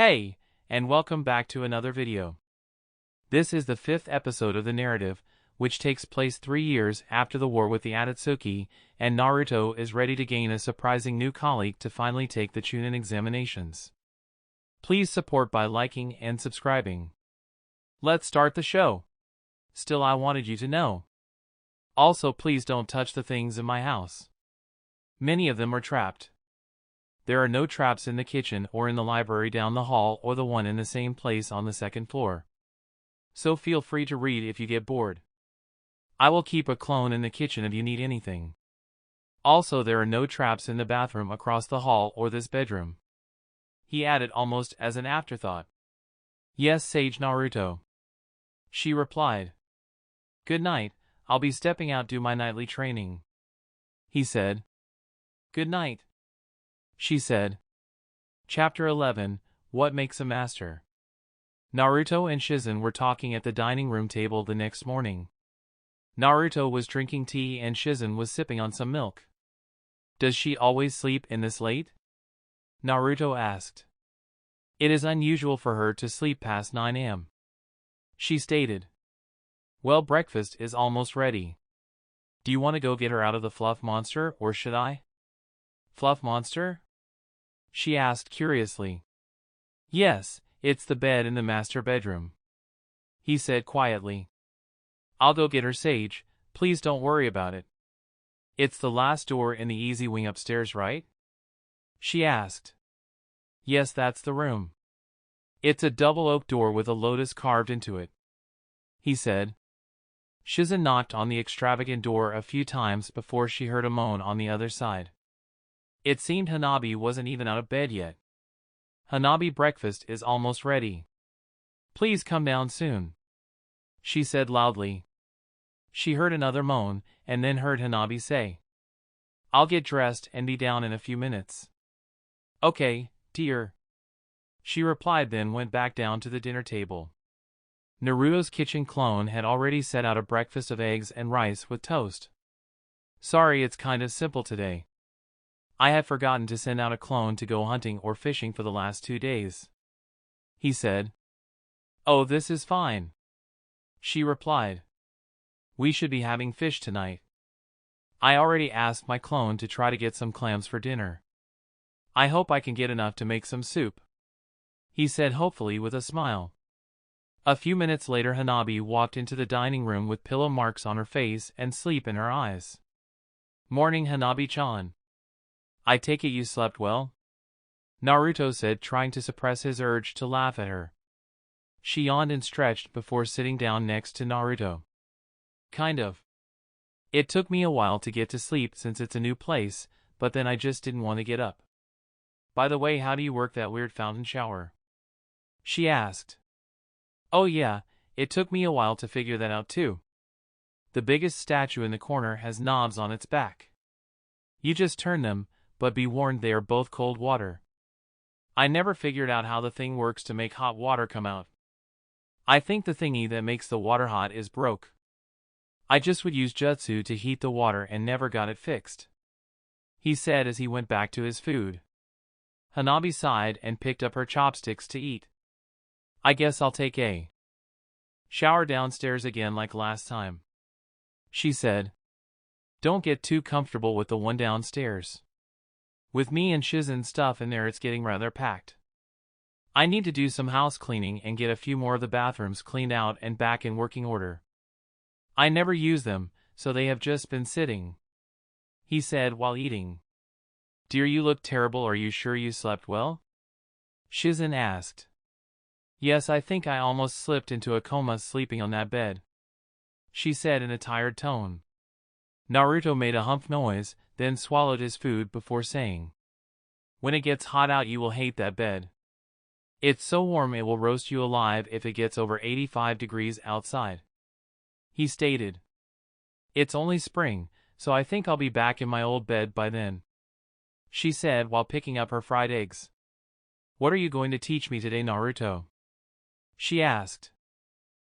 Hey, and welcome back to another video. This is the 5th episode of the narrative, which takes place 3 years after the war with the Akatsuki, and Naruto is ready to gain a surprising new colleague to finally take the Chunnin examinations. Please support by liking and subscribing. Let's start the show. Still, I wanted you to know. Also, please don't touch the things in my house. Many of them are trapped. There are no traps in the kitchen or in the library down the hall or the one in the same place on the 2nd floor. So feel free to read if you get bored. I will keep a clone in the kitchen if you need anything. Also, there are no traps in the bathroom across the hall or this bedroom. He added almost as an afterthought. Yes, Sage Naruto. She replied. Good night, I'll be stepping out do my nightly training. He said. Good night. She said. Chapter 11, What Makes a Master? Naruto and Shizen were talking at the dining room table the next morning. Naruto was drinking tea and Shizen was sipping on some milk. Does she always sleep in this late? Naruto asked. It is unusual for her to sleep past 9 a.m. She stated. Well, breakfast is almost ready. Do you want to go get her out of the fluff monster, or should I? Fluff monster? She asked curiously. Yes, it's the bed in the master bedroom. He said quietly. I'll go get her, Sage, please don't worry about it. It's the last door in the easy wing upstairs, right? She asked. Yes, that's the room. It's a double oak door with a lotus carved into it. He said. Shizen knocked on the extravagant door a few times before she heard a moan on the other side. It seemed Hanabi wasn't even out of bed yet. Hanabi, breakfast is almost ready. Please come down soon. She said loudly. She heard another moan, and then heard Hanabi say. I'll get dressed and be down in a few minutes. Okay, dear. She replied, then went back down to the dinner table. Naruto's kitchen clone had already set out a breakfast of eggs and rice with toast. Sorry, it's kind of simple today. I had forgotten to send out a clone to go hunting or fishing for the last 2 days. He said. Oh, this is fine. She replied. We should be having fish tonight. I already asked my clone to try to get some clams for dinner. I hope I can get enough to make some soup. He said hopefully with a smile. A few minutes later, Hanabi walked into the dining room with pillow marks on her face and sleep in her eyes. Morning, Hanabi-chan. I take it you slept well? Naruto said, trying to suppress his urge to laugh at her. She yawned and stretched before sitting down next to Naruto. Kind of. It took me a while to get to sleep since it's a new place, but then I just didn't want to get up. By the way, how do you work that weird fountain shower? She asked. Oh yeah, it took me a while to figure that out too. The biggest statue in the corner has knobs on its back. You just turn them, but be warned they are both cold water. I never figured out how the thing works to make hot water come out. I think the thingy that makes the water hot is broke. I just would use jutsu to heat the water and never got it fixed. He said as he went back to his food. Hanabi sighed and picked up her chopsticks to eat. I guess I'll take a shower downstairs again like last time. She said. Don't get too comfortable with the one downstairs. With me and Shizen's stuff in there, it's getting rather packed. I need to do some house cleaning and get a few more of the bathrooms cleaned out and back in working order. I never use them, so they have just been sitting. He said while eating. Dear, you look terrible. Are you sure you slept well? Shizen asked. Yes, I think I almost slipped into a coma sleeping on that bed. She said in a tired tone. Naruto made a humph noise, then swallowed his food before saying. When it gets hot out, you will hate that bed. It's so warm it will roast you alive if it gets over 85 degrees outside. He stated. It's only spring, so I think I'll be back in my old bed by then. She said while picking up her fried eggs. What are you going to teach me today, Naruto? She asked.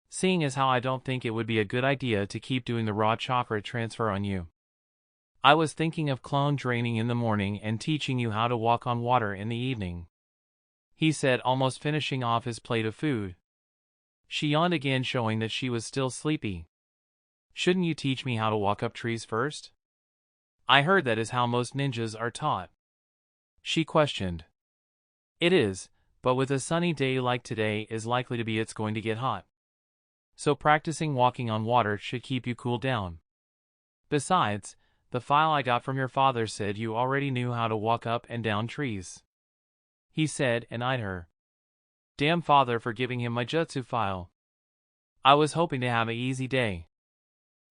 Seeing as how I don't think it would be a good idea to keep doing the raw chakra transfer on you. I was thinking of clone draining in the morning and teaching you how to walk on water in the evening. he said, almost finishing off his plate of food. She yawned again, showing that she was still sleepy. Shouldn't you teach me how to walk up trees first? I heard that is how most ninjas are taught. She questioned. It is, but with a sunny day like today is likely to be it's going to get hot. So practicing walking on water should keep you cool down. Besides, the file I got from your father said you already knew how to walk up and down trees. He said and eyed her. Damn father for giving him my jutsu file. I was hoping to have an easy day.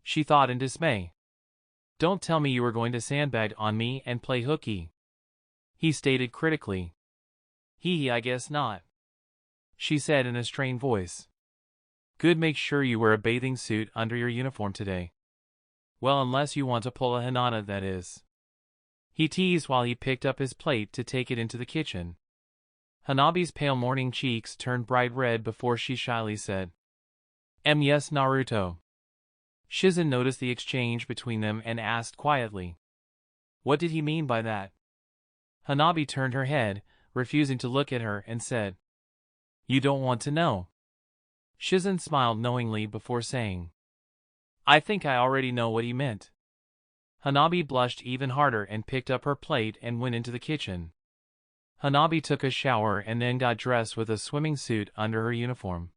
She thought in dismay. Don't tell me you were going to sandbag on me and play hooky. He stated critically. I guess not. She said in a strained voice. Good, make sure you wear a bathing suit under your uniform today. Well, unless you want to pull a Hinata, that is. He teased while he picked up his plate to take it into the kitchen. Hanabi's pale morning cheeks turned bright red before she shyly said, Yes, Naruto. Shizen noticed the exchange between them and asked quietly. What did he mean by that? Hanabi turned her head, refusing to look at her, and said, You don't want to know. Shizen smiled knowingly before saying, I think I already know what he meant. Hanabi blushed even harder and picked up her plate and went into the kitchen. Hanabi took a shower and then got dressed with a swimming suit under her uniform.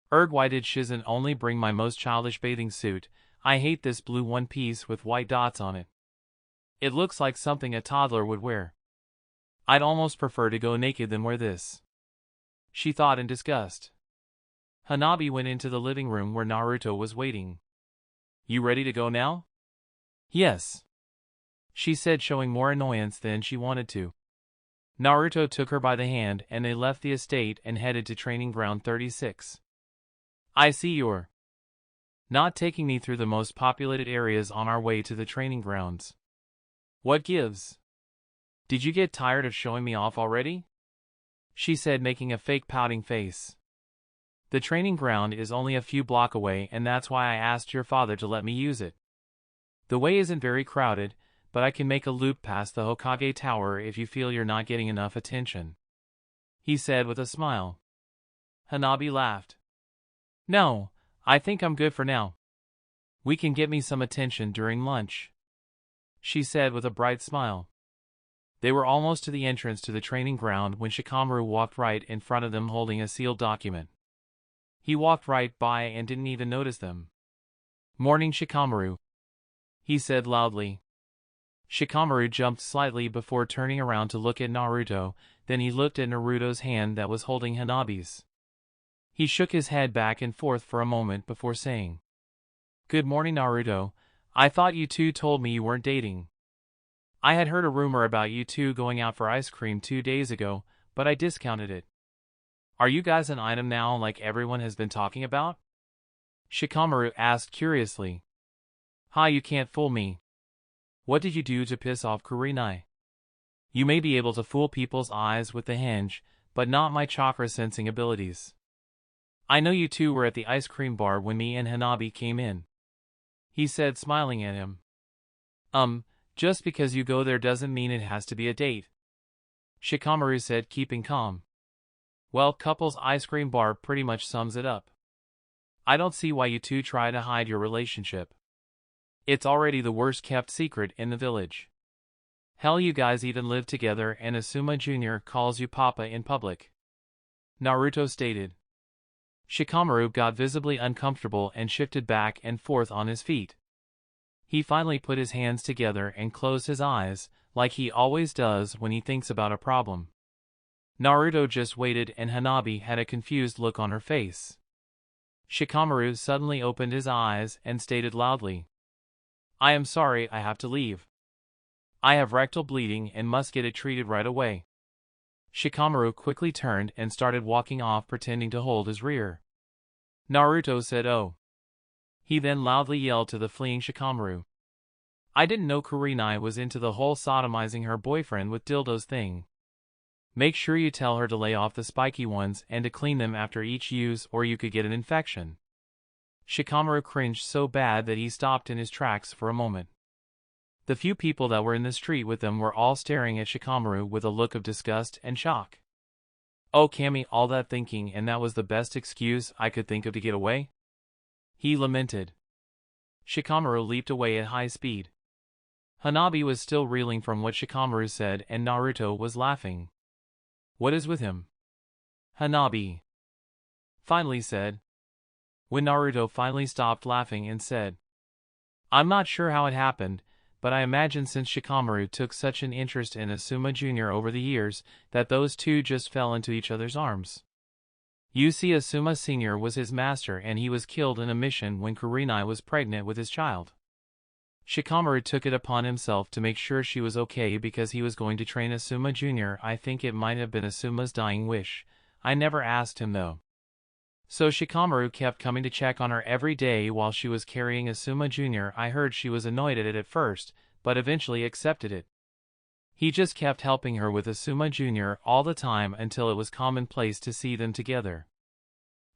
Why did Shizen only bring my most childish bathing suit? I hate this blue one piece with white dots on it. It looks like something a toddler would wear. I'd almost prefer to go naked than wear this. She thought in disgust. Hanabi went into the living room where Naruto was waiting. You ready to go now? Yes. She said, showing more annoyance than she wanted to. Naruto took her by the hand and they left the estate and headed to Training Ground 36. I see you're not taking me through the most populated areas on our way to the training grounds. What gives? Did you get tired of showing me off already? She said, making a fake pouting face. The training ground is only a few blocks away, and that's why I asked your father to let me use it. The way isn't very crowded, but I can make a loop past the Hokage Tower if you feel you're not getting enough attention. He said with a smile. Hanabi laughed. No, I think I'm good for now. We can get me some attention during lunch. She said with a bright smile. They were almost to the entrance to the training ground when Shikamaru walked right in front of them holding a sealed document. He walked right by and didn't even notice them. Morning, Shikamaru, he said loudly. Shikamaru jumped slightly before turning around to look at Naruto, then he looked at Naruto's hand that was holding Hanabi's. He shook his head back and forth for a moment before saying, Good morning, Naruto. I thought you two told me you weren't dating. I had heard a rumor about you two going out for ice cream 2 days ago, but I discounted it. Are you guys an item now like everyone has been talking about? Shikamaru asked curiously. You can't fool me. What did you do to piss off Kurenai? You may be able to fool people's eyes with the henge, but not my chakra sensing abilities. I know you two were at the ice cream bar when me and Hanabi came in. He said, smiling at him. Just because you go there doesn't mean it has to be a date. Shikamaru said, keeping calm. Well, couple's ice cream bar pretty much sums it up. I don't see why you two try to hide your relationship. It's already the worst kept secret in the village. Hell, you guys even live together and Asuma Jr. calls you Papa in public. Naruto stated. Shikamaru got visibly uncomfortable and shifted back and forth on his feet. He finally put his hands together and closed his eyes, like he always does when he thinks about a problem. Naruto just waited and Hanabi had a confused look on her face. Shikamaru suddenly opened his eyes and stated loudly. I am sorry, I have to leave. I have rectal bleeding and must get it treated right away. Shikamaru quickly turned and started walking off, pretending to hold his rear. Naruto said, oh. He then loudly yelled to the fleeing Shikamaru. I didn't know Kurenai was into the whole sodomizing her boyfriend with dildos thing. Make sure you tell her to lay off the spiky ones and to clean them after each use or you could get an infection. Shikamaru cringed so bad that he stopped in his tracks for a moment. The few people that were in the street with them were all staring at Shikamaru with a look of disgust and shock. Oh Cammy, all that thinking and that was the best excuse I could think of to get away? He lamented. Shikamaru leaped away at high speed. Hanabi was still reeling from what Shikamaru said and Naruto was laughing. What is with him? Hanabi finally said. When Naruto finally stopped laughing and said, I'm not sure how it happened, but I imagine since Shikamaru took such an interest in Asuma Jr. over the years, that those two just fell into each other's arms. You see, Asuma Sr. was his master and he was killed in a mission when Kurenai was pregnant with his child. Shikamaru took it upon himself to make sure she was okay because he was going to train Asuma Jr. I think it might have been Asuma's dying wish. I never asked him though. So Shikamaru kept coming to check on her every day while she was carrying Asuma Jr. I heard she was annoyed at it at first, but eventually accepted it. He just kept helping her with Asuma Jr. all the time until it was commonplace to see them together.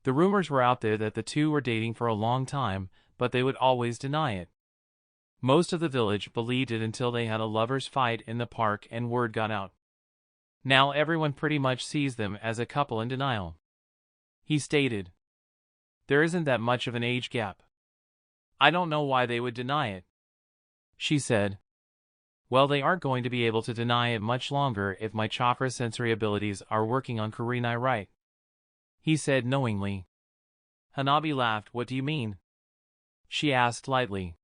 The rumors were out there that the two were dating for a long time, but they would always deny it. Most of the village believed it until they had a lovers' fight in the park and word got out. Now everyone pretty much sees them as a couple in denial. He stated, there isn't that much of an age gap. I don't know why they would deny it. She said, well, they aren't going to be able to deny it much longer if my chakra sensory abilities are working on Kurenai right. He said knowingly. Hanabi laughed. What do you mean? She asked lightly.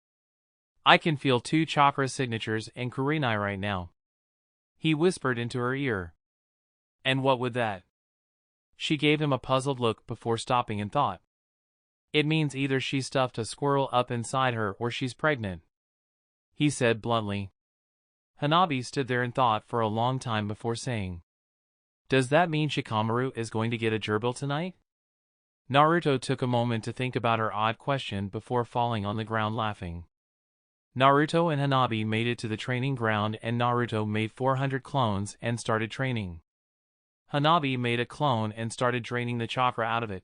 I can feel 2 chakra signatures in Kurenai right now. He whispered into her ear. And what would that? She gave him a puzzled look before stopping and thought. It means either she stuffed a squirrel up inside her or she's pregnant. He said bluntly. Hanabi stood there and thought for a long time before saying, does that mean Shikamaru is going to get a gerbil tonight? Naruto took a moment to think about her odd question before falling on the ground laughing. Naruto and Hanabi made it to the training ground and Naruto made 400 clones and started training. Hanabi made a clone and started draining the chakra out of it.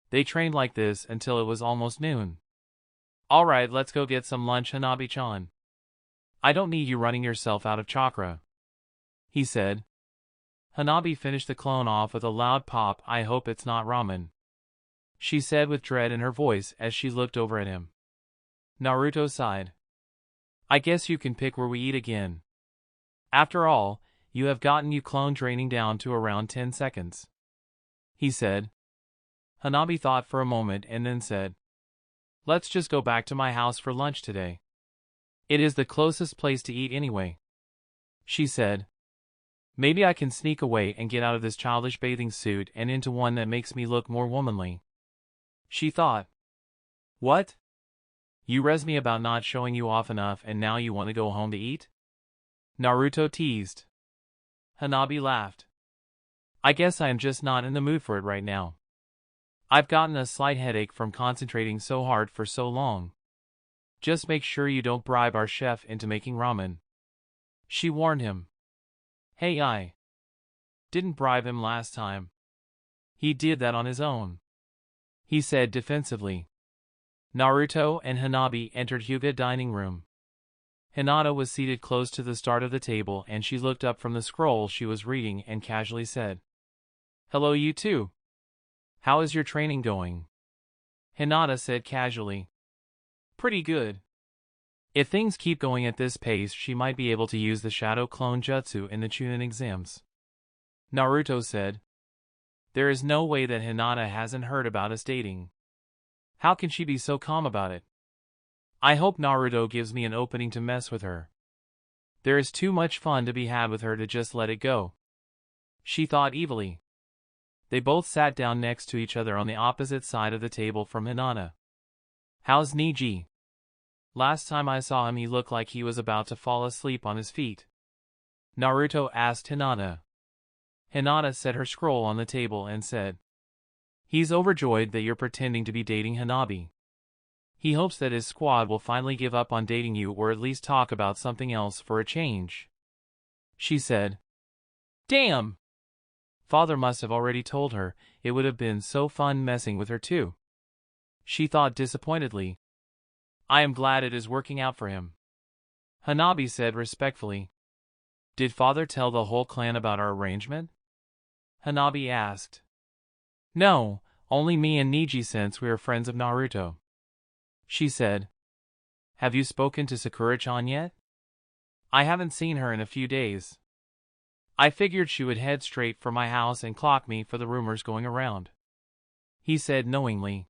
They trained like this until it was almost noon. Alright, let's go get some lunch, Hanabi-chan. I don't need you running yourself out of chakra, he said. Hanabi finished the clone off with a loud pop. I hope it's not ramen, she said with dread in her voice as she looked over at him. Naruto sighed. I guess you can pick where we eat again. After all, you have gotten your clone draining down to around 10 seconds, he said. Hanabi thought for a moment and then said, let's just go back to my house for lunch today. It is the closest place to eat anyway, she said. Maybe I can sneak away and get out of this childish bathing suit and into one that makes me look more womanly, she thought. What? You res me about not showing you off enough and now you want to go home to eat? Naruto teased. Hanabi laughed. I guess I am just not in the mood for it right now. I've gotten a slight headache from concentrating so hard for so long. Just make sure you don't bribe our chef into making ramen, she warned him. Hey, I didn't bribe him last time. He did that on his own, he said defensively. Naruto and Hanabi entered Hyuga dining room. Hinata was seated close to the start of the table and she looked up from the scroll she was reading and casually said, hello you two. How is your training going? Hinata said casually. Pretty good. If things keep going at this pace, she might be able to use the Shadow Clone Jutsu in the Chunnin exams, Naruto said. There is no way that Hinata hasn't heard about us dating. How can she be so calm about it? I hope Naruto gives me an opening to mess with her. There is too much fun to be had with her to just let it go, she thought evilly. They both sat down next to each other on the opposite side of the table from Hinata. How's Niji? Last time I saw him he looked like he was about to fall asleep on his feet, Naruto asked Hinata. Hinata set her scroll on the table and said, he's overjoyed that you're pretending to be dating Hanabi. He hopes that his squad will finally give up on dating you or at least talk about something else for a change, she said. Damn! Father must have already told her. It would have been so fun messing with her too, she thought disappointedly. I am glad it is working out for him, Hanabi said respectfully. Did father tell the whole clan about our arrangement? Hanabi asked. No, only me and Niji since we are friends of Naruto. She said. Have you spoken to Sakura-chan yet? I haven't seen her in a few days. I figured she would head straight for my house and clock me for the rumors going around. He said knowingly.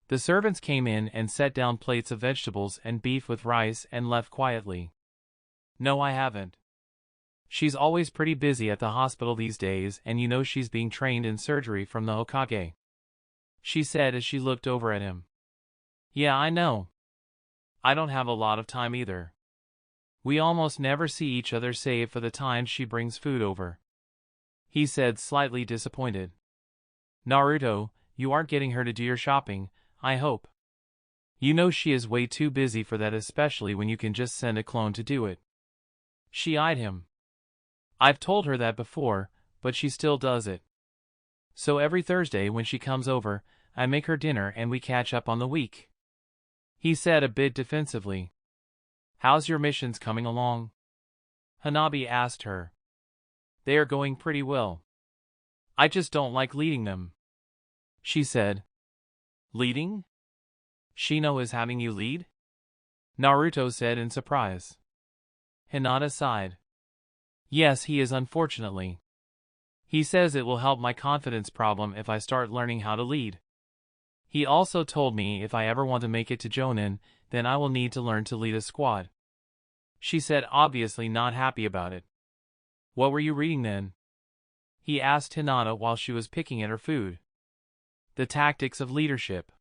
The servants came in and set down plates of vegetables and beef with rice and left quietly. No, I haven't. She's always pretty busy at the hospital these days, and you know she's being trained in surgery from the Hokage. She said as she looked over at him. Yeah, I know. I don't have a lot of time either. We almost never see each other save for the times she brings food over. He said, slightly disappointed. Naruto, you aren't getting her to do your shopping, I hope. You know she is way too busy for that, especially when you can just send a clone to do it. She eyed him. I've told her that before, but she still does it. So every Thursday when she comes over, I make her dinner and we catch up on the week. He said a bit defensively. How's your missions coming along? Hanabi asked her. They are going pretty well. I just don't like leading them. She said. Leading? Shino is having you lead? Naruto said in surprise. Hinata sighed. Yes, he is, unfortunately. He says it will help my confidence problem if I start learning how to lead. He also told me if I ever want to make it to Jonin, then I will need to learn to lead a squad. She said, obviously not happy about it. What were you reading then? He asked Hinata while she was picking at her food. The Tactics of Leadership.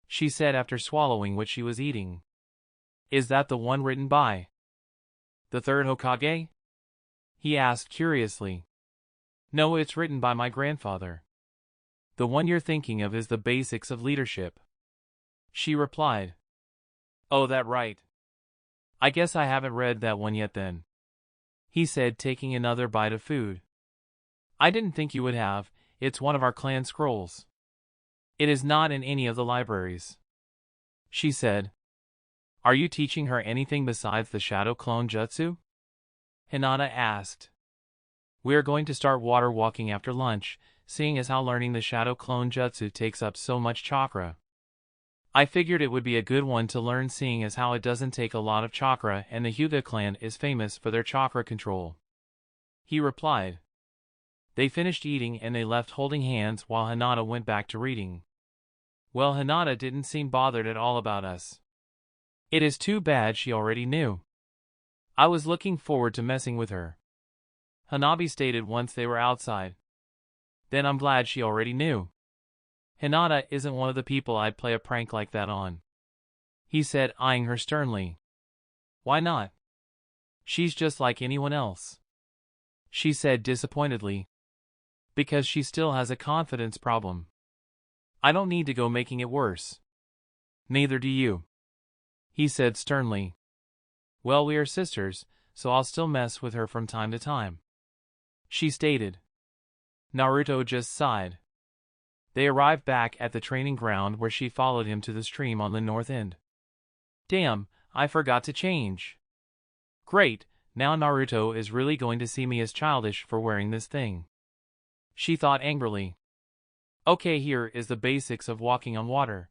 She said after swallowing what she was eating. Is that the one written by the third Hokage? He asked curiously. No, it's written by my grandfather. The one you're thinking of is the Basics of Leadership. She replied. Oh, that right. I guess I haven't read that one yet then. He said, taking another bite of food. I didn't think you would have, it's one of our clan scrolls. It is not in any of the libraries. She said. Are you teaching her anything besides the shadow clone jutsu? Hinata asked. We are going to start water walking after lunch, seeing as how learning the shadow clone jutsu takes up so much chakra. I figured it would be a good one to learn, seeing as how it doesn't take a lot of chakra and the Hyuga clan is famous for their chakra control. He replied. They finished eating and they left holding hands while Hinata went back to reading. Well, Hinata didn't seem bothered at all about us. It is too bad she already knew. I was looking forward to messing with her. Hanabi stated once they were outside. Then I'm glad she already knew. Hinata isn't one of the people I'd play a prank like that on. He said, eyeing her sternly. Why not? She's just like anyone else. She said disappointedly. Because she still has a confidence problem. I don't need to go making it worse. Neither do you. He said sternly. Well, we are sisters, so I'll still mess with her from time to time. She stated. Naruto just sighed. They arrived back at the training ground where she followed him to the stream on the north end. Damn, I forgot to change. Great, now Naruto is really going to see me as childish for wearing this thing. She thought angrily. Okay, here is the basics of walking on water.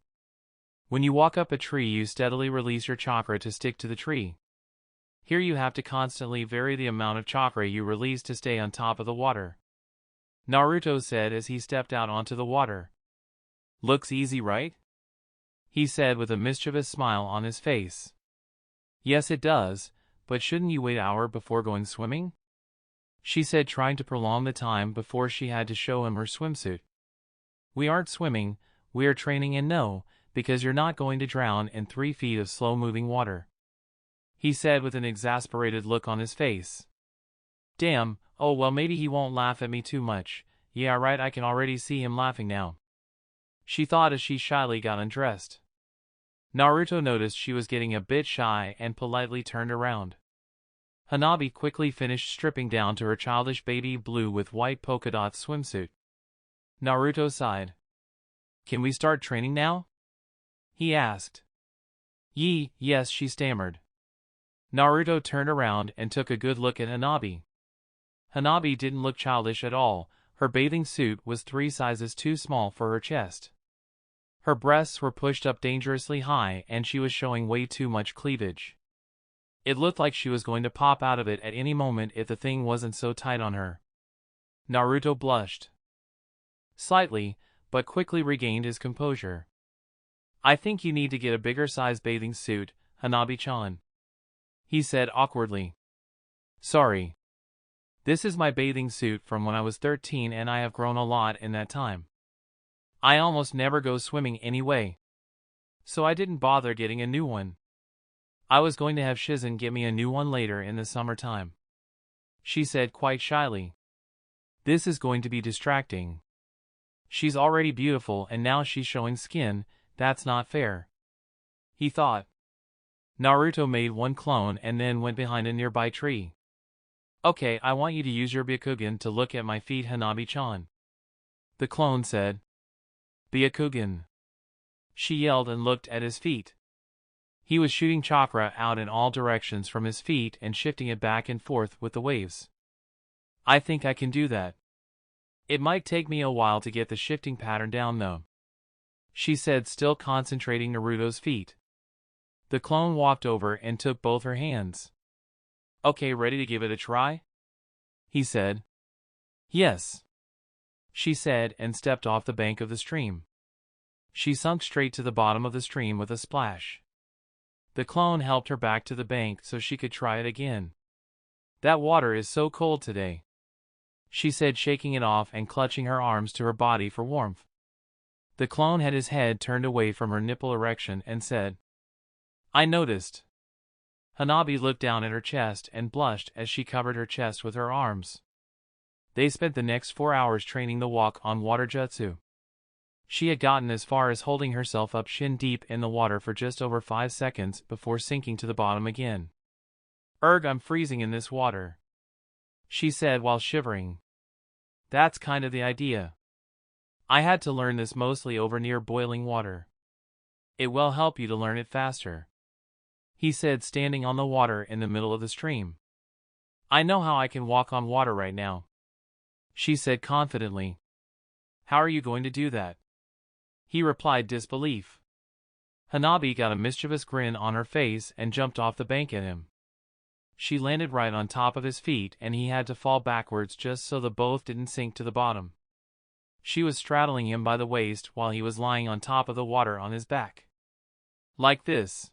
When you walk up a tree, you steadily release your chakra to stick to the tree. Here you have to constantly vary the amount of chakra you release to stay on top of the water. Naruto said as he stepped out onto the water. Looks easy, right? He said with a mischievous smile on his face. Yes, it does, but shouldn't you wait an hour before going swimming? She said, trying to prolong the time before she had to show him her swimsuit. We aren't swimming, we are training, and no, because you're not going to drown in 3 feet of slow-moving water. He said with an exasperated look on his face. Damn, oh well, maybe he won't laugh at me too much. Yeah, right, I can already see him laughing now. She thought as she shyly got undressed. Naruto noticed she was getting a bit shy and politely turned around. Hanabi quickly finished stripping down to her childish baby blue with white polka dot swimsuit. Naruto sighed. Can we start training now? He asked. Yes, she stammered. Naruto turned around and took a good look at Hanabi. Hanabi didn't look childish at all, Her bathing suit was 3 sizes too small for her chest. Her breasts were pushed up dangerously high and she was showing way too much cleavage. It looked like she was going to pop out of it at any moment if the thing wasn't so tight on her. Naruto blushed slightly, but quickly regained his composure. "I think you need to get a bigger size bathing suit, Hanabi-chan," he said awkwardly. "Sorry. This is my bathing suit from when I was 13 and I have grown a lot in that time. I almost never go swimming anyway, so I didn't bother getting a new one. I was going to have Shizen get me a new one later in the summertime," she said quite shyly. "This is going to be distracting. She's already beautiful and now she's showing skin, that's not fair," he thought. Naruto made one clone and then went behind a nearby tree. "Okay, I want you to use your Byakugan to look at my feet, Hanabi-chan," the clone said. "Byakugan," she yelled and looked at his feet. He was shooting chakra out in all directions from his feet and shifting it back and forth with the waves. "I think I can do that. It might take me a while to get the shifting pattern down though," she said, still concentrating Naruto's feet. The clone walked over and took both her hands. "Okay, ready to give it a try?" he said. "Yes," she said and stepped off the bank of the stream. She sunk straight to the bottom of the stream with a splash. The clone helped her back to the bank so she could try it again. "That water is so cold today," she said, shaking it off and clutching her arms to her body for warmth. The clone had his head turned away from her nipple erection and said, "I noticed." Hanabi looked down at her chest and blushed as she covered her chest with her arms. They spent the next 4 hours training the walk on water jutsu. She had gotten as far as holding herself up shin deep in the water for just over 5 seconds before sinking to the bottom again. "Erg, I'm freezing in this water," she said while shivering. "That's kind of the idea. I had to learn this mostly over near boiling water. It will help you to learn it faster," he said, standing on the water in the middle of the stream. "I know how I can walk on water right now," she said confidently. "How are you going to do that?" he replied, disbelief. Hanabi got a mischievous grin on her face and jumped off the bank at him. She landed right on top of his feet and he had to fall backwards just so the both didn't sink to the bottom. She was straddling him by the waist while he was lying on top of the water on his back. "Like this,"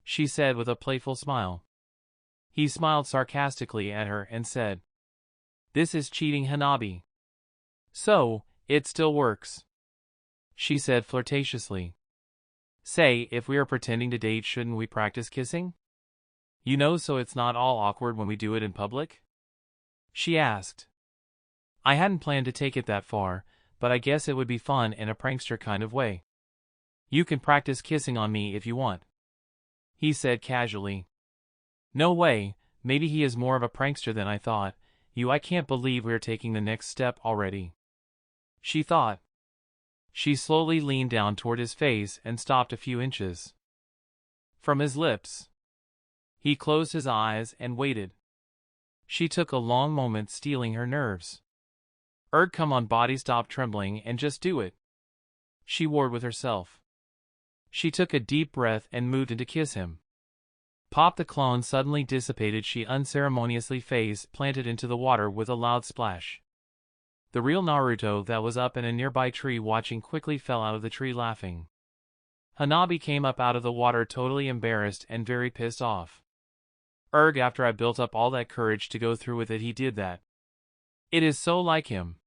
she said with a playful smile. He smiled sarcastically at her and said, "This is cheating, Hanabi." "So, it still works," she said flirtatiously. "Say, if we are pretending to date, shouldn't we practice kissing? You know, so it's not all awkward when we do it in public?" she asked. I hadn't planned to take it that far, but I guess it would be fun in a prankster kind of way. "You can practice kissing on me if you want," he said casually. "No way, maybe he is more of a prankster than I thought. I can't believe we're taking the next step already," she thought. She slowly leaned down toward his face and stopped a few inches from his lips. He closed his eyes and waited. She took a long moment, steeling her nerves. "Erg, come on, body, stop trembling and just do it," she warred with herself. She took a deep breath and moved in to kiss him. Pop, the clone suddenly dissipated. She unceremoniously face planted into the water with a loud splash. The real Naruto, that was up in a nearby tree watching, quickly fell out of the tree laughing. Hanabi came up out of the water totally embarrassed and very pissed off. "Erg, after I built up all that courage to go through with it, he did that. It is so like him.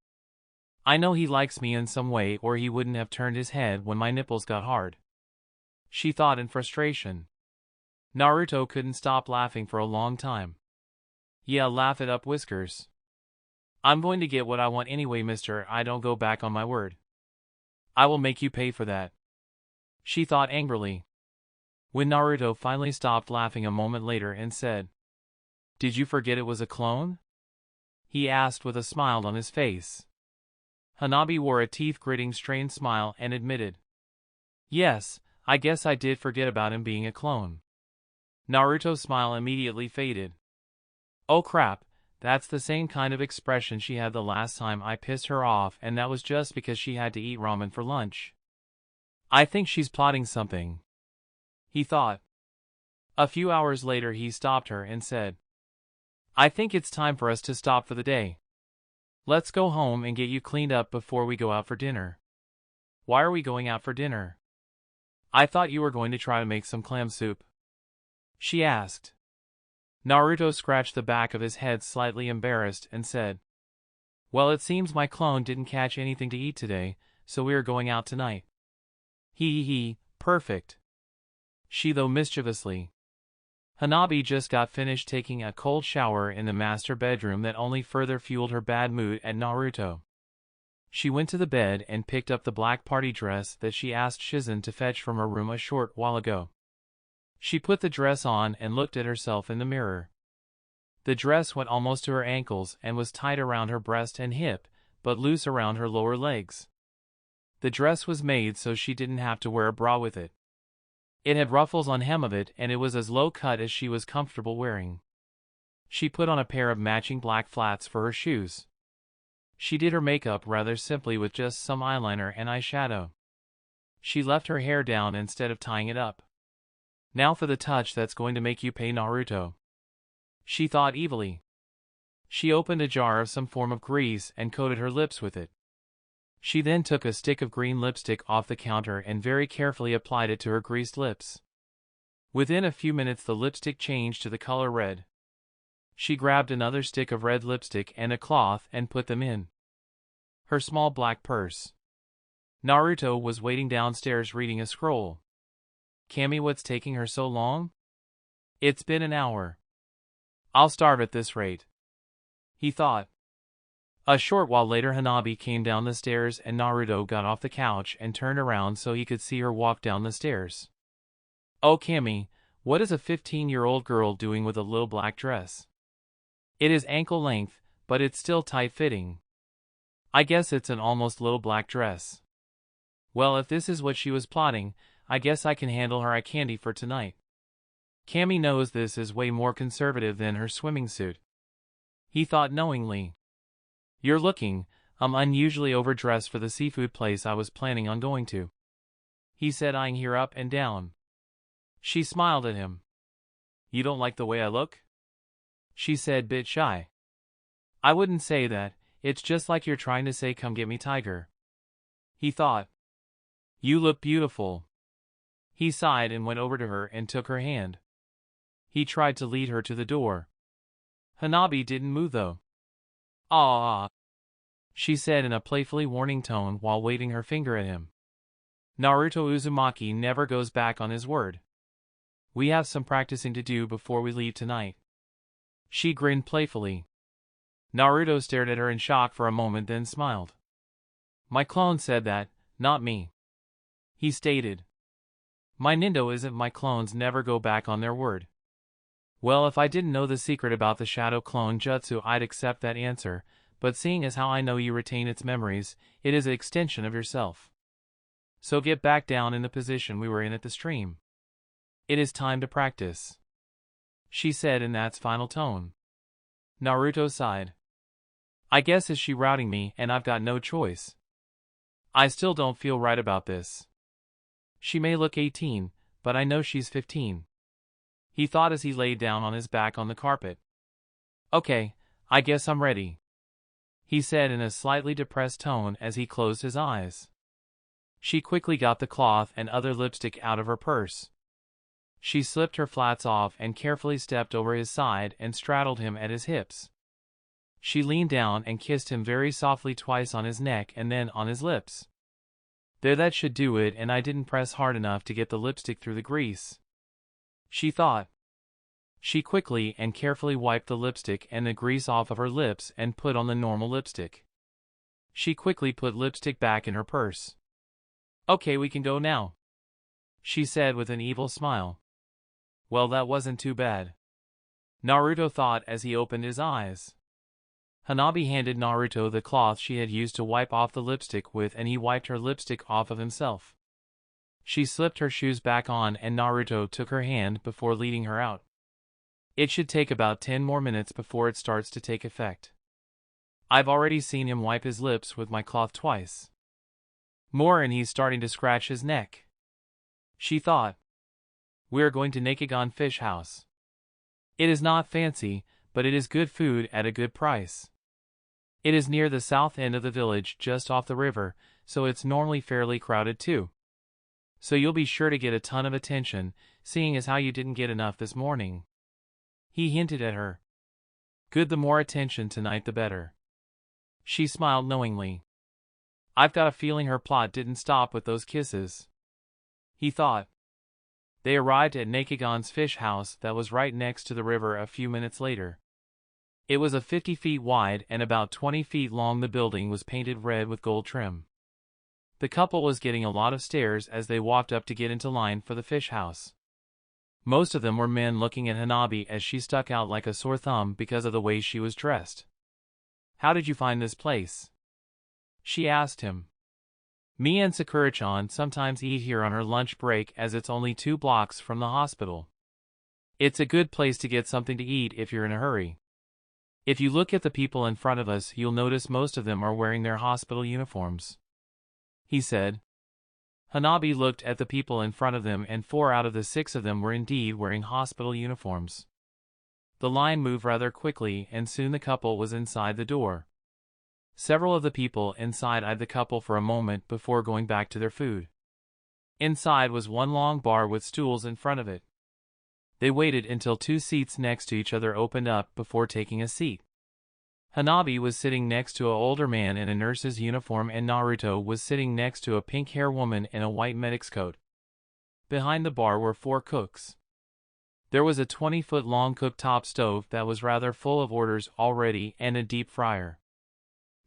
I know he likes me in some way or he wouldn't have turned his head when my nipples got hard," she thought in frustration. Naruto couldn't stop laughing for a long time. "Yeah, laugh it up, Whiskers. I'm going to get what I want anyway, mister. I don't go back on my word. I will make you pay for that," she thought angrily. When Naruto finally stopped laughing a moment later and said, "Did you forget it was a clone?" he asked with a smile on his face. Hanabi wore a teeth-gritting strained smile and admitted, "Yes, I guess I did forget about him being a clone." Naruto's smile immediately faded. "Oh crap, That's the same kind of expression she had the last time I pissed her off, and that was just because she had to eat ramen for lunch. I think she's plotting something, he thought. A few hours later he stopped her and said, I think it's time for us to stop for the day. Let's go home and get you cleaned up before we go out for dinner. Why are we going out for dinner? I thought you were going to try to make some clam soup, she asked. Naruto scratched the back of his head slightly embarrassed and said, Well, it seems my clone didn't catch anything to eat today, so we are going out tonight. Hee, perfect. She though mischievously. Hanabi just got finished taking a cold shower in the master bedroom that only further fueled her bad mood at Naruto. She went to the bed and picked up the black party dress that she asked Shizen to fetch from her room a short while ago. She put the dress on and looked at herself in the mirror. The dress went almost to her ankles and was tight around her breast and hip, but loose around her lower legs. The dress was made so she didn't have to wear a bra with it. It had ruffles on hem of it and it was as low cut as she was comfortable wearing. She put on a pair of matching black flats for her shoes. She did her makeup rather simply with just some eyeliner and eyeshadow. She left her hair down instead of tying it up. Now for the touch that's going to make you pay, Naruto, she thought evilly. She opened a jar of some form of grease and coated her lips with it. She then took a stick of green lipstick off the counter and very carefully applied it to her greased lips. Within a few minutes the lipstick changed to the color red. She grabbed another stick of red lipstick and a cloth and put them in her small black purse. Naruto was waiting downstairs reading a scroll. Cammy, what's taking her so long? It's been an hour. I'll starve at this rate, he thought. A short while later Hanabi came down the stairs and Naruto got off the couch and turned around so he could see her walk down the stairs. Oh Cammy, what is a 15-year-old girl doing with a little black dress? It is ankle length, but it's still tight-fitting. I guess it's an almost little black dress. Well, if this is what she was plotting, I guess I can handle her eye candy for tonight. Cammy knows this is way more conservative than her swimming suit, he thought knowingly. You're looking, unusually overdressed for the seafood place I was planning on going to, he said, eyeing her up and down. She smiled at him. You don't like the way I look? She said, bit shy. I wouldn't say that, it's just like you're trying to say come get me, tiger, he thought. You look beautiful. He sighed and went over to her and took her hand. He tried to lead her to the door. Hanabi didn't move though. Ah, she said in a playfully warning tone while waving her finger at him. Naruto Uzumaki never goes back on his word. We have some practicing to do before we leave tonight. She grinned playfully. Naruto stared at her in shock for a moment, then smiled. My clone said that, not me, he stated. My Nindo isn't. My clones never go back on their word. Well, if I didn't know the secret about the shadow clone jutsu, I'd accept that answer, but seeing as how I know you retain its memories, it is an extension of yourself. So get back down in the position we were in at the stream. It is time to practice, she said in that final tone. Naruto sighed. I guess is she routing me and I've got no choice. I still don't feel right about this. She may look 18, but I know she's 15. He thought as he lay down on his back on the carpet. Okay, I guess I'm ready, he said in a slightly depressed tone as he closed his eyes. She quickly got the cloth and other lipstick out of her purse. She slipped her flats off and carefully stepped over his side and straddled him at his hips. She leaned down and kissed him very softly twice on his neck and then on his lips. There, that should do it, and I didn't press hard enough to get the lipstick through the grease, she thought. She quickly and carefully wiped the lipstick and the grease off of her lips and put on the normal lipstick. She quickly put lipstick back in her purse. Okay, we can go now, she said with an evil smile. Well, that wasn't too bad, Naruto thought as he opened his eyes. Hanabi handed Naruto the cloth she had used to wipe off the lipstick with, and he wiped her lipstick off of himself. She slipped her shoes back on and Naruto took her hand before leading her out. It should take about 10 more minutes before it starts to take effect. I've already seen him wipe his lips with my cloth twice. More and he's starting to scratch his neck. She thought. We're going to Nakegon Fish House. It is not fancy, but it is good food at a good price. It is near the south end of the village, just off the river, so it's normally fairly crowded too. So you'll be sure to get a ton of attention, seeing as how you didn't get enough this morning. He hinted at her. Good, the more attention tonight the better. She smiled knowingly. I've got a feeling her plot didn't stop with those kisses. He thought. They arrived at Nakegon's fish house that was right next to the river a few minutes later. It was 50 feet wide and about 20 feet long. The building was painted red with gold trim. The couple was getting a lot of stares as they walked up to get into line for the fish house. Most of them were men looking at Hanabi as she stuck out like a sore thumb because of the way she was dressed. How did you find this place? She asked him. Me and Sakura-chan sometimes eat here on her lunch break as it's only 2 blocks from the hospital. It's a good place to get something to eat if you're in a hurry. If you look at the people in front of us, you'll notice most of them are wearing their hospital uniforms. He said. Hanabi looked at the people in front of them, and 4 out of the 6 of them were indeed wearing hospital uniforms. The line moved rather quickly, and soon the couple was inside the door. Several of the people inside eyed the couple for a moment before going back to their food. Inside was one long bar with stools in front of it. They waited until 2 seats next to each other opened up before taking a seat. Hanabi was sitting next to an older man in a nurse's uniform, and Naruto was sitting next to a pink-haired woman in a white medic's coat. Behind the bar were 4 cooks. There was a 20-foot-long cooktop stove that was rather full of orders already, and a deep fryer.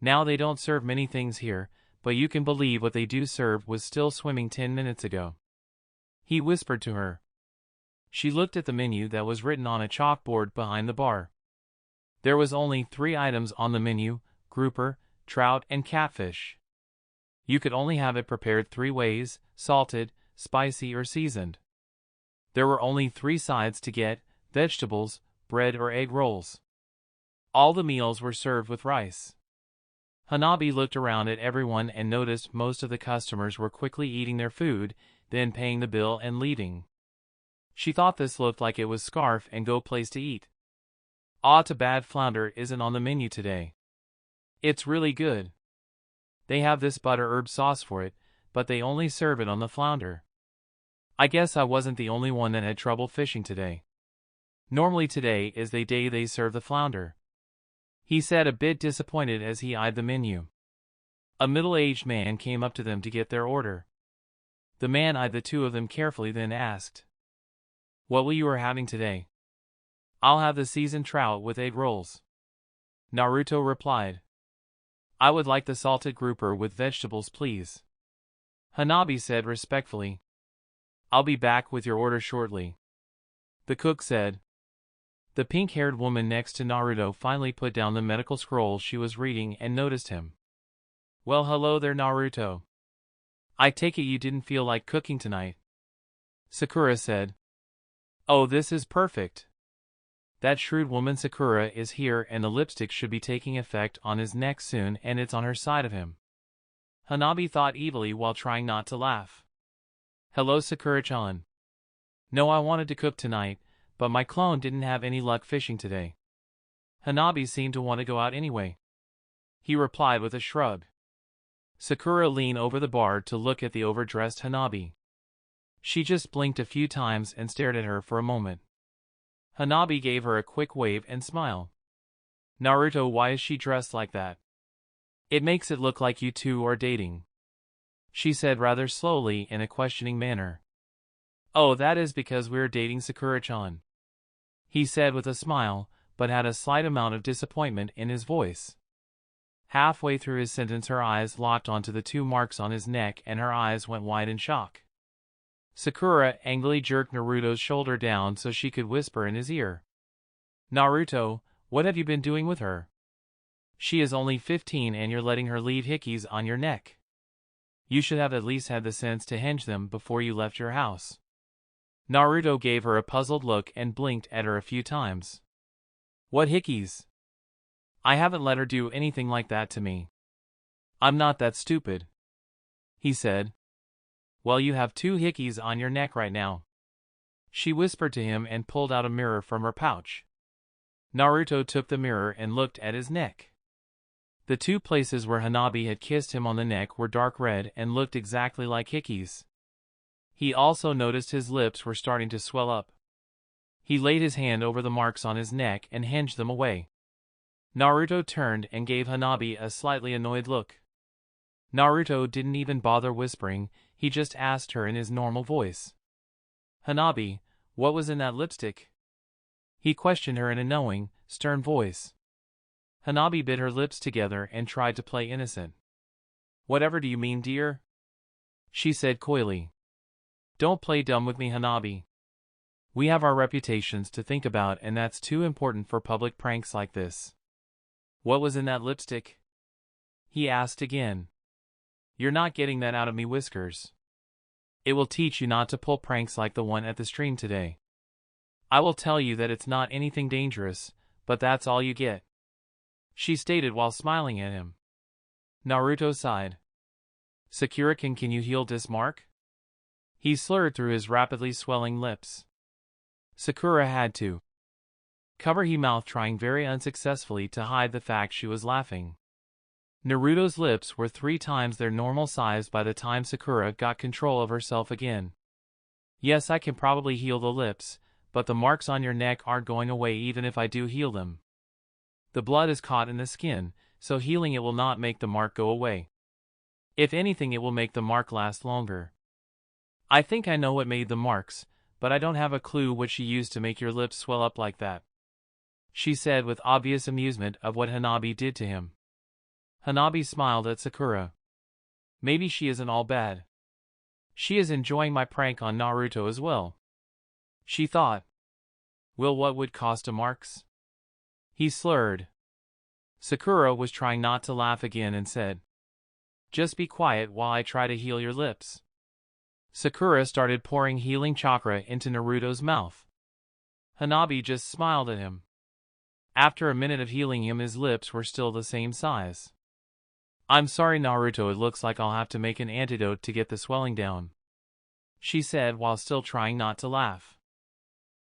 Now they don't serve many things here, but you can believe what they do serve was still swimming 10 minutes ago. He whispered to her. She looked at the menu that was written on a chalkboard behind the bar. There was only 3 items on the menu: grouper, trout, and catfish. You could only have it prepared 3 ways: salted, spicy, or seasoned. There were only 3 sides to get: vegetables, bread, or egg rolls. All the meals were served with rice. Hanabi looked around at everyone and noticed most of the customers were quickly eating their food, then paying the bill and leaving. She thought this looked like it was scarf and go place to eat. Too bad flounder isn't on the menu today. It's really good. They have this butter herb sauce for it, but they only serve it on the flounder. I guess I wasn't the only one that had trouble fishing today. Normally today is the day they serve the flounder. He said, a bit disappointed as he eyed the menu. A middle-aged man came up to them to get their order. The man eyed the 2 of them carefully, then asked, "What will you are having today?" "I'll have the seasoned trout with egg rolls." Naruto replied. "I would like the salted grouper with vegetables, please." Hanabi said respectfully, "I'll be back with your order shortly." The cook said. The pink-haired woman next to Naruto finally put down the medical scroll she was reading and noticed him. "Well, hello there, Naruto. I take it you didn't feel like cooking tonight." Sakura said. "Oh, this is perfect. That shrewd woman Sakura is here, and the lipstick should be taking effect on his neck soon, and it's on her side of him." Hanabi thought evilly while trying not to laugh. "Hello, Sakura-chan. No, I wanted to cook tonight, but my clone didn't have any luck fishing today. Hanabi seemed to want to go out anyway." He replied with a shrug. Sakura leaned over the bar to look at the overdressed Hanabi. She just blinked a few times and stared at her for a moment. Hanabi gave her a quick wave and smile. "Naruto, why is she dressed like that? It makes it look like you 2 are dating," she said rather slowly in a questioning manner. "Oh, that is because we're dating, Sakura-chan," he said with a smile, but had a slight amount of disappointment in his voice. Halfway through his sentence her eyes locked onto the 2 marks on his neck and her eyes went wide in shock. Sakura angrily jerked Naruto's shoulder down so she could whisper in his ear. "Naruto, what have you been doing with her? She is only 15 and you're letting her leave hickeys on your neck. You should have at least had the sense to henge them before you left your house." Naruto gave her a puzzled look and blinked at her a few times. What hickeys? I haven't let her do anything like that to me. I'm not that stupid, he said. Well, you have 2 hickeys on your neck right now. She whispered to him and pulled out a mirror from her pouch. Naruto took the mirror and looked at his neck. The 2 places where Hanabi had kissed him on the neck were dark red and looked exactly like hickeys. He also noticed his lips were starting to swell up. He laid his hand over the marks on his neck and hinged them away. Naruto turned and gave Hanabi a slightly annoyed look. Naruto didn't even bother whispering, he just asked her in his normal voice. Hanabi, what was in that lipstick? He questioned her in a knowing, stern voice. Hanabi bit her lips together and tried to play innocent. Whatever do you mean, dear? She said coyly. Don't play dumb with me, Hanabi. We have our reputations to think about, and that's too important for public pranks like this. What was in that lipstick? He asked again. You're not getting that out of me, Whiskers. It will teach you not to pull pranks like the one at the stream today. I will tell you that it's not anything dangerous, but that's all you get, she stated while smiling at him. Naruto sighed. Sakura-kun, can you heal this mark? He slurred through his rapidly swelling lips. Sakura had to cover his mouth, trying very unsuccessfully to hide the fact she was laughing. Naruto's lips were 3 times their normal size by the time Sakura got control of herself again. Yes, I can probably heal the lips, but the marks on your neck aren't going away even if I do heal them. The blood is caught in the skin, so healing it will not make the mark go away. If anything, it will make the mark last longer. I think I know what made the marks, but I don't have a clue what she used to make your lips swell up like that, she said with obvious amusement of what Hanabi did to him. Hanabi smiled at Sakura. Maybe she isn't all bad. She is enjoying my prank on Naruto as well, she thought. Will, what would cost a marks? He slurred. Sakura was trying not to laugh again and said, just be quiet while I try to heal your lips. Sakura started pouring healing chakra into Naruto's mouth. Hanabi just smiled at him. After a minute of healing him, his lips were still the same size. I'm sorry, Naruto, it looks like I'll have to make an antidote to get the swelling down, she said while still trying not to laugh.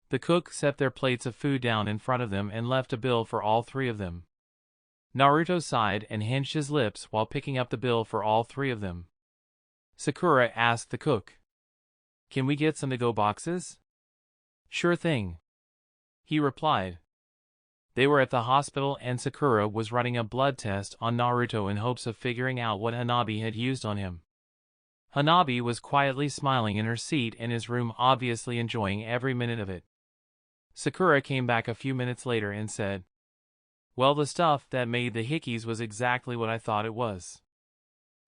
The cook set their plates of food down in front of them and left a bill for all 3 of them. Naruto sighed and hinged his lips while picking up the bill for all 3 of them. Sakura asked the cook, can we get some to-go boxes? Sure thing, he replied. They were at the hospital and Sakura was running a blood test on Naruto in hopes of figuring out what Hanabi had used on him. Hanabi was quietly smiling in her seat in his room, obviously enjoying every minute of it. Sakura came back a few minutes later and said, well, the stuff that made the hickeys was exactly what I thought it was.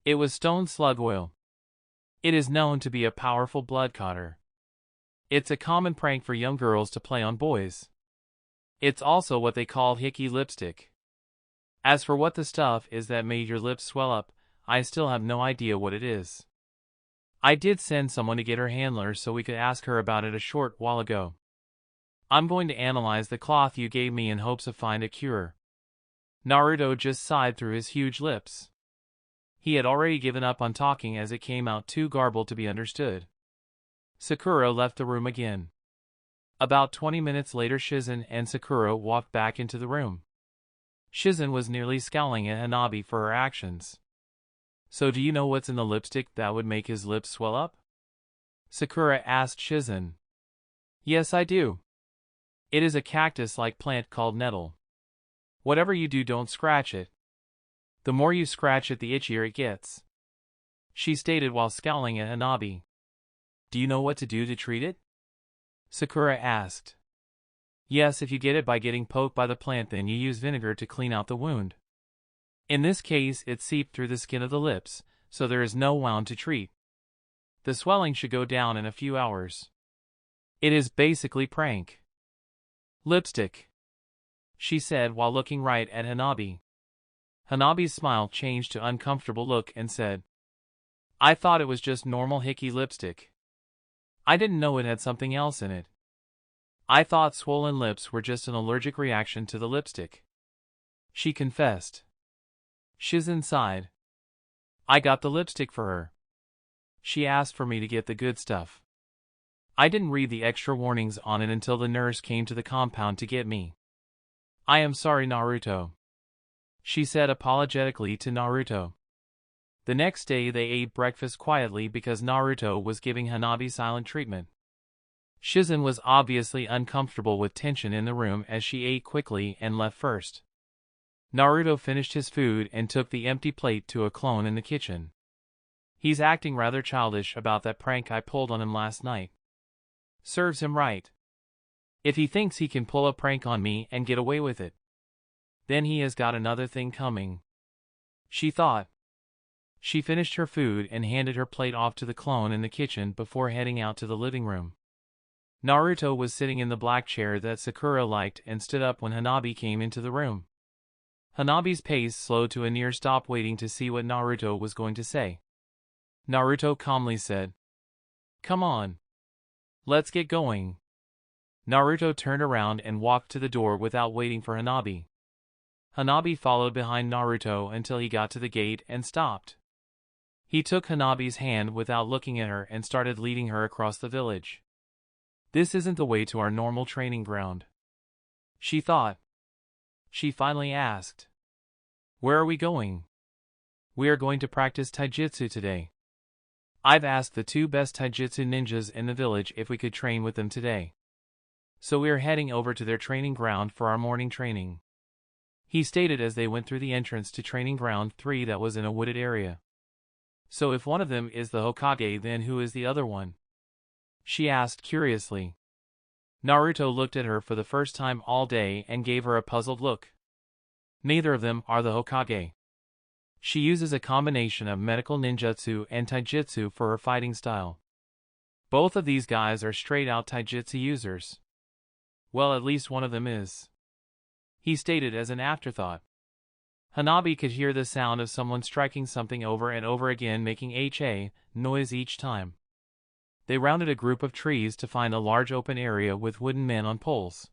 It was stone slug oil. It is known to be a powerful blood clotter. It's a common prank for young girls to play on boys. It's also what they call hickey lipstick. As for what the stuff is that made your lips swell up, I still have no idea what it is. I did send someone to get her handler so we could ask her about it a short while ago. I'm going to analyze the cloth you gave me in hopes of find a cure. Naruto just sighed through his huge lips. He had already given up on talking as it came out too garbled to be understood. Sakura left the room again. About 20 minutes later, Shizen and Sakura walked back into the room. Shizen was nearly scowling at Hanabi for her actions. So do you know what's in the lipstick that would make his lips swell up? Sakura asked Shizen. Yes, I do. It is a cactus-like plant called nettle. Whatever you do, don't scratch it. The more you scratch it, the itchier it gets, she stated while scowling at Hanabi. Do you know what to do to treat it? Sakura asked. Yes, if you get it by getting poked by the plant, then you use vinegar to clean out the wound. In this case, it seeped through the skin of the lips, so there is no wound to treat. The swelling should go down in a few hours. It is basically prank lipstick, she said while looking right at Hanabi. Hanabi's smile changed to uncomfortable look and said, I thought it was just normal hickey lipstick. I didn't know it had something else in it. I thought swollen lips were just an allergic reaction to the lipstick. She confessed. Chunnin sighed. I got the lipstick for her. She asked for me to get the good stuff. I didn't read the extra warnings on it until the nurse came to the compound to get me. I am sorry, Naruto, she said apologetically to Naruto. The next day they ate breakfast quietly because Naruto was giving Hanabi silent treatment. Chunnin was obviously uncomfortable with tension in the room as she ate quickly and left first. Naruto finished his food and took the empty plate to a clone in the kitchen. He's acting rather childish about that prank I pulled on him last night. Serves him right. If he thinks he can pull a prank on me and get away with it, then he has got another thing coming, she thought. She finished her food and handed her plate off to the clone in the kitchen before heading out to the living room. Naruto was sitting in the black chair that Sakura liked and stood up when Hanabi came into the room. Hanabi's pace slowed to a near stop, waiting to see what Naruto was going to say. Naruto calmly said, "Come on. Let's get going." Naruto turned around and walked to the door without waiting for Hanabi. Hanabi followed behind Naruto until he got to the gate and stopped. He took Hanabi's hand without looking at her and started leading her across the village. This isn't the way to our normal training ground, she thought. She finally asked, "Where are we going?" "We are going to practice taijutsu today. I've asked the 2 best taijutsu ninjas in the village if we could train with them today. So we are heading over to their training ground for our morning training," he stated as they went through the entrance to training ground 3 that was in a wooded area. "So if one of them is the Hokage, then who is the other one?" she asked curiously. Naruto looked at her for the first time all day and gave her a puzzled look. "Neither of them are the Hokage. She uses a combination of medical ninjutsu and taijutsu for her fighting style. Both of these guys are straight-out taijutsu users. Well, at least one of them is," he stated as an afterthought. Hanabi could hear the sound of someone striking something over and over again, making HA noise each time. They rounded a group of trees to find a large open area with wooden men on poles.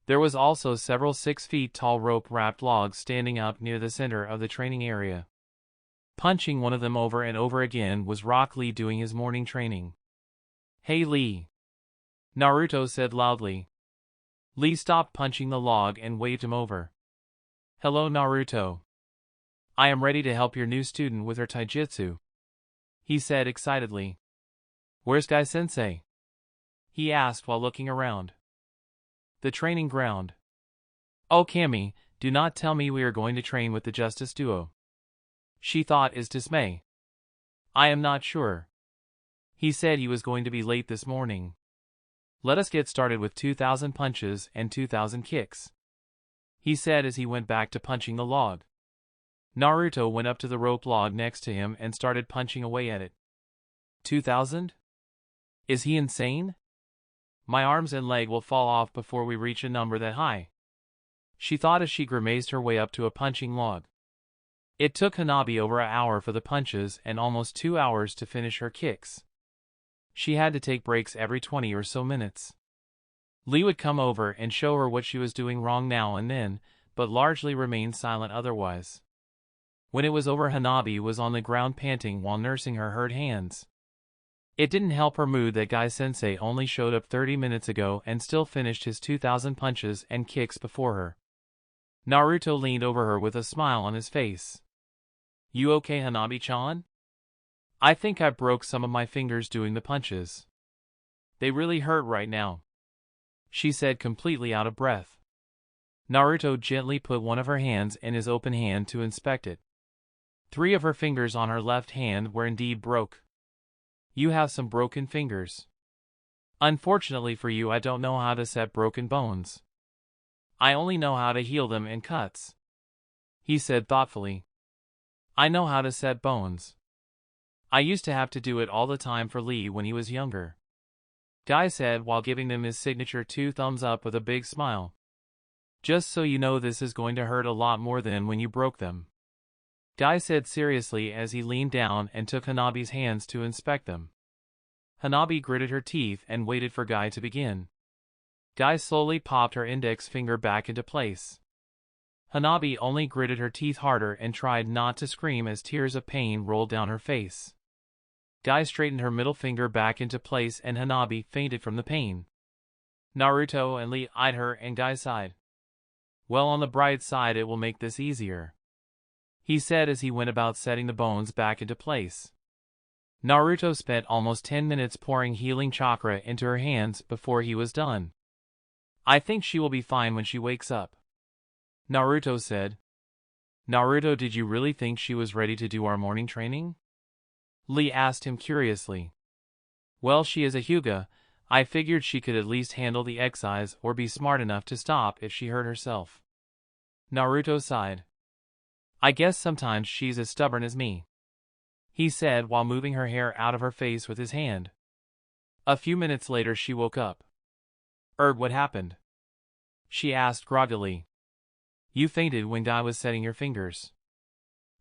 There was also several 6 feet tall rope-wrapped logs standing up near the center of the training area. Punching one of them over and over again was Rock Lee doing his morning training. "Hey Lee," Naruto said loudly. Lee stopped punching the log and waved him over. "Hello Naruto. I am ready to help your new student with her taijutsu," he said excitedly. "Where's Guy-sensei?" he asked while looking around. "The training ground." "Oh Kami, do not tell me we are going to train with the Justice Duo," she thought in dismay. "I am not sure. He said he was going to be late this morning. Let us get started with 2,000 punches and 2,000 kicks," he said as he went back to punching the log. Naruto went up to the rope log next to him and started punching away at it. 2,000? Is he insane? My arms and leg will fall off before we reach a number that high, she thought as she grimaced her way up to a punching log. It took Hanabi over an hour for the punches and almost 2 hours to finish her kicks. She had to take breaks every 20 or so minutes. Lee would come over and show her what she was doing wrong now and then, but largely remained silent otherwise. When it was over, Hanabi was on the ground panting while nursing her hurt hands. It didn't help her mood that Guy-sensei only showed up 30 minutes ago and still finished his 2,000 punches and kicks before her. Naruto leaned over her with a smile on his face. "You okay, Hanabi-chan? I think I broke some of my fingers doing the punches. They really hurt right now," she said, completely out of breath. Naruto gently put one of her hands in his open hand to inspect it. 3 of her fingers on her left hand were indeed broke. "You have some broken fingers. Unfortunately for you, I don't know how to set broken bones. I only know how to heal them in cuts," he said thoughtfully. "I know how to set bones. I used to have to do it all the time for Lee when he was younger," Guy said while giving them his signature 2 thumbs up with a big smile. "Just so you know, this is going to hurt a lot more than when you broke them," Guy said seriously as he leaned down and took Hanabi's hands to inspect them. Hanabi gritted her teeth and waited for Guy to begin. Guy slowly popped her index finger back into place. Hanabi only gritted her teeth harder and tried not to scream as tears of pain rolled down her face. Guy straightened her middle finger back into place and Hanabi fainted from the pain. Naruto and Lee eyed her and Guy sighed. "Well, on the bright side it will make this easier," he said as he went about setting the bones back into place. Naruto spent almost 10 minutes pouring healing chakra into her hands before he was done. "I think she will be fine when she wakes up," Naruto said. "Naruto, did you really think she was ready to do our morning training?" Lee asked him curiously. "Well, she is a Hyuga. I figured she could at least handle the exercise or be smart enough to stop if she hurt herself." Naruto sighed. "I guess sometimes she's as stubborn as me," he said while moving her hair out of her face with his hand. A few minutes later she woke up. What happened?" she asked groggily. "You fainted when Guy was setting your fingers.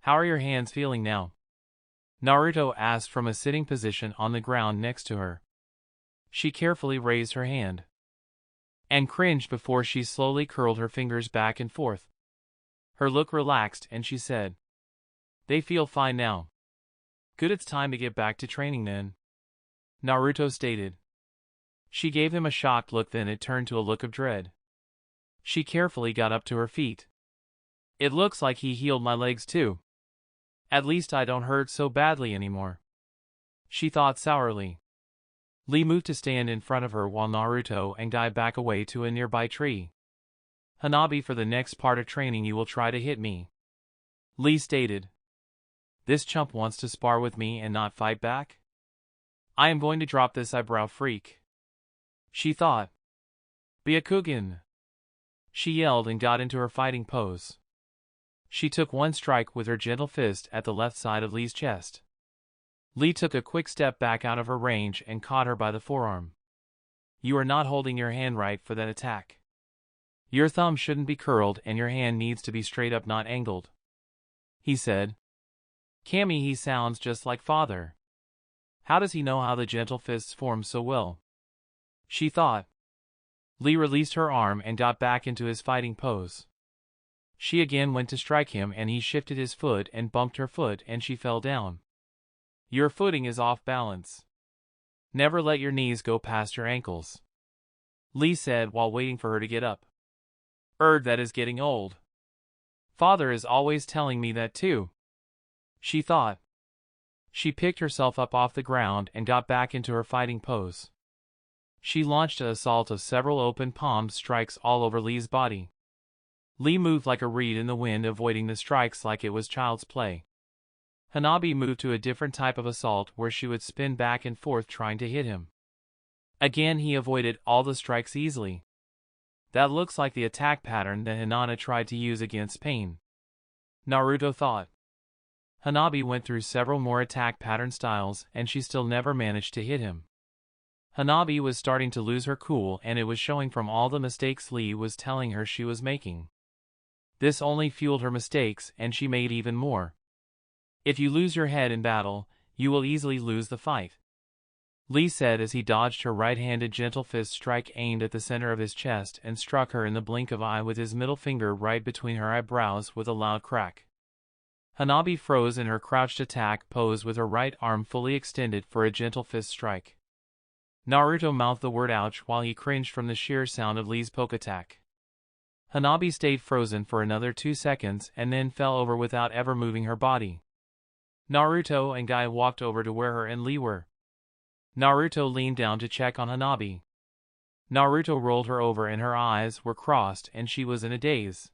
How are your hands feeling now?" Naruto asked from a sitting position on the ground next to her. She carefully raised her hand and cringed before she slowly curled her fingers back and forth. Her look relaxed and she said, "They feel fine now." "Good, it's time to get back to training then," Naruto stated. She gave him a shocked look, then it turned to a look of dread. She carefully got up to her feet. "It looks like he healed my legs too. At least I don't hurt so badly anymore," she thought sourly. Lee moved to stand in front of her while Naruto and Guy back away to a nearby tree. "Hanabi, for the next part of training you will try to hit me," Lee stated. "This chump wants to spar with me and not fight back? I am going to drop this eyebrow freak," she thought. "Byakugan!" she yelled and got into her fighting pose. She took one strike with her gentle fist at the left side of Lee's chest. Lee took a quick step back out of her range and caught her by the forearm. "You are not holding your hand right for that attack. Your thumb shouldn't be curled and your hand needs to be straight up, not angled," he said. "Cammy, he sounds just like father. How does he know how the gentle fists form so well?" she thought. Lee released her arm and got back into his fighting pose. She again went to strike him and he shifted his foot and bumped her foot and she fell down. "Your footing is off balance. Never let your knees go past your ankles," Lee said while waiting for her to get up. That is getting old. Father is always telling me that too," she thought. She picked herself up off the ground and got back into her fighting pose. She launched an assault of several open palm strikes all over Lee's body. Lee moved like a reed in the wind, avoiding the strikes like it was child's play. Hanabi moved to a different type of assault where she would spin back and forth trying to hit him. Again he avoided all the strikes easily. That looks like the attack pattern that Hinata tried to use against Pain, Naruto thought. Hanabi went through several more attack pattern styles and she still never managed to hit him. Hanabi was starting to lose her cool and it was showing from all the mistakes Lee was telling her she was making. This only fueled her mistakes and she made even more. "If you lose your head in battle, you will easily lose the fight," Lee said as he dodged her right-handed gentle fist strike aimed at the center of his chest and struck her in the blink of an eye with his middle finger right between her eyebrows with a loud crack. Hanabi froze in her crouched attack pose with her right arm fully extended for a gentle fist strike. Naruto mouthed the word ouch while he cringed from the sheer sound of Lee's poke attack. Hanabi stayed frozen for another 2 seconds and then fell over without ever moving her body. Naruto and Guy walked over to where her and Lee were. Naruto leaned down to check on Hanabi. Naruto rolled her over and her eyes were crossed and she was in a daze.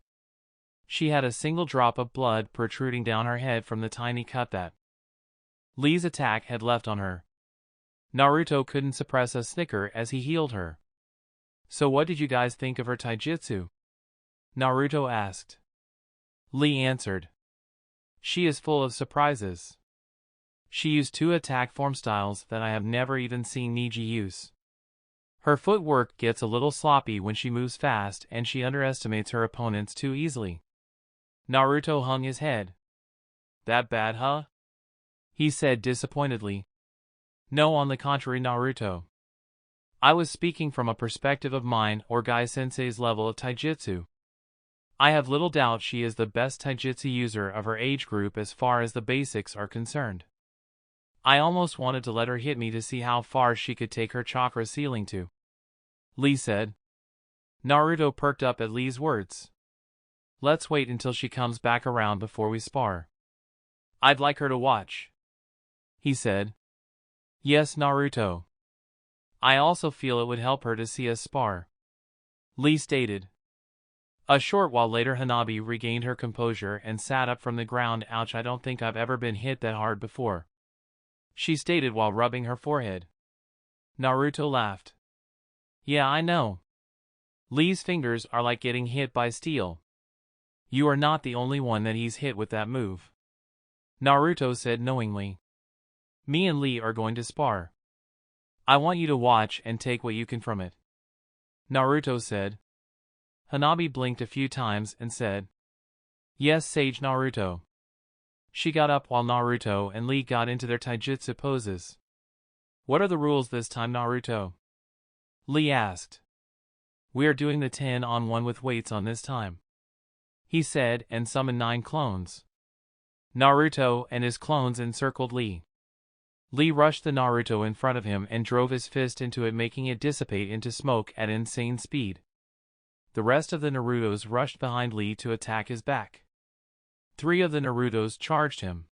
She had a single drop of blood protruding down her head from the tiny cut that Lee's attack had left on her. Naruto couldn't suppress a snicker as he healed her. "So what did you guys think of her taijutsu?" Naruto asked. Lee answered. "She is full of surprises. She used 2 attack form styles that I have never even seen Niji use. Her footwork gets a little sloppy when she moves fast and she underestimates her opponents too easily." Naruto hung his head. "That bad, huh?" he said disappointedly. No, on the contrary, Naruto. I was speaking from a perspective of mine or Guy-sensei's level of taijutsu. I have little doubt she is the best taijutsu user of her age group as far as the basics are concerned. I almost wanted to let her hit me to see how far she could take her chakra ceiling to. Lee said. Naruto perked up at Lee's words. Let's wait until she comes back around before we spar. I'd like her to watch, he said. Yes, Naruto. I also feel it would help her to see us spar, Lee stated. A short while later, Hanabi regained her composure and sat up from the ground. Ouch, I don't think I've ever been hit that hard before, she stated while rubbing her forehead. Naruto laughed. Yeah, I know. Lee's fingers are like getting hit by steel. You are not the only one that he's hit with that move, Naruto said knowingly. Me and Lee are going to spar. I want you to watch and take what you can from it, Naruto said. Hanabi blinked a few times and said, Yes, Sage Naruto. She got up while Naruto and Lee got into their taijutsu poses. What are the rules this time, Naruto? Lee asked. We are doing the 10-on-1 with weights on this time, he said, and summoned 9 clones. Naruto and his clones encircled Lee. Lee rushed the Naruto in front of him and drove his fist into it, making it dissipate into smoke at insane speed. The rest of the Narutos rushed behind Lee to attack his back. 3 of the Narutos charged him.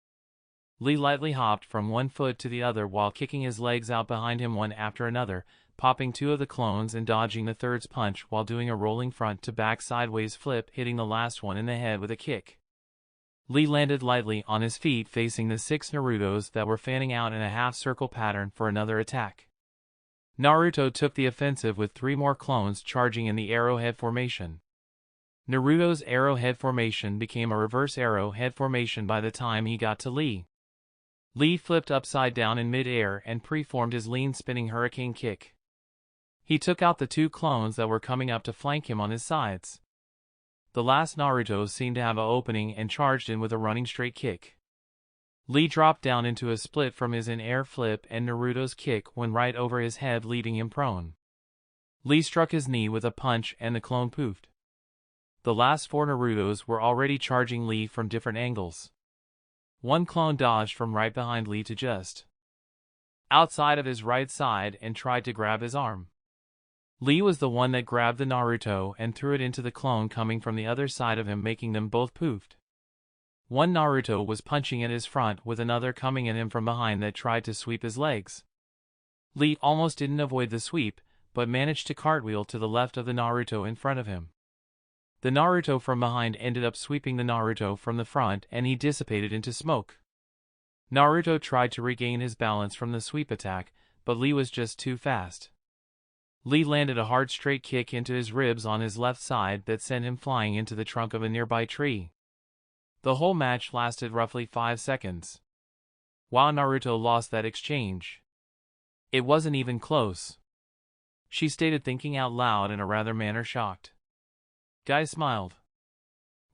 Lee lightly hopped from one foot to the other while kicking his legs out behind him one after another, popping 2 of the clones and dodging the third's punch while doing a rolling front to back sideways flip, hitting the last one in the head with a kick. Lee landed lightly on his feet facing the 6 Narutos that were fanning out in a half-circle pattern for another attack. Naruto took the offensive with 3 more clones charging in the arrowhead formation. Naruto's arrowhead formation became a reverse arrowhead formation by the time he got to Lee. Lee flipped upside down in mid-air and preformed his lean spinning hurricane kick. He took out the 2 clones that were coming up to flank him on his sides. The last Naruto seemed to have an opening and charged in with a running straight kick. Lee dropped down into a split from his in-air flip and Naruto's kick went right over his head, leaving him prone. Lee struck his knee with a punch and the clone poofed. The last 4 Narutos were already charging Lee from different angles. 1 clone dodged from right behind Lee to just outside of his right side and tried to grab his arm. Lee was the one that grabbed the Naruto and threw it into the clone coming from the other side of him, making them both poofed. 1 Naruto was punching at his front with another coming at him from behind that tried to sweep his legs. Lee almost didn't avoid the sweep, but managed to cartwheel to the left of the Naruto in front of him. The Naruto from behind ended up sweeping the Naruto from the front and he dissipated into smoke. Naruto tried to regain his balance from the sweep attack, but Lee was just too fast. Lee landed a hard straight kick into his ribs on his left side that sent him flying into the trunk of a nearby tree. The whole match lasted roughly 5 seconds. Wow, Naruto lost that exchange. It wasn't even close, she stated, thinking out loud in a rather manner shocked. Guy smiled.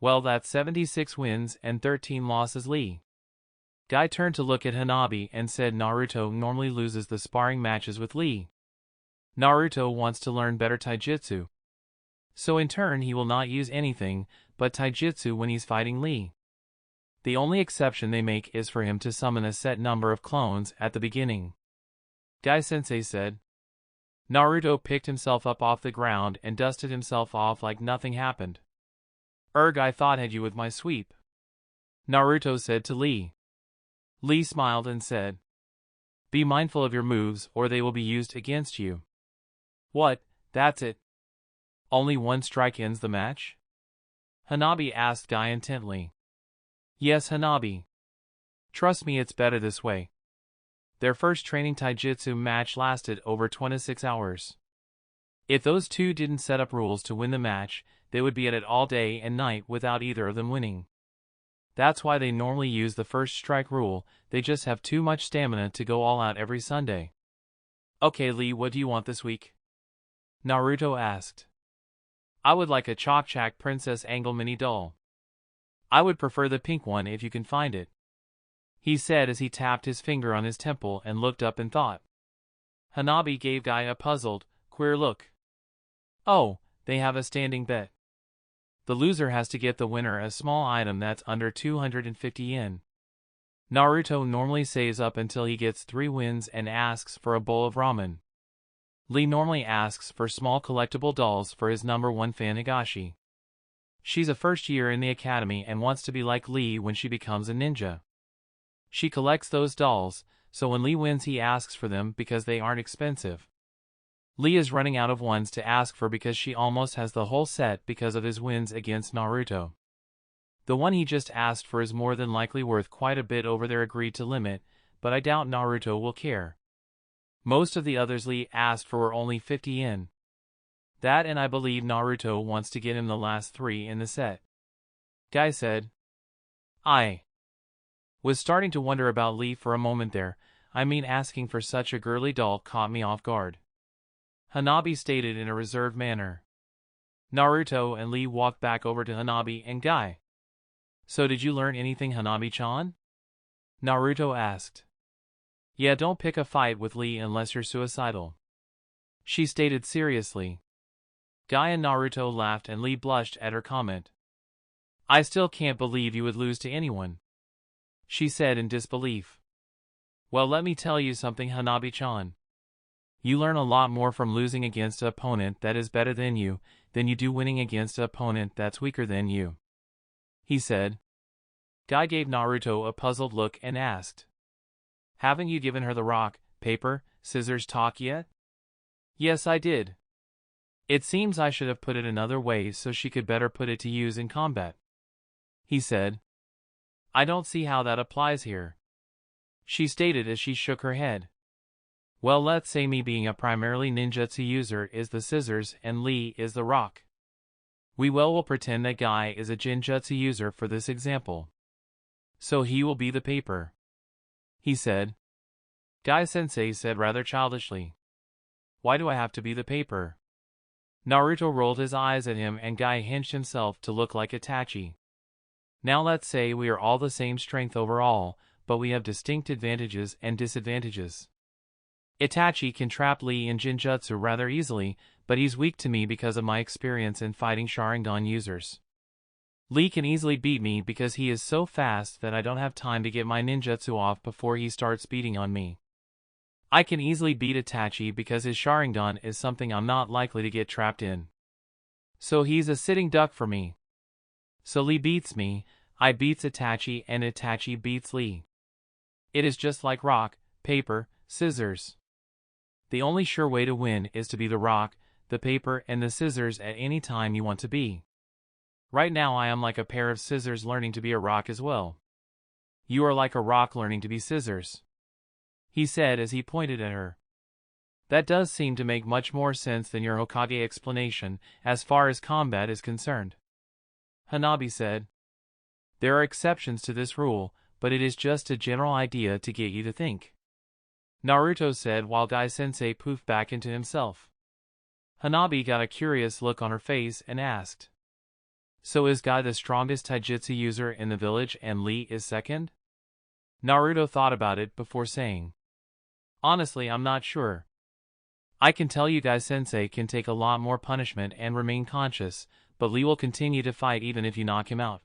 Well, that's 76 wins and 13 losses, Lee. Guy turned to look at Hanabi and said Naruto normally loses the sparring matches with Lee. Naruto wants to learn better taijutsu, so in turn he will not use anything but taijutsu when he's fighting Lee. The only exception they make is for him to summon a set number of clones at the beginning, Guy-sensei said. Naruto picked himself up off the ground and dusted himself off like nothing happened. I thought had you with my sweep, Naruto said to Lee. Lee smiled and said, Be mindful of your moves or they will be used against you. What, that's it? Only 1 strike ends the match? Hanabi asked Guy intently. Yes, Hanabi. Trust me, it's better this way. Their first training taijutsu match lasted over 26 hours. If those 2 didn't set up rules to win the match, they would be at it all day and night without either of them winning. That's why they normally use the first strike rule, they just have too much stamina to go all out every Sunday. Okay, Lee, what do you want this week? Naruto asked. I would like a Chop-Chak Princess Angle mini doll. I would prefer the pink one if you can find it, he said as he tapped his finger on his temple and looked up in thought. Hanabi gave Guy a puzzled, queer look. Oh, they have a standing bet. The loser has to get the winner a small item that's under 250 yen. Naruto normally saves up until he gets 3 wins and asks for a bowl of ramen. Lee normally asks for small collectible dolls for his number 1 fan Higashi. She's a first year in the academy and wants to be like Lee when she becomes a ninja. She collects those dolls, so when Lee wins he asks for them because they aren't expensive. Lee is running out of ones to ask for because she almost has the whole set because of his wins against Naruto. The one he just asked for is more than likely worth quite a bit over their agreed-to limit, but I doubt Naruto will care. Most of the others Lee asked for were only 50 yen. That, and I believe Naruto wants to get him the last 3 in the set. Guy said. I was starting to wonder about Lee for a moment there. I mean, asking for such a girly doll caught me off guard. Hanabi stated in a reserved manner. Naruto and Lee walked back over to Hanabi and Guy. So did you learn anything, Hanabi-chan? Naruto asked. Yeah, don't pick a fight with Lee unless you're suicidal. She stated seriously. Guy and Naruto laughed and Lee blushed at her comment. I still can't believe you would lose to anyone, she said in disbelief. Well, let me tell you something, Hanabi-chan. You learn a lot more from losing against an opponent that is better than you do winning against an opponent that's weaker than you, he said. Guy gave Naruto a puzzled look and asked. Haven't you given her the rock, paper, scissors talk yet? Yes, I did. It seems I should have put it another way so she could better put it to use in combat, he said. I don't see how that applies here, she stated as she shook her head. Well, let's say me being a primarily ninjutsu user is the scissors and Lee is the rock. We will pretend that Guy is a genjutsu user for this example. So he will be the paper, he said. Guy-sensei said rather childishly. Why do I have to be the paper? Naruto rolled his eyes at him and Guy hinged himself to look like Itachi. Now let's say we are all the same strength overall, but we have distinct advantages and disadvantages. Itachi can trap Lee in Jinjutsu rather easily, but he's weak to me because of my experience in fighting Sharingan users. Lee can easily beat me because he is so fast that I don't have time to get my ninjutsu off before he starts beating on me. I can easily beat Itachi because his Sharingan is something I'm not likely to get trapped in. So he's a sitting duck for me. So Lee beats me, I beats Itachi, and Itachi beats Lee. It is just like rock, paper, scissors. The only sure way to win is to be the rock, the paper, and the scissors at any time you want to be. Right now I am like a pair of scissors learning to be a rock as well. You are like a rock learning to be scissors, he said as he pointed at her. That does seem to make much more sense than your Hokage explanation as far as combat is concerned, Hanabi said. There are exceptions to this rule, but it is just a general idea to get you to think, Naruto said while Guy-sensei poofed back into himself. Hanabi got a curious look on her face and asked. So is Guy the strongest taijutsu user in the village and Lee is second? Naruto thought about it before saying. Honestly, I'm not sure. I can tell you Guy-sensei can take a lot more punishment and remain conscious, but Lee will continue to fight even if you knock him out.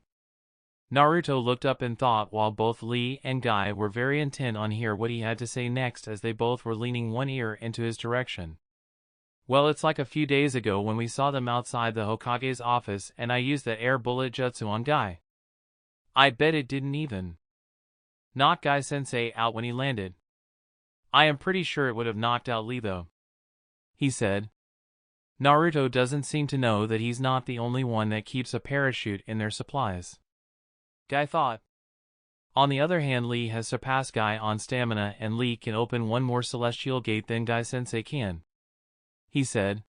Naruto looked up in thought while both Lee and Guy were very intent on hear what he had to say next as they both were leaning one ear into his direction. Well, it's like a few days ago when we saw them outside the Hokage's office and I used that air bullet jutsu on Guy. I bet it didn't even knock Guy-sensei out when he landed. I am pretty sure it would have knocked out Lee though, he said. Naruto doesn't seem to know that he's not the only one that keeps a parachute in their supplies, Guy thought. On the other hand, Lee has surpassed Guy on stamina and Lee can open one more celestial gate than Guy-sensei can, he said.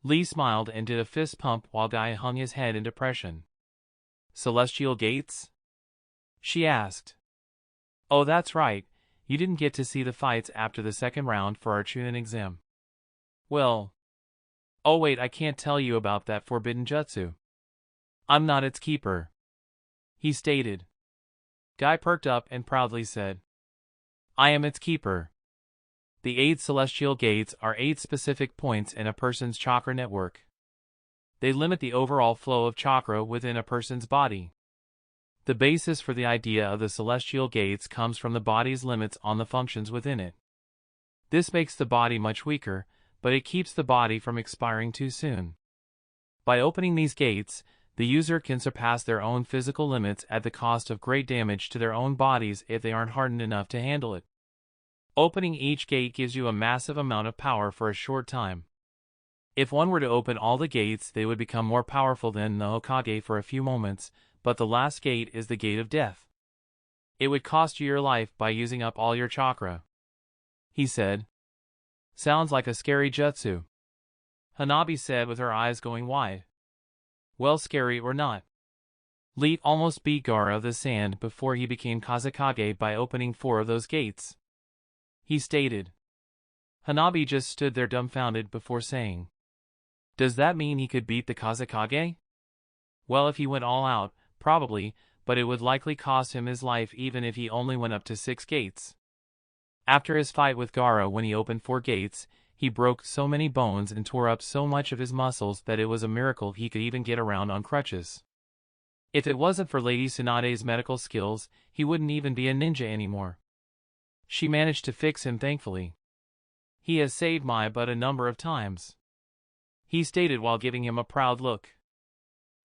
Lee smiled and did a fist pump while Guy hung his head in depression. Celestial gates? She asked. Oh, that's right, you didn't get to see the fights after the second round for our Chunnin exam. Well, oh wait, I can't tell you about that forbidden jutsu. I'm not its keeper, he stated. Guy perked up and proudly said, I am its keeper. The 8 celestial gates are 8 specific points in a person's chakra network. They limit the overall flow of chakra within a person's body. The basis for the idea of the celestial gates comes from the body's limits on the functions within it. This makes the body much weaker, but it keeps the body from expiring too soon. By opening these gates, the user can surpass their own physical limits at the cost of great damage to their own bodies if they aren't hardened enough to handle it. Opening each gate gives you a massive amount of power for a short time. If one were to open all the gates, they would become more powerful than the Hokage for a few moments, but the last gate is the gate of death. It would cost you your life by using up all your chakra. He said. Sounds like a scary jutsu. Hanabi said with her eyes going wide. Well, scary or not. Lee almost beat Gaara of the sand before he became Kazekage by opening 4 of those gates. He stated. Hanabi just stood there dumbfounded before saying. Does that mean he could beat the Kazekage? Well, if he went all out, probably, but it would likely cost him his life even if he only went up to 6 gates. After his fight with Gaara when he opened 4 gates, he broke so many bones and tore up so much of his muscles that it was a miracle he could even get around on crutches. If it wasn't for Lady Tsunade's medical skills, he wouldn't even be a ninja anymore. She managed to fix him thankfully. He has saved my butt a number of times. He stated while giving him a proud look.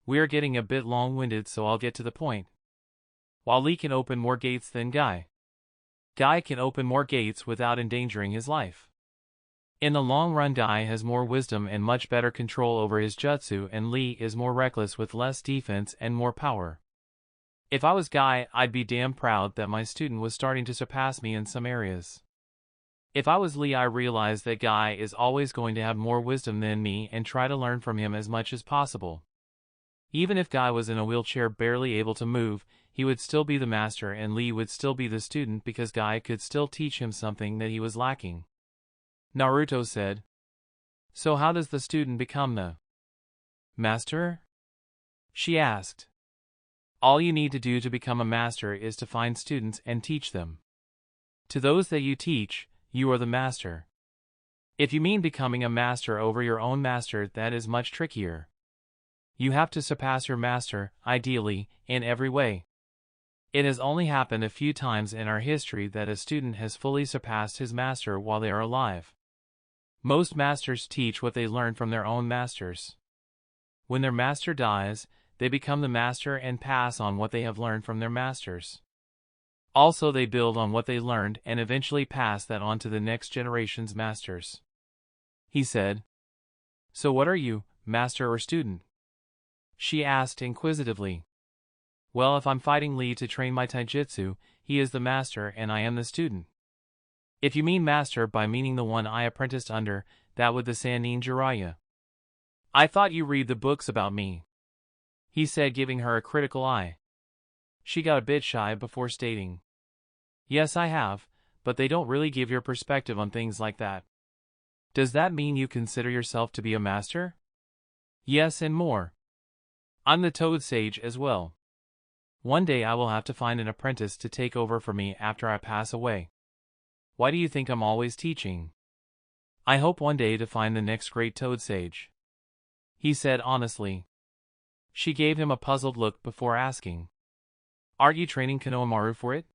We're getting a bit long-winded, so I'll get to the point. While Lee can open more gates than Guy can open more gates without endangering his life. In the long run, Guy has more wisdom and much better control over his jutsu, and Lee is more reckless with less defense and more power. If I was Guy, I'd be damn proud that my student was starting to surpass me in some areas. If I was Lee, I realized that Guy is always going to have more wisdom than me and try to learn from him as much as possible. Even if Guy was in a wheelchair barely able to move, he would still be the master and Lee would still be the student because Guy could still teach him something that he was lacking. Naruto said. So how does the student become the master? She asked. All you need to do to become a master is to find students and teach them. To those that you teach, you are the master. If you mean becoming a master over your own master, that is much trickier. You have to surpass your master, ideally, in every way. It has only happened a few times in our history that a student has fully surpassed his master while they are alive. Most masters teach what they learn from their own masters. When their master dies, they become the master and pass on what they have learned from their masters. Also, they build on what they learned and eventually pass that on to the next generation's masters. He said. So what are you, master or student? She asked inquisitively. Well, if I'm fighting Lee to train my taijutsu, he is the master and I am the student. If you mean master by meaning the one I apprenticed under, that would the Sannin Jiraiya. I thought you read the books about me. He said, giving her a critical eye. She got a bit shy before stating. Yes, I have, but they don't really give your perspective on things like that. Does that mean you consider yourself to be a master? Yes, and more. I'm the Toad Sage as well. One day I will have to find an apprentice to take over for me after I pass away. Why do you think I'm always teaching? I hope one day to find the next great Toad Sage. He said honestly. She gave him a puzzled look before asking. Aren't you training Konohamaru for it?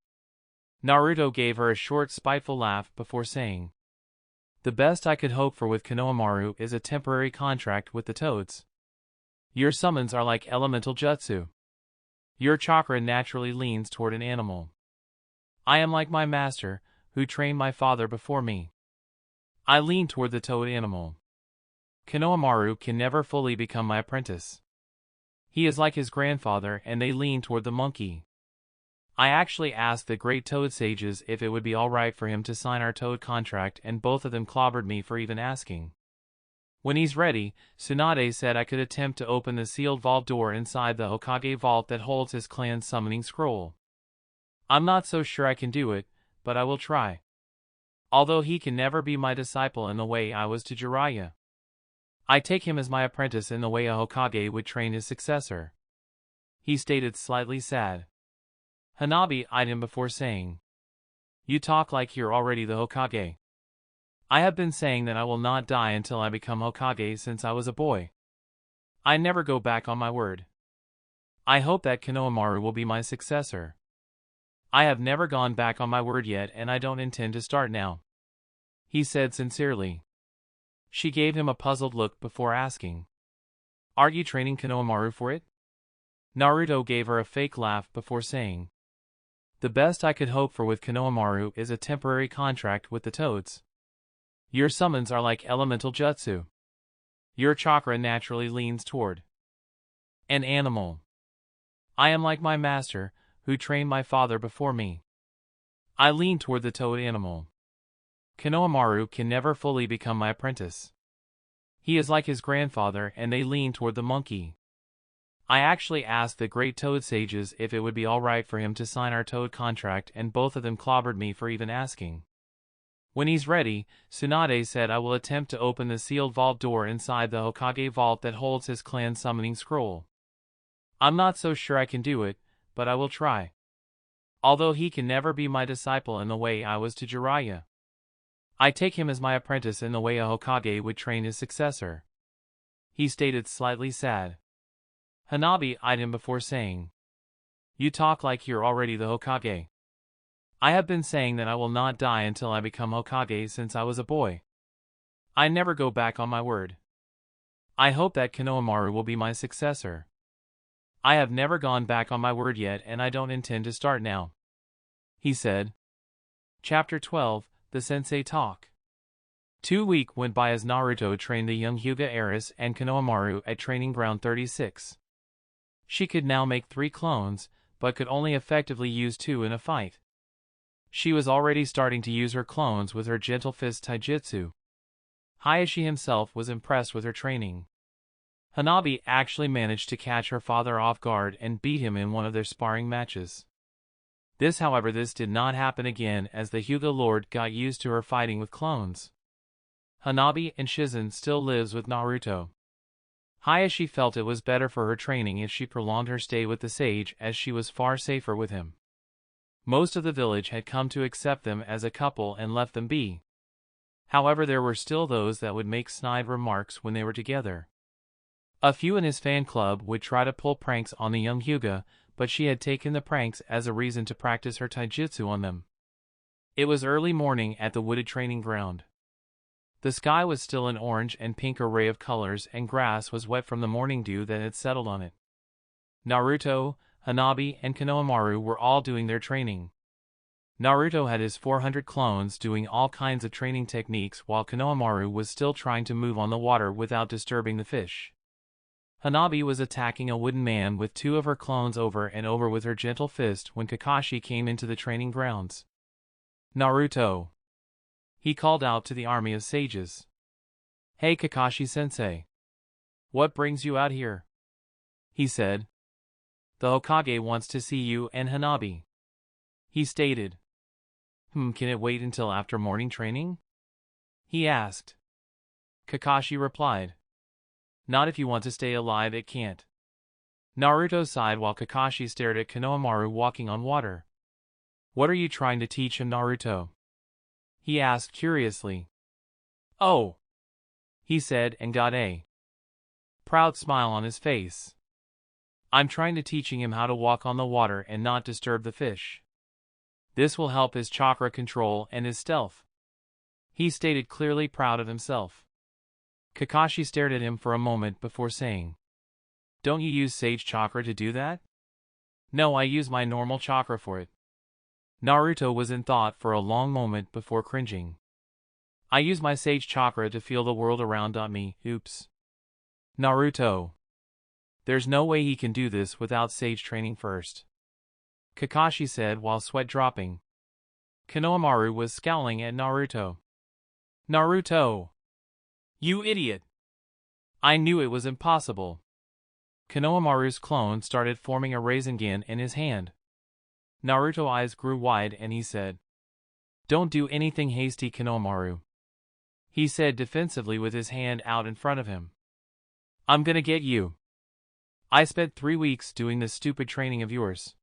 Naruto gave her a short spiteful laugh before saying. The best I could hope for with Konohamaru is a temporary contract with the Toads. Your summons are like elemental jutsu. Your chakra naturally leans toward an animal. I am like my master, who trained my father before me. I lean toward the toad animal. Konohamaru can never fully become my apprentice. He is like his grandfather and they lean toward the monkey. I actually asked the great toad sages if it would be alright for him to sign our toad contract and both of them clobbered me for even asking. When he's ready, Tsunade said I could attempt to open the sealed vault door inside the Hokage vault that holds his clan's summoning scroll. I'm not so sure I can do it, but I will try. Although he can never be my disciple in the way I was to Jiraiya. I take him as my apprentice in the way a Hokage would train his successor. He stated slightly sad. Hanabi eyed him before saying, "You talk like you're already the Hokage." "I have been saying that I will not die until I become Hokage since I was a boy. I never go back on my word. I hope that Konohamaru will be my successor. I have never gone back on my word yet and I don't intend to start now," he said sincerely. She gave him a puzzled look before asking, "Aren't you training Konohamaru for it?" Naruto gave her a fake laugh before saying, "The best I could hope for with Konohamaru is a temporary contract with the Toads. Your summons are like elemental jutsu. Your chakra naturally leans toward an animal. I am like my master, who trained my father before me. I lean toward the toad animal. Konohamaru can never fully become my apprentice. He is like his grandfather and they lean toward the monkey. I actually asked the great toad sages if it would be alright for him to sign our toad contract and both of them clobbered me for even asking. When he's ready, Tsunade said I will attempt to open the sealed vault door inside the Hokage vault that holds his clan summoning scroll. I'm not so sure I can do it, but I will try. Although he can never be my disciple in the way I was to Jiraiya. I take him as my apprentice in the way a Hokage would train his successor," he stated slightly sad. Hanabi eyed him before saying, "You talk like you're already the Hokage. I have been saying that I will not die until I become Hokage since I was a boy. I never go back on my word. I hope that Konohamaru will be my successor. I have never gone back on my word yet and I don't intend to start now," he said. Chapter 12, The Sensei Talk. 2 weeks went by as Naruto trained the young Hyuga heiress and Konohamaru at Training Ground 36. She could now make 3 clones, but could only effectively use 2 in a fight. She was already starting to use her clones with her gentle fist taijutsu. Hayashi himself was impressed with her training. Hanabi actually managed to catch her father off guard and beat him in one of their sparring matches. However, this did not happen again as the Hyuga Lord got used to her fighting with clones. Hanabi and Shizen still lives with Naruto. Hayashi felt it was better for her training if she prolonged her stay with the sage as she was far safer with him. Most of the village had come to accept them as a couple and left them be. However, there were still those that would make snide remarks when they were together. A few in his fan club would try to pull pranks on the young Hyuga, but she had taken the pranks as a reason to practice her taijutsu on them. It was early morning at the wooded training ground. The sky was still an orange and pink array of colors and grass was wet from the morning dew that had settled on it. Naruto, Hanabi, and Konohamaru were all doing their training. Naruto had his 400 clones doing all kinds of training techniques while Konohamaru was still trying to move on the water without disturbing the fish. Hanabi was attacking a wooden man with 2 of her clones over and over with her gentle fist when Kakashi came into the training grounds. "Naruto," he called out to the army of sages. "Hey Kakashi-sensei. What brings you out here?" he said. "The Hokage wants to see you and Hanabi," he stated. Can it wait until after morning training?" he asked. Kakashi replied. "Not if you want to stay alive, it can't." Naruto sighed while Kakashi stared at Konohamaru walking on water. "What are you trying to teach him, Naruto?" he asked curiously. "Oh," he said and got a proud smile on his face. "I'm trying to teaching him how to walk on the water and not disturb the fish. This will help his chakra control and his stealth," he stated, clearly proud of himself. Kakashi stared at him for a moment before saying, "Don't you use sage chakra to do that?" "No, I use my normal chakra for it." Naruto was in thought for a long moment before cringing. "I use my sage chakra to feel the world around me, oops." "Naruto. There's no way he can do this without sage training first," Kakashi said while sweat dropping. Konohamaru was scowling at Naruto. "Naruto! You idiot! I knew it was impossible." Konohamaru's clone started forming a Rasengan in his hand. Naruto's eyes grew wide and he said, "Don't do anything hasty, Konohamaru," he said defensively with his hand out in front of him. "I'm gonna get you. I spent 3 weeks doing this stupid training of yours,"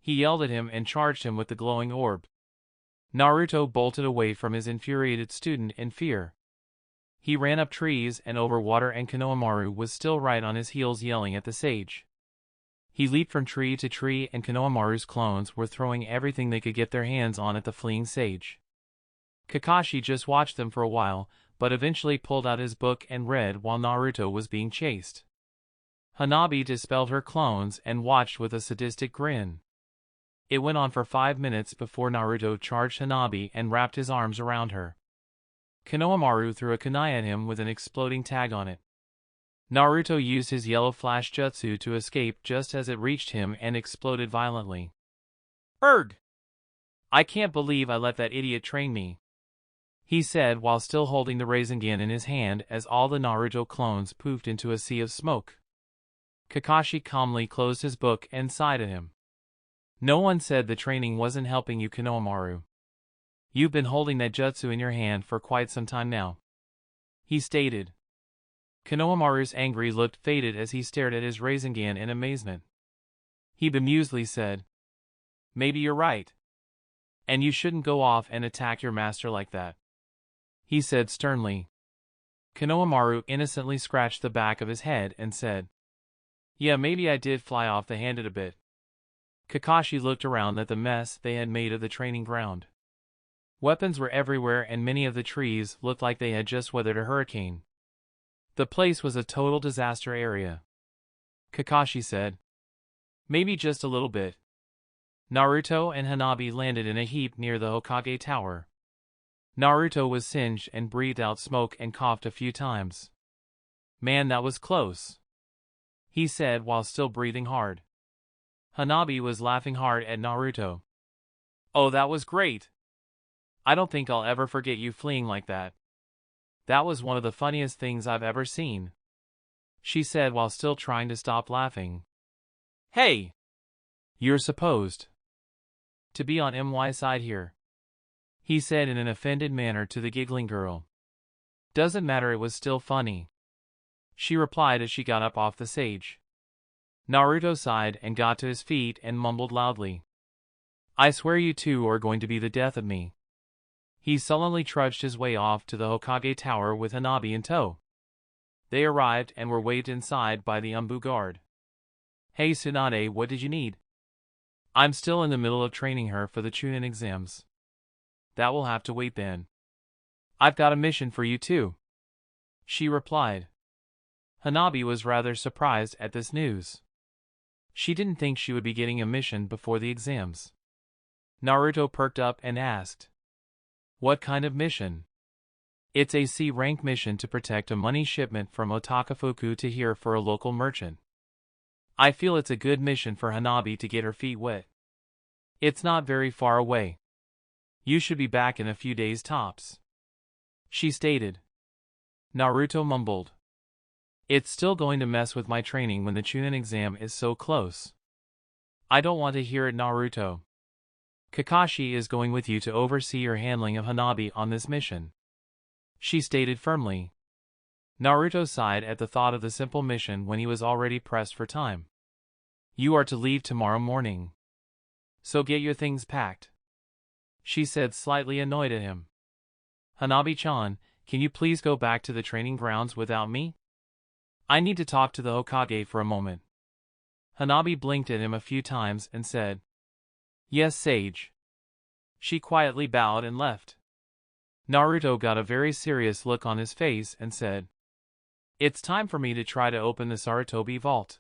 He yelled at him and charged him with the glowing orb. Naruto bolted away from his infuriated student in fear. He ran up trees and over water, and Konohamaru was still right on his heels yelling at the sage. He leaped from tree to tree, and Konohamaru's clones were throwing everything they could get their hands on at the fleeing sage. Kakashi just watched them for a while, but eventually pulled out his book and read while Naruto was being chased. Hanabi dispelled her clones and watched with a sadistic grin. It went on for 5 minutes before Naruto charged Hanabi and wrapped his arms around her. Konohamaru threw a kunai at him with an exploding tag on it. Naruto used his yellow flash jutsu to escape just as it reached him and exploded violently. "Erg! I can't believe I let that idiot train me," he said while still holding the Rasengan in his hand as all the Naruto clones poofed into a sea of smoke. Kakashi calmly closed his book and sighed at him. "No one said the training wasn't helping you, Konohamaru. You've been holding that jutsu in your hand for quite some time now," he stated. Konohamaru's angry look faded as he stared at his Rasengan in amazement. He bemusedly said, "Maybe you're right. And you shouldn't go off and attack your master like that," he said sternly. Konohamaru innocently scratched the back of his head and said, "Yeah, maybe I did fly off the handle a bit." Kakashi looked around at the mess they had made of the training ground. Weapons were everywhere, and many of the trees looked like they had just weathered a hurricane. The place was a total disaster area. Kakashi said, "Maybe just a little bit." Naruto and Hanabi landed in a heap near the Hokage Tower. Naruto was singed and breathed out smoke and coughed a few times. "Man, that was close," he said while still breathing hard. Hanabi was laughing hard at Naruto. "Oh, that was great. I don't think I'll ever forget you fleeing like that. That was one of the funniest things I've ever seen," she said while still trying to stop laughing. "Hey! You're supposed to be on my side here," he said in an offended manner to the giggling girl. "Doesn't matter, it was still funny," she replied as she got up off the sage. Naruto sighed and got to his feet and mumbled loudly, "I swear you two are going to be the death of me." He sullenly trudged his way off to the Hokage Tower with Hanabi in tow. They arrived and were waved inside by the Umbu guard. "Hey Tsunade, what did you need?" "I'm still in the middle of training her for the Chunnin exams." "That will have to wait then." "I've got a mission for you too," she replied. Hanabi was rather surprised at this news. She didn't think she would be getting a mission before the exams. Naruto perked up and asked, "What kind of mission?" "It's a C-rank mission to protect a money shipment from Otakafuku to here for a local merchant. I feel it's a good mission for Hanabi to get her feet wet. It's not very far away. You should be back in a few days tops," she stated. Naruto mumbled, "It's still going to mess with my training when the Chunnin exam is so close." "I don't want to hear it, Naruto. Kakashi is going with you to oversee your handling of Hanabi on this mission," she stated firmly. Naruto sighed at the thought of the simple mission when he was already pressed for time. "You are to leave tomorrow morning, so get your things packed," she said, slightly annoyed at him. "Hanabi-chan, can you please go back to the training grounds without me? I need to talk to the Hokage for a moment." Hanabi blinked at him a few times and said, "Yes, Sage." She quietly bowed and left. Naruto got a very serious look on his face and said, "It's time for me to try to open the Sarutobi vault."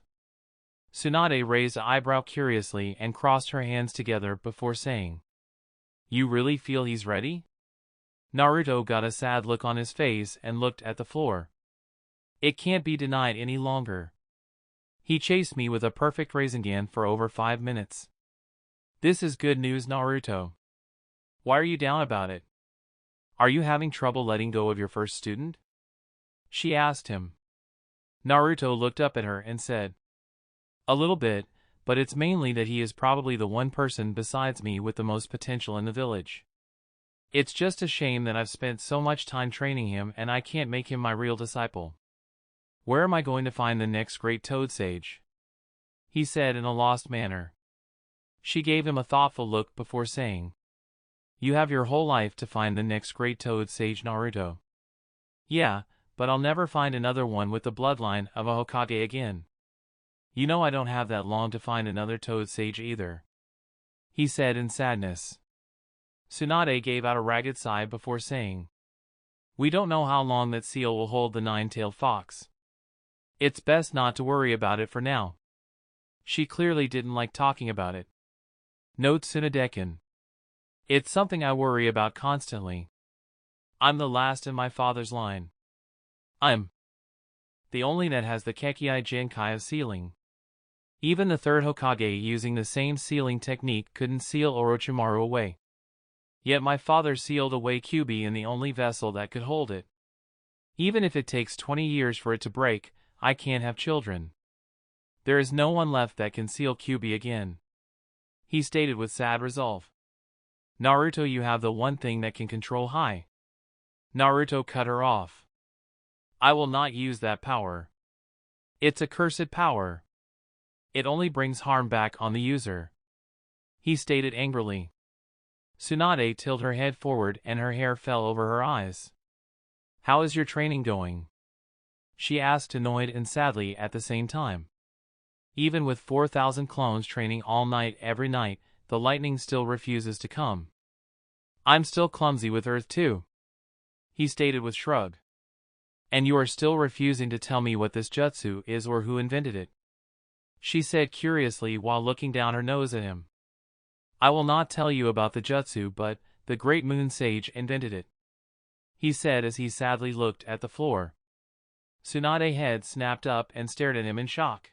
Tsunade raised an eyebrow curiously and crossed her hands together before saying, "You really feel he's ready?" Naruto got a sad look on his face and looked at the floor. "It can't be denied any longer. He chased me with a perfect Rasengan for over 5 minutes. This is good news, Naruto. Why are you down about it? Are you having trouble letting go of your first student?" she asked him. Naruto looked up at her and said, "A little bit, but it's mainly that he is probably the one person besides me with the most potential in the village. It's just a shame that I've spent so much time training him and I can't make him my real disciple. Where am I going to find the next great Toad Sage?" he said in a lost manner. She gave him a thoughtful look before saying, "You have your whole life to find the next great Toad Sage Naruto." "Yeah, but I'll never find another one with the bloodline of a Hokage again. You know I don't have that long to find another Toad Sage either," he said in sadness. Tsunade gave out a ragged sigh before saying, "We don't know how long that seal will hold the nine-tailed fox. It's best not to worry about it for now." She clearly didn't like talking about it. Note Tsunade-kun. It's something I worry about constantly. I'm the last in my father's line. I'm the only that has the Kekkei Genkai of sealing. Even the third Hokage using the same sealing technique couldn't seal Orochimaru away. Yet my father sealed away Kyuubi in the only vessel that could hold it. Even if it takes 20 years for it to break, I can't have children. There is no one left that can seal Kyuubi again," he stated with sad resolve. "Naruto, you have the one thing that can control Hai." Naruto cut her off. "I will not use that power. It's a cursed power. It only brings harm back on the user," he stated angrily. Tsunade tilted her head forward and her hair fell over her eyes. "How is your training going?" she asked, annoyed and sadly at the same time. Even with 4,000 clones training all night every night, the lightning still refuses to come. "I'm still clumsy with Earth too," he stated with shrug. "And you are still refusing to tell me what this jutsu is or who invented it?" she said curiously while looking down her nose at him. "I will not tell you about the jutsu, but the great moon sage invented it," he said as he sadly looked at the floor. Tsunade's head snapped up and stared at him in shock.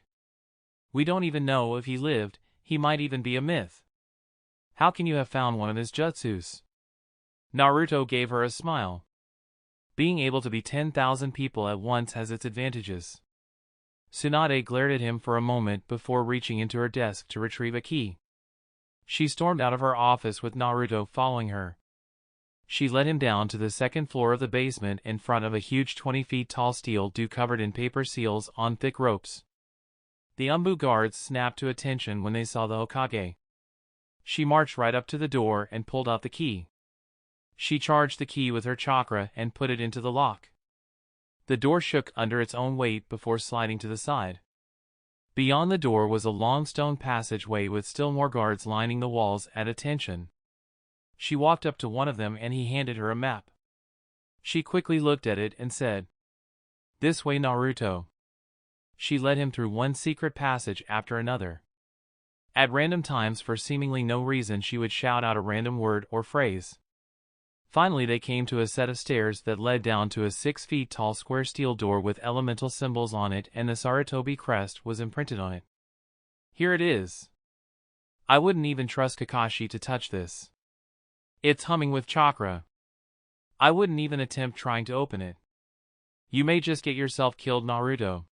"We don't even know if he lived, he might even be a myth. How can you have found one of his jutsus?" Naruto gave her a smile. "Being able to be 10,000 people at once has its advantages." Tsunade glared at him for a moment before reaching into her desk to retrieve a key. She stormed out of her office with Naruto following her. She led him down to the second floor of the basement in front of a huge 20 feet tall steel door covered in paper seals on thick ropes. The Umbu guards snapped to attention when they saw the Hokage. She marched right up to the door and pulled out the key. She charged the key with her chakra and put it into the lock. The door shook under its own weight before sliding to the side. Beyond the door was a long stone passageway with still more guards lining the walls at attention. She walked up to one of them and he handed her a map. She quickly looked at it and said, "This way, Naruto." She led him through one secret passage after another. At random times, for seemingly no reason, she would shout out a random word or phrase. Finally they came to a set of stairs that led down to a 6 feet tall square steel door with elemental symbols on it, and the Sarutobi crest was imprinted on it. "Here it is. I wouldn't even trust Kakashi to touch this. It's humming with chakra. I wouldn't even attempt trying to open it. You may just get yourself killed, Naruto,"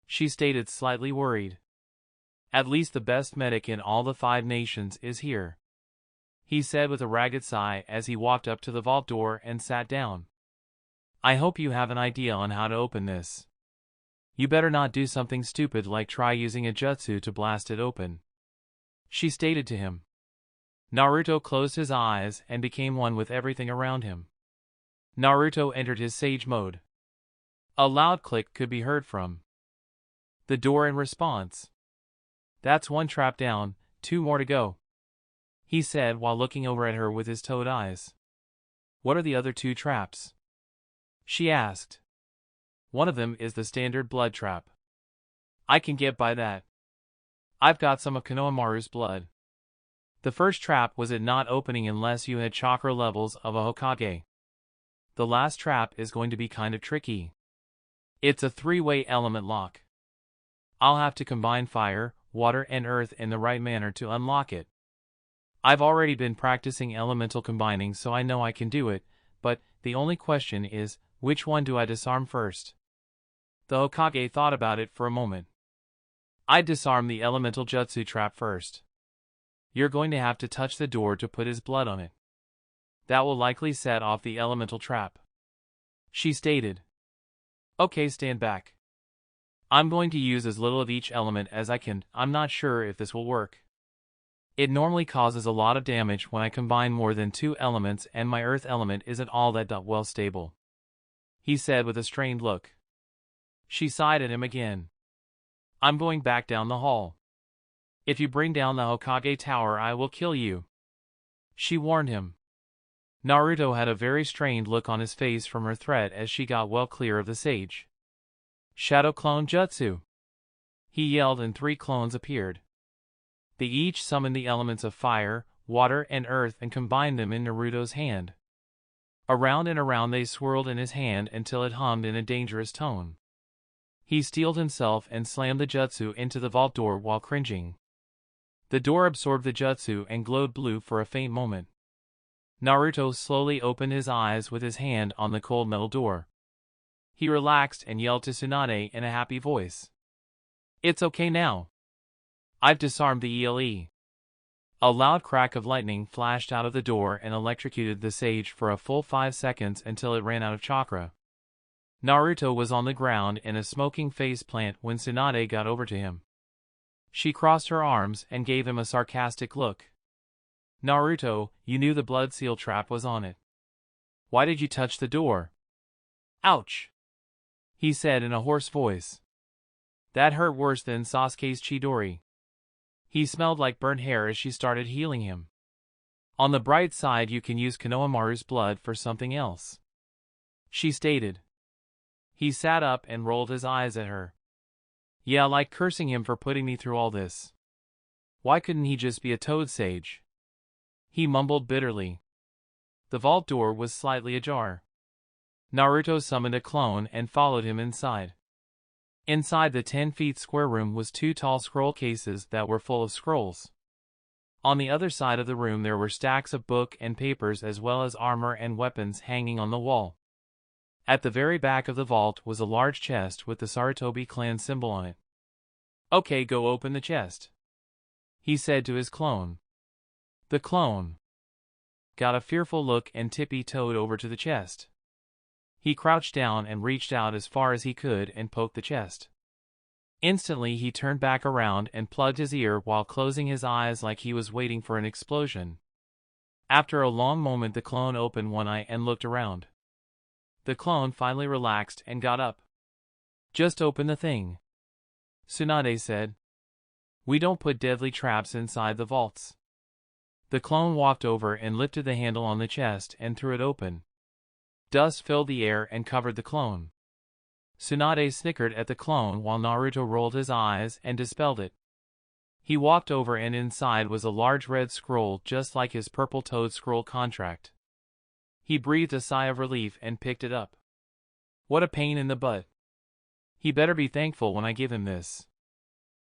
she stated, slightly worried. "At least the best medic in all the 5 nations is here," he said with a ragged sigh as he walked up to the vault door and sat down. "I hope you have an idea on how to open this. You better not do something stupid like try using a jutsu to blast it open," she stated to him. Naruto closed his eyes and became one with everything around him. Naruto entered his sage mode. A loud click could be heard from the door in response. "That's one trap down, 2 more to go," he said while looking over at her with his toad eyes. "What are the other 2 traps?" she asked. "One of them is the standard blood trap. I can get by that. I've got some of Konohamaru's blood. The first trap was it not opening unless you had chakra levels of a Hokage. The last trap is going to be kind of tricky. It's a 3-way element lock. I'll have to combine fire, water and earth in the right manner to unlock it. I've already been practicing elemental combining, so I know I can do it, but the only question is, which one do I disarm first?" The Hokage thought about it for a moment. "I'd disarm the elemental jutsu trap first. You're going to have to touch the door to put his blood on it. That will likely set off the elemental trap," she stated. "Okay, stand back. I'm going to use as little of each element as I can. I'm not sure if this will work." It normally causes a lot of damage when I combine more than two elements, and my earth element isn't all that well stable," he said with a strained look. She sighed at him again. "I'm going back down the hall. If you bring down the Hokage tower, I will kill you," she warned him. Naruto had a very strained look on his face from her threat as she got well clear of the sage. "Shadow Clone Jutsu!" he yelled, and 3 clones appeared. They each summoned the elements of fire, water, and earth and combined them in Naruto's hand. Around and around they swirled in his hand until it hummed in a dangerous tone. He steeled himself and slammed the jutsu into the vault door while cringing. The door absorbed the jutsu and glowed blue for a faint moment. Naruto slowly opened his eyes with his hand on the cold metal door. He relaxed and yelled to Tsunade in a happy voice. "It's okay now. I've disarmed the ELE." A loud crack of lightning flashed out of the door and electrocuted the sage for a full 5 seconds until it ran out of chakra. Naruto was on the ground in a smoking face plant when Tsunade got over to him. She crossed her arms and gave him a sarcastic look. "Naruto, you knew the blood seal trap was on it. Why did you touch the door?" "Ouch!" he said in a hoarse voice. That hurt worse than Sasuke's Chidori. He smelled like burnt hair as she started healing him. "On the bright side, you can use Konohamaru's blood for something else," she stated. He sat up and rolled his eyes at her. "Yeah, like cursing him for putting me through all this. Why couldn't he just be a toad sage?" he mumbled bitterly. The vault door was slightly ajar. Naruto summoned a clone and followed him inside. Inside the 10 feet square room was 2 tall scroll cases that were full of scrolls. On the other side of the room there were stacks of book and papers as well as armor and weapons hanging on the wall. At the very back of the vault was a large chest with the Sarutobi clan symbol on it. "Okay, go open the chest," he said to his clone. The clone got a fearful look and tippy-toed over to the chest. He crouched down and reached out as far as he could and poked the chest. Instantly he turned back around and plugged his ear while closing his eyes like he was waiting for an explosion. After a long moment the clone opened one eye and looked around. The clone finally relaxed and got up. "Just open the thing," Tsunade said. "We don't put deadly traps inside the vaults." The clone walked over and lifted the handle on the chest and threw it open. Dust filled the air and covered the clone. Tsunade snickered at the clone while Naruto rolled his eyes and dispelled it. He walked over and inside was a large red scroll just like his purple toad scroll contract. He breathed a sigh of relief and picked it up. What a pain in the butt. He better be thankful when I give him this.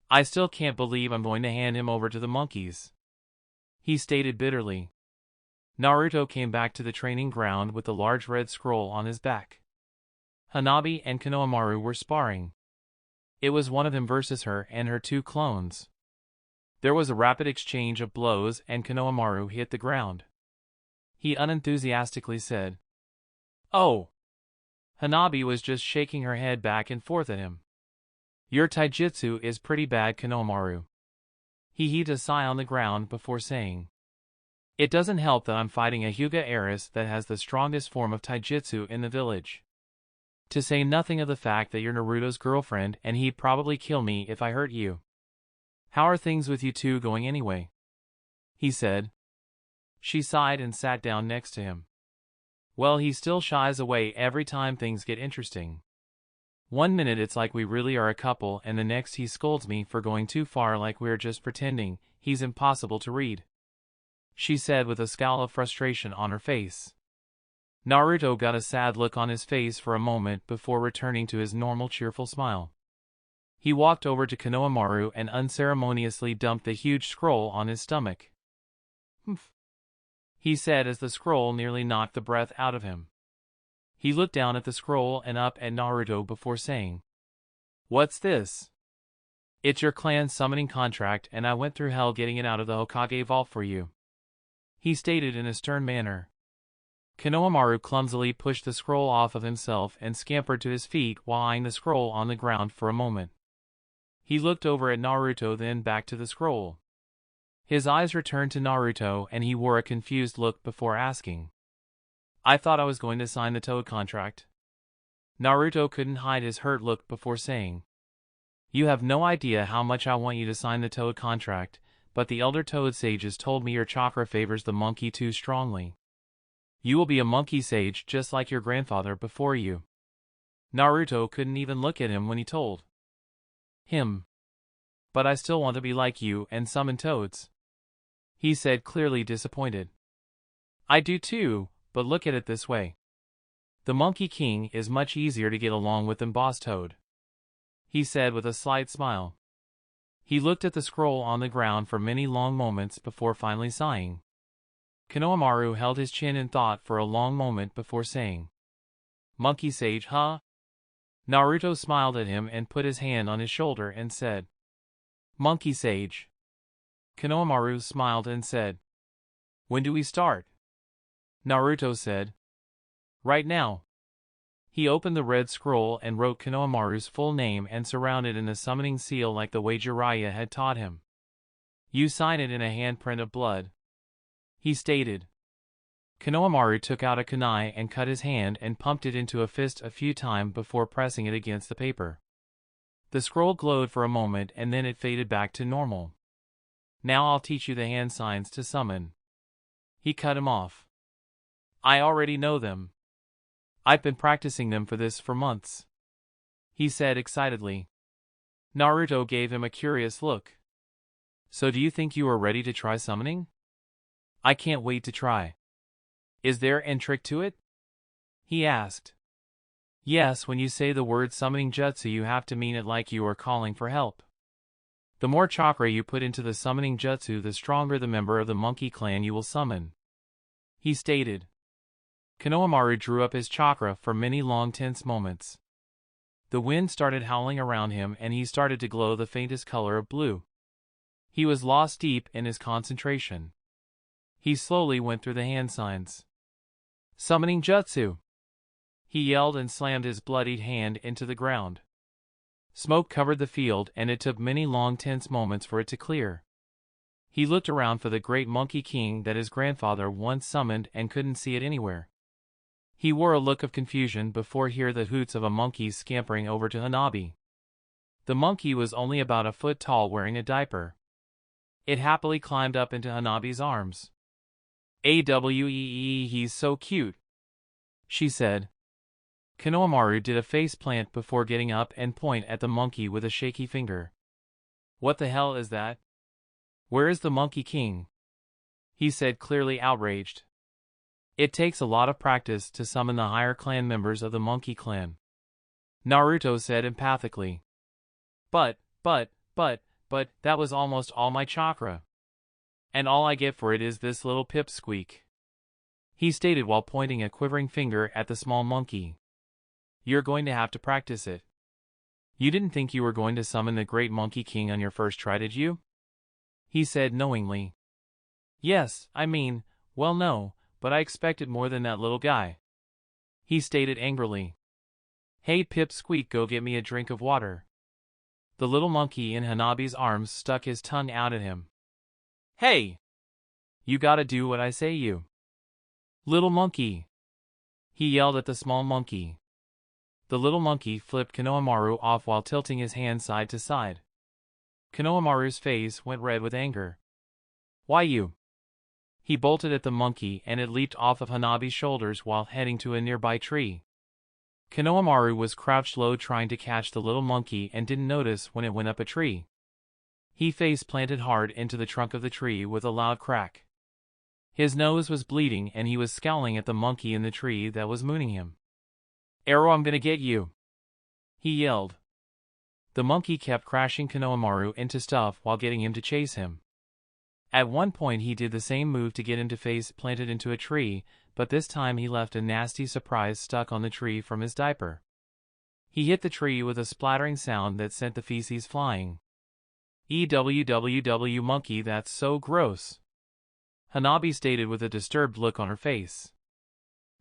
I still can't believe I'm going to hand him over to the monkeys, he stated bitterly. Naruto came back to the training ground with the large red scroll on his back. Hanabi and Konohamaru were sparring. It was one of them versus her and her 2 clones. There was a rapid exchange of blows and Konohamaru hit the ground. He unenthusiastically said, "Oh." Hanabi was just shaking her head back and forth at him. "Your taijutsu is pretty bad, Konohamaru." He heaved a sigh on the ground before saying, "It doesn't help that I'm fighting a Hyuga heiress that has the strongest form of taijutsu in the village. To say nothing of the fact that you're Naruto's girlfriend and he'd probably kill me if I hurt you. How are things with you two going anyway?" he said. She sighed and sat down next to him. "Well, he still shies away every time things get interesting. One minute it's like we really are a couple and the next he scolds me for going too far like we're just pretending. He's impossible to read," she said with a scowl of frustration on her face. Naruto got a sad look on his face for a moment before returning to his normal cheerful smile. He walked over to Konohamaru and unceremoniously dumped the huge scroll on his stomach. "Humph," he said as the scroll nearly knocked the breath out of him. He looked down at the scroll and up at Naruto before saying, "What's this?" "It's your clan's summoning contract and I went through hell getting it out of the Hokage vault for you," he stated in a stern manner. Konohamaru clumsily pushed the scroll off of himself and scampered to his feet while eyeing the scroll on the ground for a moment. He looked over at Naruto then back to the scroll. His eyes returned to Naruto and he wore a confused look before asking. I thought I was going to sign the Toad contract. Naruto couldn't hide his hurt look before saying. You have no idea how much I want you to sign the Toad contract, but the Elder Toad Sages told me your chakra favors the monkey too strongly. You will be a monkey sage just like your grandfather before you. Naruto couldn't even look at him when he told him. But I still want to be like you and summon toads. He said, clearly disappointed. I do too, but look at it this way. The Monkey King is much easier to get along with than Boss Toad. He said with a slight smile. He looked at the scroll on the ground for many long moments before finally sighing. Konohamaru held his chin in thought for a long moment before saying, Monkey Sage, huh? Naruto smiled at him and put his hand on his shoulder and said, Monkey Sage. Konohamaru smiled and said, When do we start? Naruto said, Right now. He opened the red scroll and wrote Konohamaru's full name and surrounded in a summoning seal like the way Jiraiya had taught him. You sign it in a handprint of blood, he stated. Konohamaru took out a kunai and cut his hand and pumped it into a fist a few times before pressing it against the paper. The scroll glowed for a moment and then it faded back to normal. Now I'll teach you the hand signs to summon. He cut him off. I already know them. I've been practicing them for this for months, he said excitedly. Naruto gave him a curious look. So do you think you are ready to try summoning? I can't wait to try. Is there an trick to it? He asked. Yes, when you say the word summoning jutsu you have to mean it like you are calling for help. The more chakra you put into the summoning jutsu the stronger the member of the monkey clan you will summon, he stated. Konohamaru drew up his chakra for many long tense moments. The wind started howling around him and he started to glow the faintest color of blue. He was lost deep in his concentration. He slowly went through the hand signs. Summoning jutsu! He yelled and slammed his bloodied hand into the ground. Smoke covered the field and it took many long tense moments for it to clear. He looked around for the great Monkey King that his grandfather once summoned and couldn't see it anywhere. He wore a look of confusion before hearing the hoots of a monkey scampering over to Hanabi. The monkey was only about a foot tall wearing a diaper. It happily climbed up into Hanabi's arms. Awee, he's so cute, she said. Konohamaru did a face plant before getting up and point at the monkey with a shaky finger. What the hell is that? Where is the Monkey King? He said, clearly outraged. It takes a lot of practice to summon the higher clan members of the Monkey Clan, Naruto said empathically. But, that was almost all my chakra. And all I get for it is this little pipsqueak, he stated while pointing a quivering finger at the small monkey. You're going to have to practice it. You didn't think you were going to summon the great Monkey King on your first try, did you? He said knowingly. Yes, well no, but I expected more than that little guy, he stated angrily. Hey pipsqueak, go get me a drink of water. The little monkey in Hanabi's arms stuck his tongue out at him. Hey! You gotta do what I say, you little monkey, he yelled at the small monkey. The little monkey flipped Konohamaru off while tilting his hand side to side. Konohamaru's face went red with anger. Why you? He bolted at the monkey and it leaped off of Hanabi's shoulders while heading to a nearby tree. Konohamaru was crouched low trying to catch the little monkey and didn't notice when it went up a tree. He face planted hard into the trunk of the tree with a loud crack. His nose was bleeding and he was scowling at the monkey in the tree that was mooning him. Arrow, I'm gonna get you, he yelled. The monkey kept crashing Konohamaru into stuff while getting him to chase him. At one point he did the same move to get him to face planted into a tree, but this time he left a nasty surprise stuck on the tree from his diaper. He hit the tree with a splattering sound that sent the feces flying. EWWW monkey, that's so gross, Hanabi stated with a disturbed look on her face.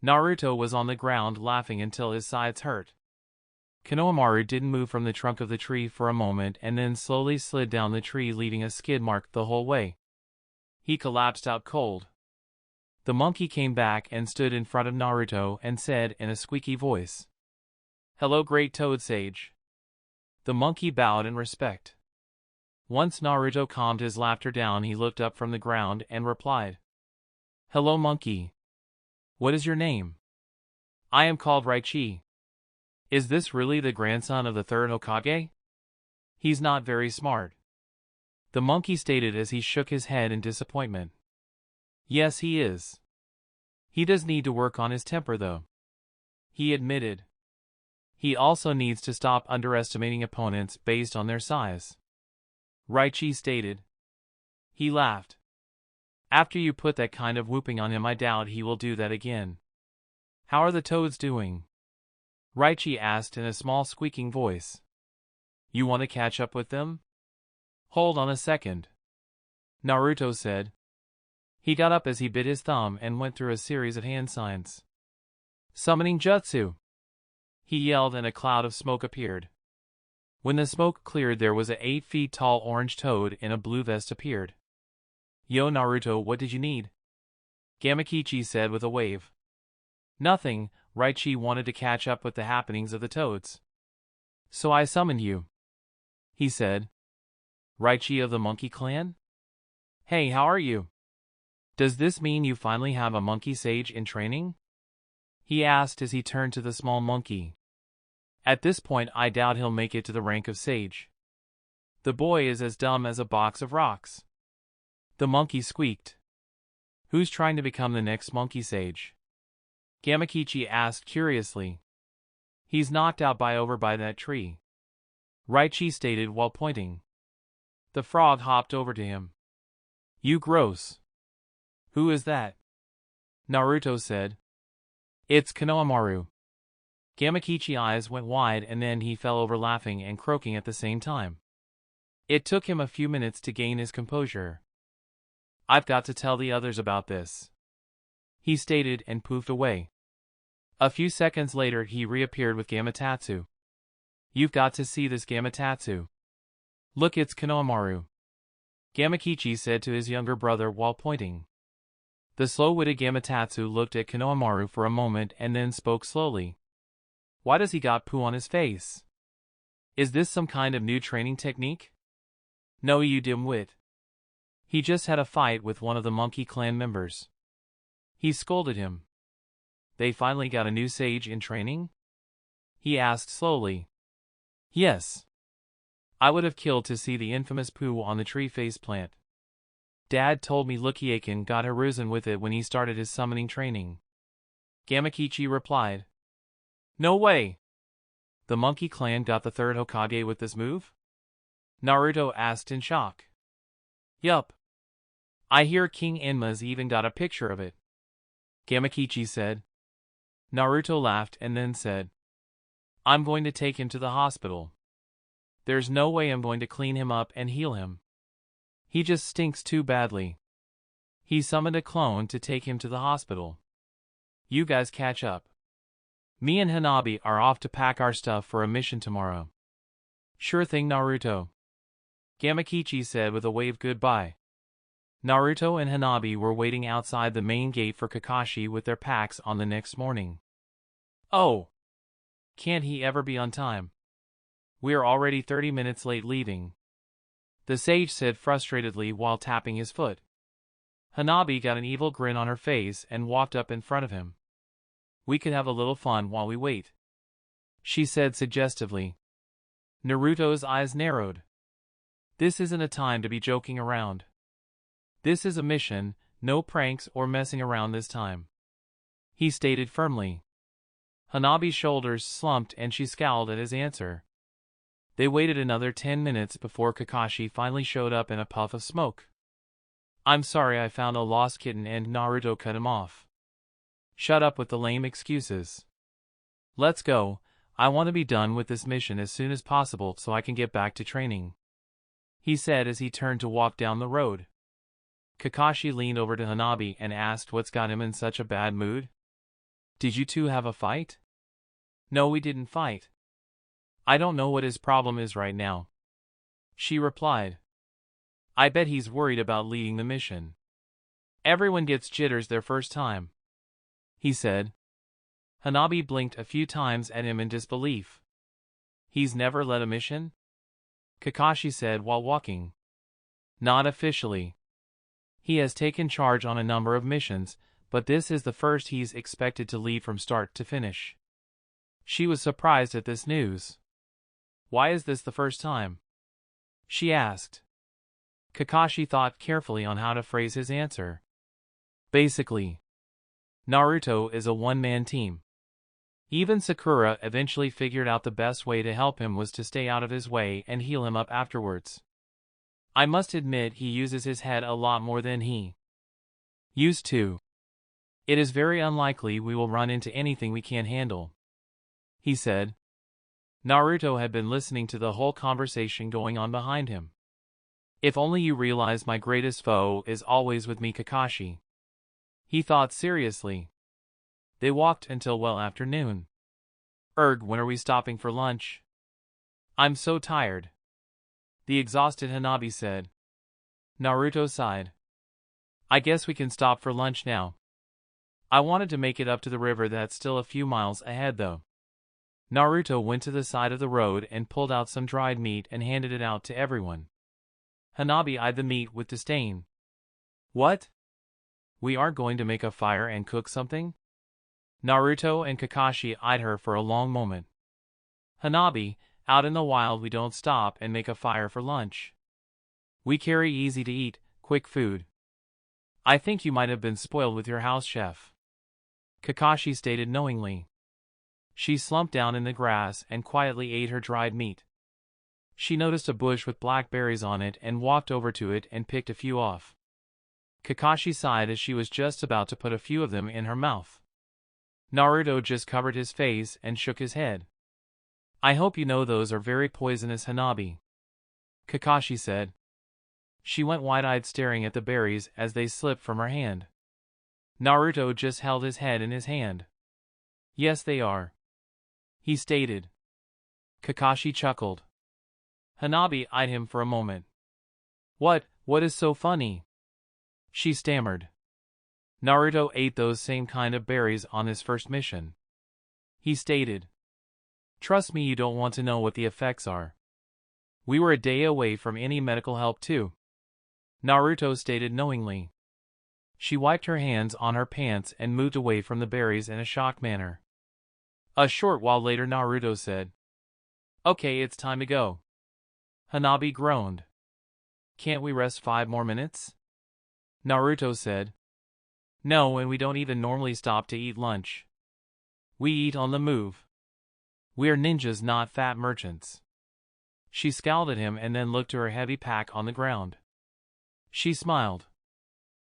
Naruto was on the ground laughing until his sides hurt. Konohamaru didn't move from the trunk of the tree for a moment and then slowly slid down the tree leaving a skid mark the whole way. He collapsed out cold. The monkey came back and stood in front of Naruto and said in a squeaky voice, "Hello, great Toad Sage." The monkey bowed in respect. Once Naruto calmed his laughter down, he looked up from the ground and replied, "Hello, monkey. What is your name?" "I am called Raichi." "Is this really the grandson of the third Hokage?" "He's not very smart," the monkey stated as he shook his head in disappointment. "Yes, he is. He does need to work on his temper, though," he admitted. "He also needs to stop underestimating opponents based on their size," Raichi stated. He laughed. "After you put that kind of whooping on him, I doubt he will do that again." "How are the toads doing?" Raichi asked in a small squeaking voice. "You want to catch up with them?" "Hold on a second," Naruto said. He got up as he bit his thumb and went through a series of hand signs. "Summoning Jutsu!" he yelled, and a cloud of smoke appeared. When the smoke cleared, there was a 8 feet tall orange toad in a blue vest appeared. "Yo, Naruto, what did you need?" Gamakichi said with a wave. "Nothing," Raichi wanted to catch up with the happenings of the toads. "So I summoned you," he said. "Raichi of the Monkey Clan? Hey, how are you? Does this mean you finally have a monkey sage in training?" he asked as he turned to the small monkey. "At this point, I doubt he'll make it to the rank of sage. The boy is as dumb as a box of rocks." The monkey squeaked. "Who's trying to become the next monkey sage?" Gamakichi asked curiously. "He's knocked out over by that tree," Raichi stated while pointing. The frog hopped over to him. "You gross. Who is that?" Naruto said. "It's Konohamaru." Gamakichi's eyes went wide and then he fell over, laughing and croaking at the same time. It took him a few minutes to gain his composure. "I've got to tell the others about this," he stated and poofed away. A few seconds later he reappeared with Gamatatsu. "You've got to see this, Gamatatsu. Look, it's Konohamaru," Gamakichi said to his younger brother while pointing. The slow-witted Gamatatsu looked at Konohamaru for a moment and then spoke slowly. "Why does he got poo on his face? Is this some kind of new training technique?" "No, you dimwit. He just had a fight with one of the Monkey Clan members," he scolded him. "They finally got a new sage in training?" he asked slowly. "Yes. I would have killed to see the infamous poo on the tree face plant. Dad told me Lukiakin got arisen with it when he started his summoning training," Gamakichi replied. "No way! The Monkey Clan got the third Hokage with this move?" Naruto asked in shock. "Yup. I hear King Enma's even got a picture of it," Gamakichi said. Naruto laughed and then said, "I'm going to take him to the hospital. There's no way I'm going to clean him up and heal him. He just stinks too badly." He summoned a clone to take him to the hospital. "You guys catch up. Me and Hanabi are off to pack our stuff for a mission tomorrow." "Sure thing, Naruto," Gamakichi said with a wave goodbye. Naruto and Hanabi were waiting outside the main gate for Kakashi with their packs on the next morning. "Oh! Can't he ever be on time? We're already 30 minutes late leaving," the sage said frustratedly while tapping his foot. Hanabi got an evil grin on her face and walked up in front of him. "We could have a little fun while we wait," she said suggestively. Naruto's eyes narrowed. "This isn't a time to be joking around. This is a mission, no pranks or messing around this time," he stated firmly. Hanabi's shoulders slumped and she scowled at his answer. They waited another 10 minutes before Kakashi finally showed up in a puff of smoke. "I'm sorry, I found a lost kitten and Naruto cut him off." "Shut up with the lame excuses. Let's go. I want to be done with this mission as soon as possible so I can get back to training," he said as he turned to walk down the road. Kakashi leaned over to Hanabi and asked what's got him in such a bad mood. "Did you two have a fight?" "No, we didn't fight. I don't know what his problem is right now," she replied. "I bet he's worried about leading the mission. Everyone gets jitters their first time, he said. Hanabi blinked a few times at him in disbelief. He's never led a mission? Kakashi said while walking. Not officially. He has taken charge on a number of missions, but this is the first he's expected to lead from start to finish. She was surprised at this news. Why is this the first time? She asked. Kakashi thought carefully on how to phrase his answer. Basically, Naruto is a one-man team. Even Sakura eventually figured out the best way to help him was to stay out of his way and heal him up afterwards. I must admit he uses his head a lot more than he used to. It is very unlikely we will run into anything we can't handle, he said. Naruto had been listening to the whole conversation going on behind him. If only you realized my greatest foe is always with me, Kakashi. He thought seriously. They walked until well after noon. When are we stopping for lunch? I'm so tired, the exhausted Hanabi said. Naruto sighed. I guess we can stop for lunch now. I wanted to make it up to the river that's still a few miles ahead though. Naruto went to the side of the road and pulled out some dried meat and handed it out to everyone. Hanabi eyed the meat with disdain. What? We aren't going to make a fire and cook something? Naruto and Kakashi eyed her for a long moment. Hanabi, out in the wild we don't stop and make a fire for lunch. We carry easy-to-eat, quick food. I think you might have been spoiled with your house chef, Kakashi stated knowingly. She slumped down in the grass and quietly ate her dried meat. She noticed a bush with blackberries on it and walked over to it and picked a few off. Kakashi sighed as she was just about to put a few of them in her mouth. Naruto just covered his face and shook his head. I hope you know those are very poisonous, Hanabi, Kakashi said. She went wide-eyed staring at the berries as they slipped from her hand. Naruto just held his head in his hand. Yes, they are, he stated. Kakashi chuckled. Hanabi eyed him for a moment. What is so funny? She stammered. Naruto ate those same kind of berries on his first mission, he stated. Trust me, you don't want to know what the effects are. We were a day away from any medical help too, Naruto stated knowingly. She wiped her hands on her pants and moved away from the berries in a shocked manner. A short while later Naruto said, Okay, it's time to go. Hanabi groaned. Can't we rest 5 more minutes? Naruto said. No, and we don't even normally stop to eat lunch. We eat on the move. We are ninjas, not fat merchants. She scowled at him and then looked to her heavy pack on the ground. She smiled.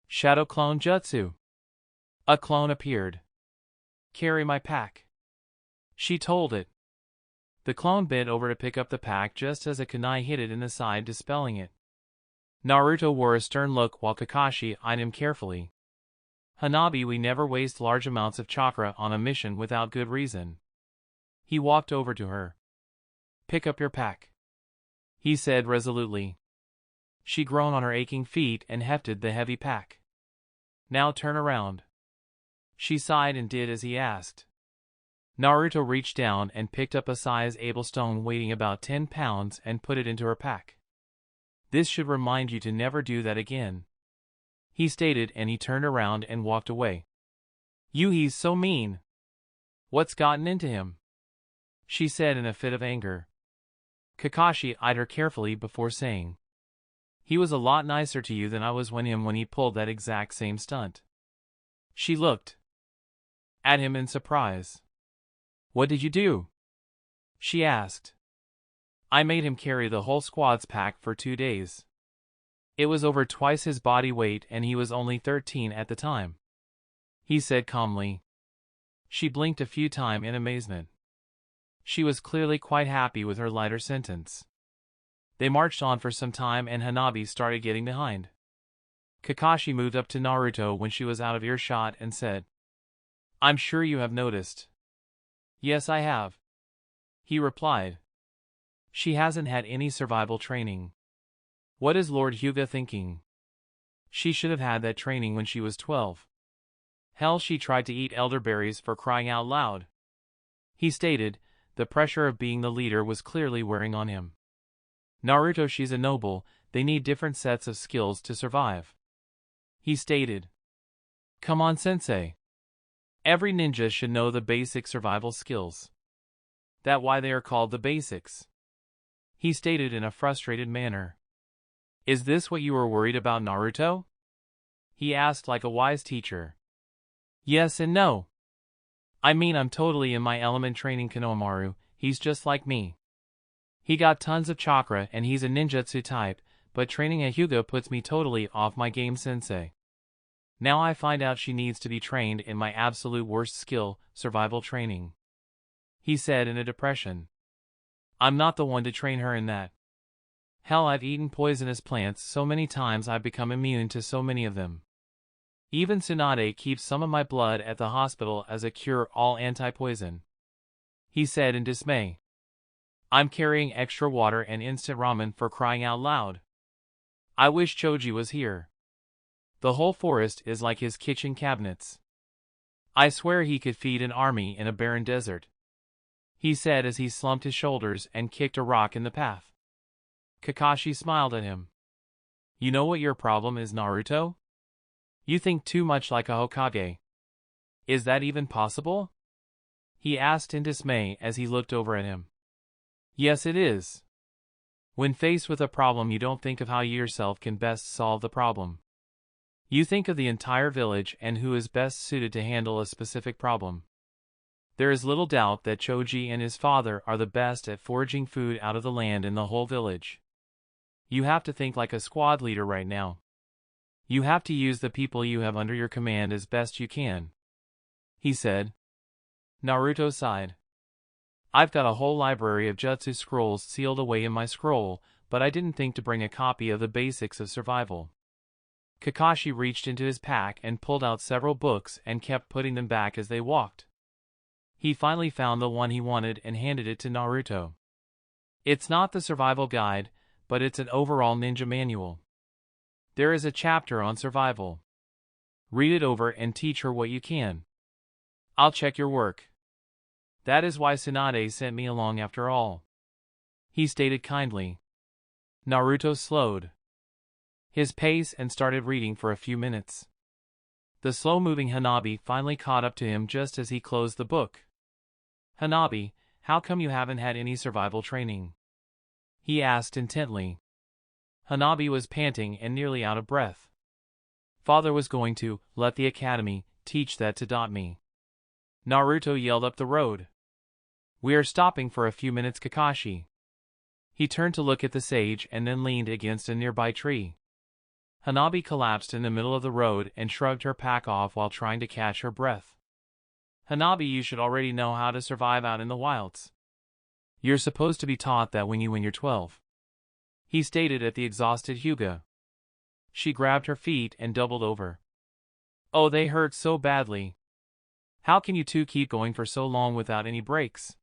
Shadow clone jutsu. A clone appeared. Carry my pack, she told it. The clone bent over to pick up the pack just as a kunai hit it in the side, dispelling it. Naruto wore a stern look while Kakashi eyed him carefully. Hanabi, we never waste large amounts of chakra on a mission without good reason. He walked over to her. Pick up your pack, he said resolutely. She groaned on her aching feet and hefted the heavy pack. Now turn around. She sighed and did as he asked. Naruto reached down and picked up a size-able stone weighing about 10 pounds and put it into her pack. This should remind you to never do that again, he stated, and he turned around and walked away. He's so mean. What's gotten into him? She said in a fit of anger. Kakashi eyed her carefully before saying, He was a lot nicer to you than I was when he pulled that exact same stunt. She looked at him in surprise. What did you do? She asked. I made him carry the whole squad's pack for 2 days. It was over twice his body weight and he was only 13 at the time, he said calmly. She blinked a few times in amazement. She was clearly quite happy with her lighter sentence. They marched on for some time and Hanabi started getting behind. Kakashi moved up to Naruto when she was out of earshot and said, I'm sure you have noticed. Yes, I have, he replied. She hasn't had any survival training. What is Lord Hyuga thinking? She should have had that training when she was 12. Hell, she tried to eat elderberries for crying out loud. He stated. The pressure of being the leader was clearly wearing on him. Naruto, she's a noble, they need different sets of skills to survive. He stated. Come on, sensei. Every ninja should know the basic survival skills. That's why they are called the basics. He stated in a frustrated manner. Is this what you were worried about, Naruto? He asked like a wise teacher. Yes and no. I mean, I'm totally in my element training Konohamaru, he's just like me. He got tons of chakra and he's a ninjutsu type, but training a Hyuga puts me totally off my game, sensei. Now I find out she needs to be trained in my absolute worst skill, survival training. He said in a depression. I'm not the one to train her in that. Hell, I've eaten poisonous plants so many times I've become immune to so many of them. Even Tsunade keeps some of my blood at the hospital as a cure-all anti-poison. He said in dismay. I'm carrying extra water and instant ramen for crying out loud. I wish Choji was here. The whole forest is like his kitchen cabinets. I swear he could feed an army in a barren desert. He said as he slumped his shoulders and kicked a rock in the path. Kakashi smiled at him. You know what your problem is, Naruto? You think too much like a Hokage. Is that even possible? He asked in dismay as he looked over at him. Yes, it is. When faced with a problem, you don't think of how you yourself can best solve the problem. You think of the entire village and who is best suited to handle a specific problem. There is little doubt that Choji and his father are the best at foraging food out of the land in the whole village. You have to think like a squad leader right now. You have to use the people you have under your command as best you can. He said. Naruto sighed. I've got a whole library of jutsu scrolls sealed away in my scroll, but I didn't think to bring a copy of the basics of survival. Kakashi reached into his pack and pulled out several books and kept putting them back as they walked. He finally found the one he wanted and handed it to Naruto. It's not the survival guide, but it's an overall ninja manual. There is a chapter on survival. Read it over and teach her what you can. I'll check your work. That is why Tsunade sent me along after all. He stated kindly. Naruto slowed his pace and started reading for a few minutes. The slow-moving Hanabi finally caught up to him just as he closed the book. Hanabi, how come you haven't had any survival training? He asked intently. Hanabi was panting and nearly out of breath. Father was going to let the academy teach that to me. Naruto yelled up the road. We are stopping for a few minutes, Kakashi. He turned to look at the sage and then leaned against a nearby tree. Hanabi collapsed in the middle of the road and shrugged her pack off while trying to catch her breath. Hanabi, you should already know how to survive out in the wilds. You're supposed to be taught that when you're 12. He stated at the exhausted Hyuga. She grabbed her feet and doubled over. Oh, they hurt so badly. How can you two keep going for so long without any breaks?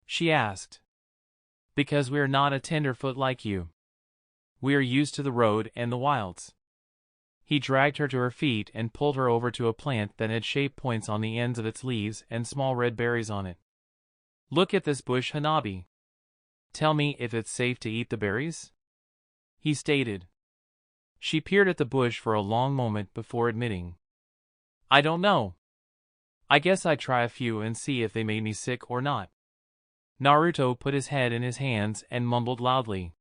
She asked. Because we're not a tenderfoot like you. We are used to the road and the wilds. He dragged her to her feet and pulled her over to a plant that had shape points on the ends of its leaves and small red berries on it. Look at this bush, Hanabi. Tell me if it's safe to eat the berries? He stated. She peered at the bush for a long moment before admitting. I don't know. I guess I'd try a few and see if they made me sick or not. Naruto put his head in his hands and mumbled loudly.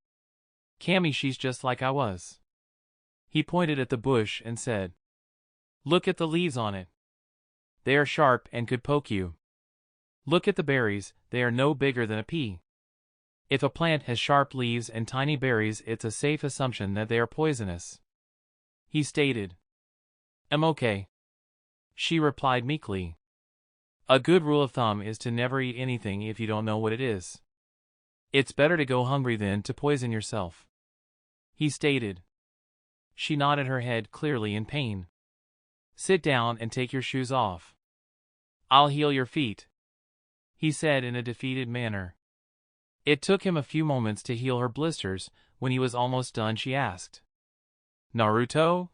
Kami, she's just like I was. He pointed at the bush and said. Look at the leaves on it. They are sharp and could poke you. Look at the berries, they are no bigger than a pea. If a plant has sharp leaves and tiny berries, it's a safe assumption that they are poisonous. He stated. I'm okay. She replied meekly. A good rule of thumb is to never eat anything if you don't know what it is. It's better to go hungry than to poison yourself. He stated. She nodded her head clearly in pain. Sit down and take your shoes off. I'll heal your feet. He said in a defeated manner. It took him a few moments to heal her blisters. When he was almost done, she asked. Naruto,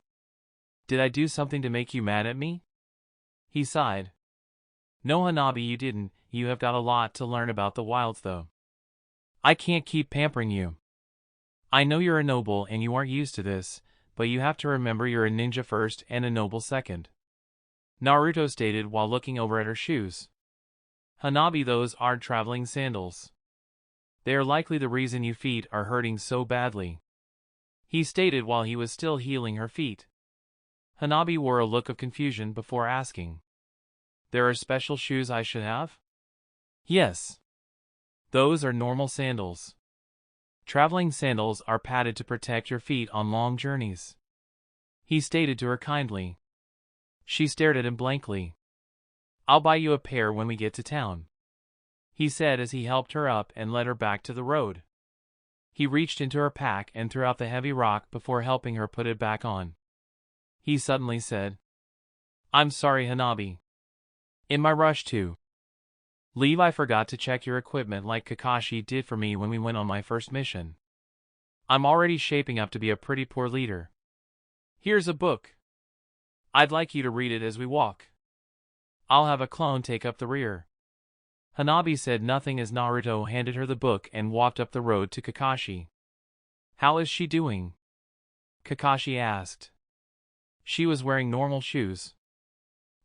Did I do something to make you mad at me? He sighed. No, Hanabi, you didn't. You have got a lot to learn about the wilds though. I can't keep pampering you. I know you're a noble and you aren't used to this, but you have to remember you're a ninja first and a noble second. Naruto stated while looking over at her shoes. Hanabi, those are traveling sandals. They are likely the reason your feet are hurting so badly. He stated while he was still healing her feet. Hanabi wore a look of confusion before asking. There are special shoes I should have? Yes. Those are normal sandals. Traveling sandals are padded to protect your feet on long journeys. He stated to her kindly. She stared at him blankly. I'll buy you a pair when we get to town, he said as he helped her up and led her back to the road. He reached into her pack and threw out the heavy rock before helping her put it back on. He suddenly said, I'm sorry, Hanabi. In my rush to leave, I forgot to check your equipment like Kakashi did for me when we went on my first mission. I'm already shaping up to be a pretty poor leader. Here's a book. I'd like you to read it as we walk. I'll have a clone take up the rear. Hanabi said nothing as Naruto handed her the book and walked up the road to Kakashi. How is she doing? Kakashi asked. She was wearing normal shoes.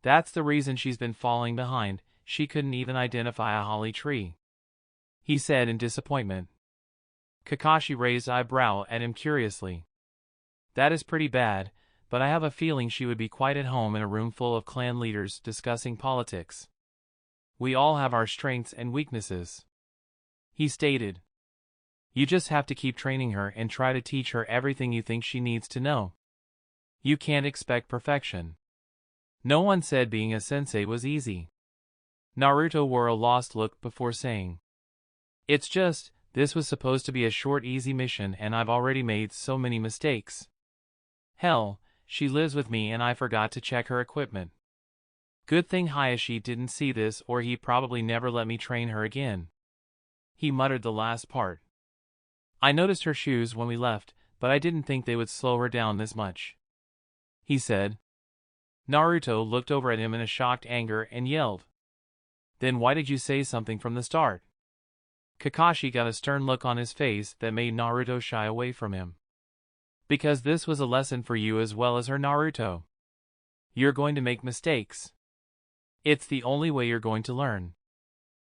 That's the reason she's been falling behind. She couldn't even identify a holly tree, he said in disappointment. Kakashi raised eyebrow at him curiously. That is pretty bad, but I have a feeling she would be quite at home in a room full of clan leaders discussing politics. We all have our strengths and weaknesses, he stated. You just have to keep training her and try to teach her everything you think she needs to know. You can't expect perfection. No one said being a sensei was easy. Naruto wore a lost look before saying, It's just, this was supposed to be a short easy mission and I've already made so many mistakes. Hell, she lives with me and I forgot to check her equipment. Good thing Hayashi didn't see this or he probably never let me train her again. He muttered the last part. I noticed her shoes when we left, but I didn't think they would slow her down this much, he said. Naruto looked over at him in a shocked anger and yelled. Then why did you say something from the start? Kakashi got a stern look on his face that made Naruto shy away from him. Because this was a lesson for you as well as her, Naruto. You're going to make mistakes. It's the only way you're going to learn.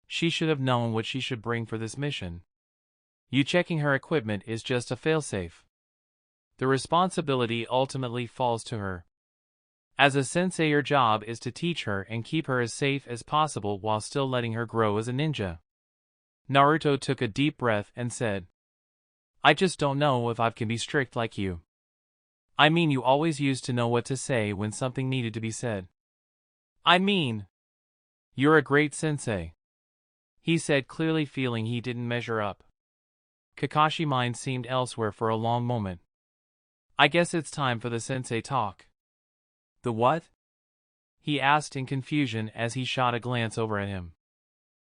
She should have known what she should bring for this mission. You checking her equipment is just a failsafe. The responsibility ultimately falls to her. As a sensei, your job is to teach her and keep her as safe as possible while still letting her grow as a ninja. Naruto took a deep breath and said, I just don't know if I can be strict like you. I mean, you always used to know what to say when something needed to be said. I mean, you're a great sensei, he said, clearly feeling he didn't measure up. Kakashi's mind seemed elsewhere for a long moment. I guess it's time for the sensei talk. The what? He asked in confusion as he shot a glance over at him.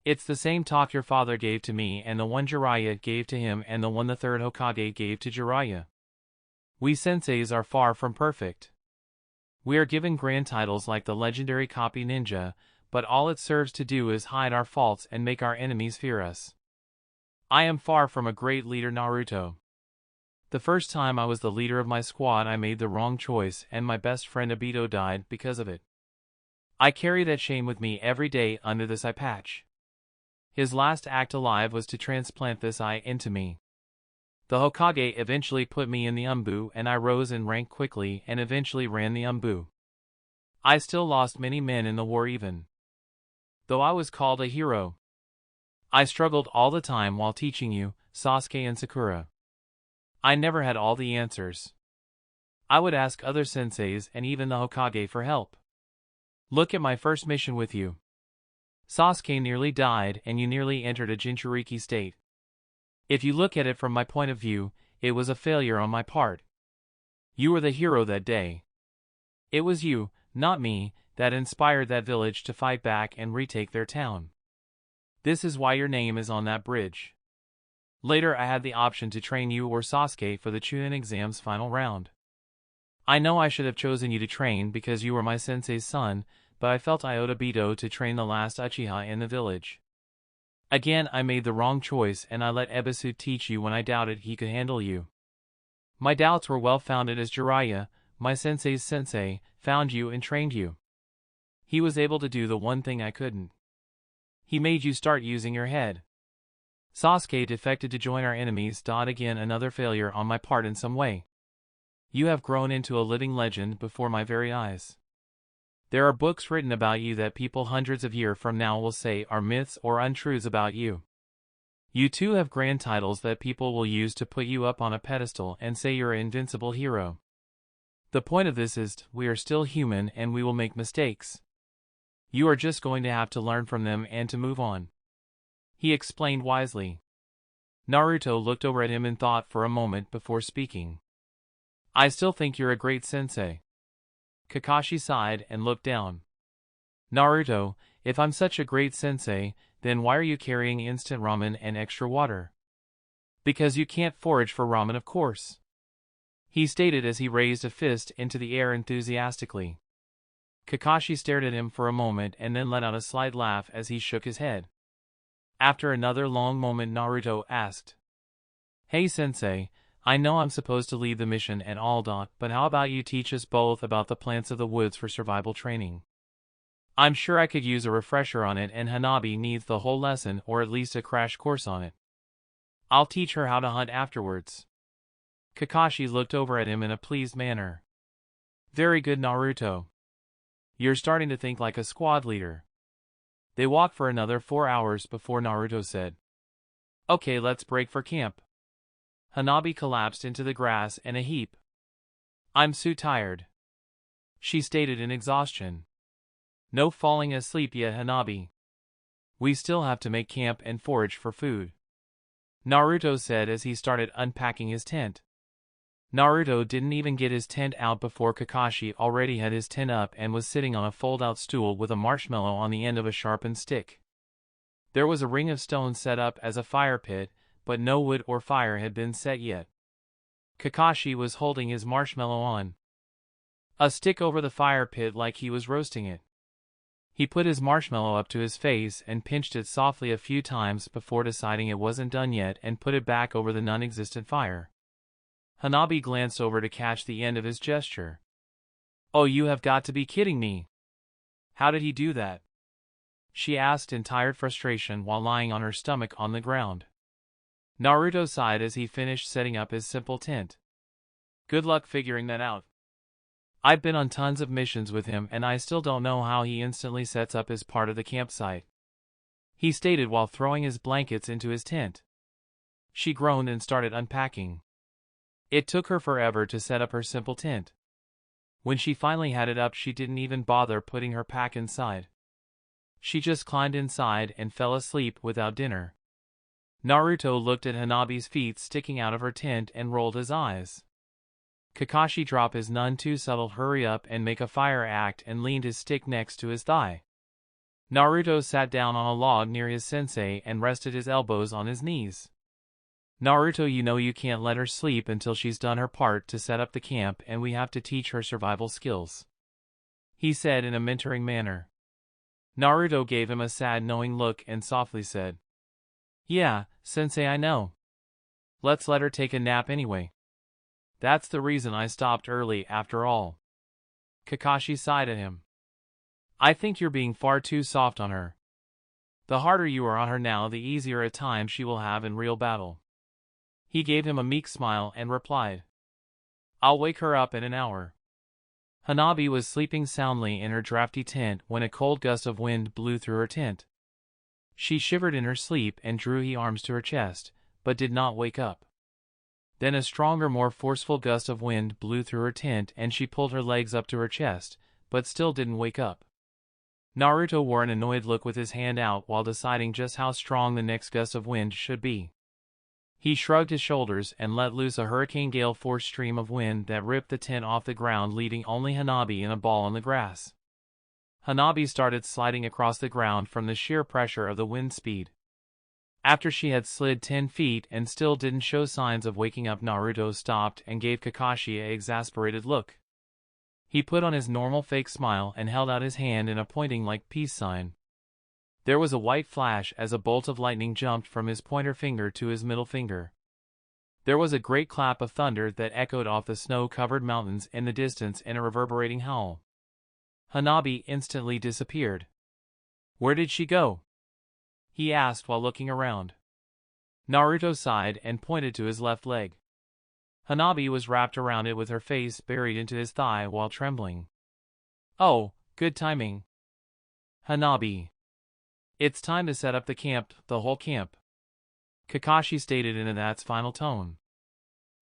It's the same talk your father gave to me and the one Jiraiya gave to him and the one the third Hokage gave to Jiraiya. We senseis are far from perfect. We are given grand titles like the legendary copy ninja, but all it serves to do is hide our faults and make our enemies fear us. I am far from a great leader, Naruto. The first time I was the leader of my squad, I made the wrong choice and my best friend Obito died because of it. I carry that shame with me every day under this eye patch. His last act alive was to transplant this eye into me. The Hokage eventually put me in the Umbu and I rose in rank quickly and eventually ran the Umbu. I still lost many men in the war even though I was called a hero. I struggled all the time while teaching you, Sasuke and Sakura. I never had all the answers. I would ask other senseis and even the Hokage for help. Look at my first mission with you. Sasuke nearly died and you nearly entered a Jinchuriki state. If you look at it from my point of view, it was a failure on my part. You were the hero that day. It was you, not me, that inspired that village to fight back and retake their town. This is why your name is on that bridge. Later I had the option to train you or Sasuke for the Chunnin exam's final round. I know I should have chosen you to train because you were my sensei's son, but I felt I owed Obito to train the last Uchiha in the village. Again, I made the wrong choice and I let Ebisu teach you when I doubted he could handle you. My doubts were well-founded as Jiraiya, my sensei's sensei, found you and trained you. He was able to do the one thing I couldn't. He made you start using your head. Sasuke defected to join our enemies. Again, another failure on my part in some way. You have grown into a living legend before my very eyes. There are books written about you that people hundreds of years from now will say are myths or untruths about you. You too have grand titles that people will use to put you up on a pedestal and say you're an invincible hero. The point of this is, we are still human and we will make mistakes. You are just going to have to learn from them and to move on. He explained wisely. Naruto looked over at him in thought for a moment before speaking. I still think you're a great sensei. Kakashi sighed and looked down. Naruto, if I'm such a great sensei, then why are you carrying instant ramen and extra water? Because you can't forage for ramen, of course. He stated as he raised a fist into the air enthusiastically. Kakashi stared at him for a moment and then let out a slight laugh as he shook his head. After another long moment, Naruto asked, Hey sensei, I know I'm supposed to lead the mission and all that, but how about you teach us both about the plants of the woods for survival training? I'm sure I could use a refresher on it and Hanabi needs the whole lesson or at least a crash course on it. I'll teach her how to hunt afterwards. Kakashi looked over at him in a pleased manner. Very good, Naruto. You're starting to think like a squad leader. They walked for another 4 hours before Naruto said, Okay, let's break for camp. Hanabi collapsed into the grass in a heap. I'm so tired, she stated in exhaustion. No falling asleep yet, Hanabi. We still have to make camp and forage for food, Naruto said as he started unpacking his tent. Naruto didn't even get his tent out before Kakashi already had his tent up and was sitting on a fold-out stool with a marshmallow on the end of a sharpened stick. There was a ring of stone set up as a fire pit, but no wood or fire had been set yet. Kakashi was holding his marshmallow on a stick over the fire pit like he was roasting it. He put his marshmallow up to his face and pinched it softly a few times before deciding it wasn't done yet and put it back over the non-existent fire. Hanabi glanced over to catch the end of his gesture. Oh, you have got to be kidding me. How did he do that? She asked in tired frustration while lying on her stomach on the ground. Naruto sighed as he finished setting up his simple tent. Good luck figuring that out. I've been on tons of missions with him and I still don't know how he instantly sets up his part of the campsite, he stated while throwing his blankets into his tent. She groaned and started unpacking. It took her forever to set up her simple tent. When she finally had it up, she didn't even bother putting her pack inside. She just climbed inside and fell asleep without dinner. Naruto looked at Hanabi's feet sticking out of her tent and rolled his eyes. Kakashi dropped his none too subtle hurry up and make a fire act and leaned his stick next to his thigh. Naruto sat down on a log near his sensei and rested his elbows on his knees. Naruto, you know you can't let her sleep until she's done her part to set up the camp and we have to teach her survival skills, he said in a mentoring manner. Naruto gave him a sad knowing look and softly said, Yeah, sensei, I know. Let's let her take a nap anyway. That's the reason I stopped early after all. Kakashi sighed at him. I think you're being far too soft on her. The harder you are on her now, the easier a time she will have in real battle. He gave him a meek smile and replied, I'll wake her up in an hour. Hanabi was sleeping soundly in her drafty tent when a cold gust of wind blew through her tent. She shivered in her sleep and drew her arms to her chest, but did not wake up. Then a stronger, more forceful gust of wind blew through her tent and she pulled her legs up to her chest, but still didn't wake up. Naruto wore an annoyed look with his hand out while deciding just how strong the next gust of wind should be. He shrugged his shoulders and let loose a hurricane gale-force stream of wind that ripped the tent off the ground, leaving only Hanabi in a ball on the grass. Hanabi started sliding across the ground from the sheer pressure of the wind speed. After she had slid 10 feet and still didn't show signs of waking up, Naruto stopped and gave Kakashi an exasperated look. He put on his normal fake smile and held out his hand in a pointing like peace sign. There was a white flash as a bolt of lightning jumped from his pointer finger to his middle finger. There was a great clap of thunder that echoed off the snow-covered mountains in the distance in a reverberating howl. Hanabi instantly disappeared. Where did she go? He asked while looking around. Naruto sighed and pointed to his left leg. Hanabi was wrapped around it with her face buried into his thigh while trembling. Oh, good timing. Hanabi. It's time to set up the camp, the whole camp. Kakashi stated in that's final tone.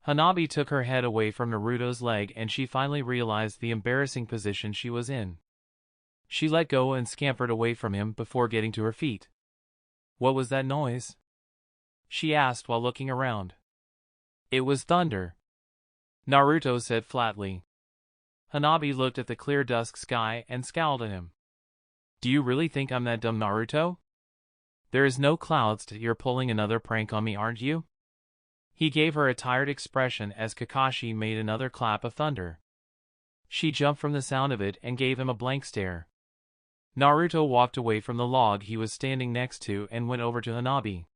Hanabi took her head away from Naruto's leg and she finally realized the embarrassing position she was in. She let go and scampered away from him before getting to her feet. What was that noise? She asked while looking around. It was thunder. Naruto said flatly. Hanabi looked at the clear dusk sky and scowled at him. Do you really think I'm that dumb, Naruto? There is no clouds, you're pulling another prank on me, aren't you? He gave her a tired expression as Kakashi made another clap of thunder. She jumped from the sound of it and gave him a blank stare. Naruto walked away from the log he was standing next to and went over to Hanabi.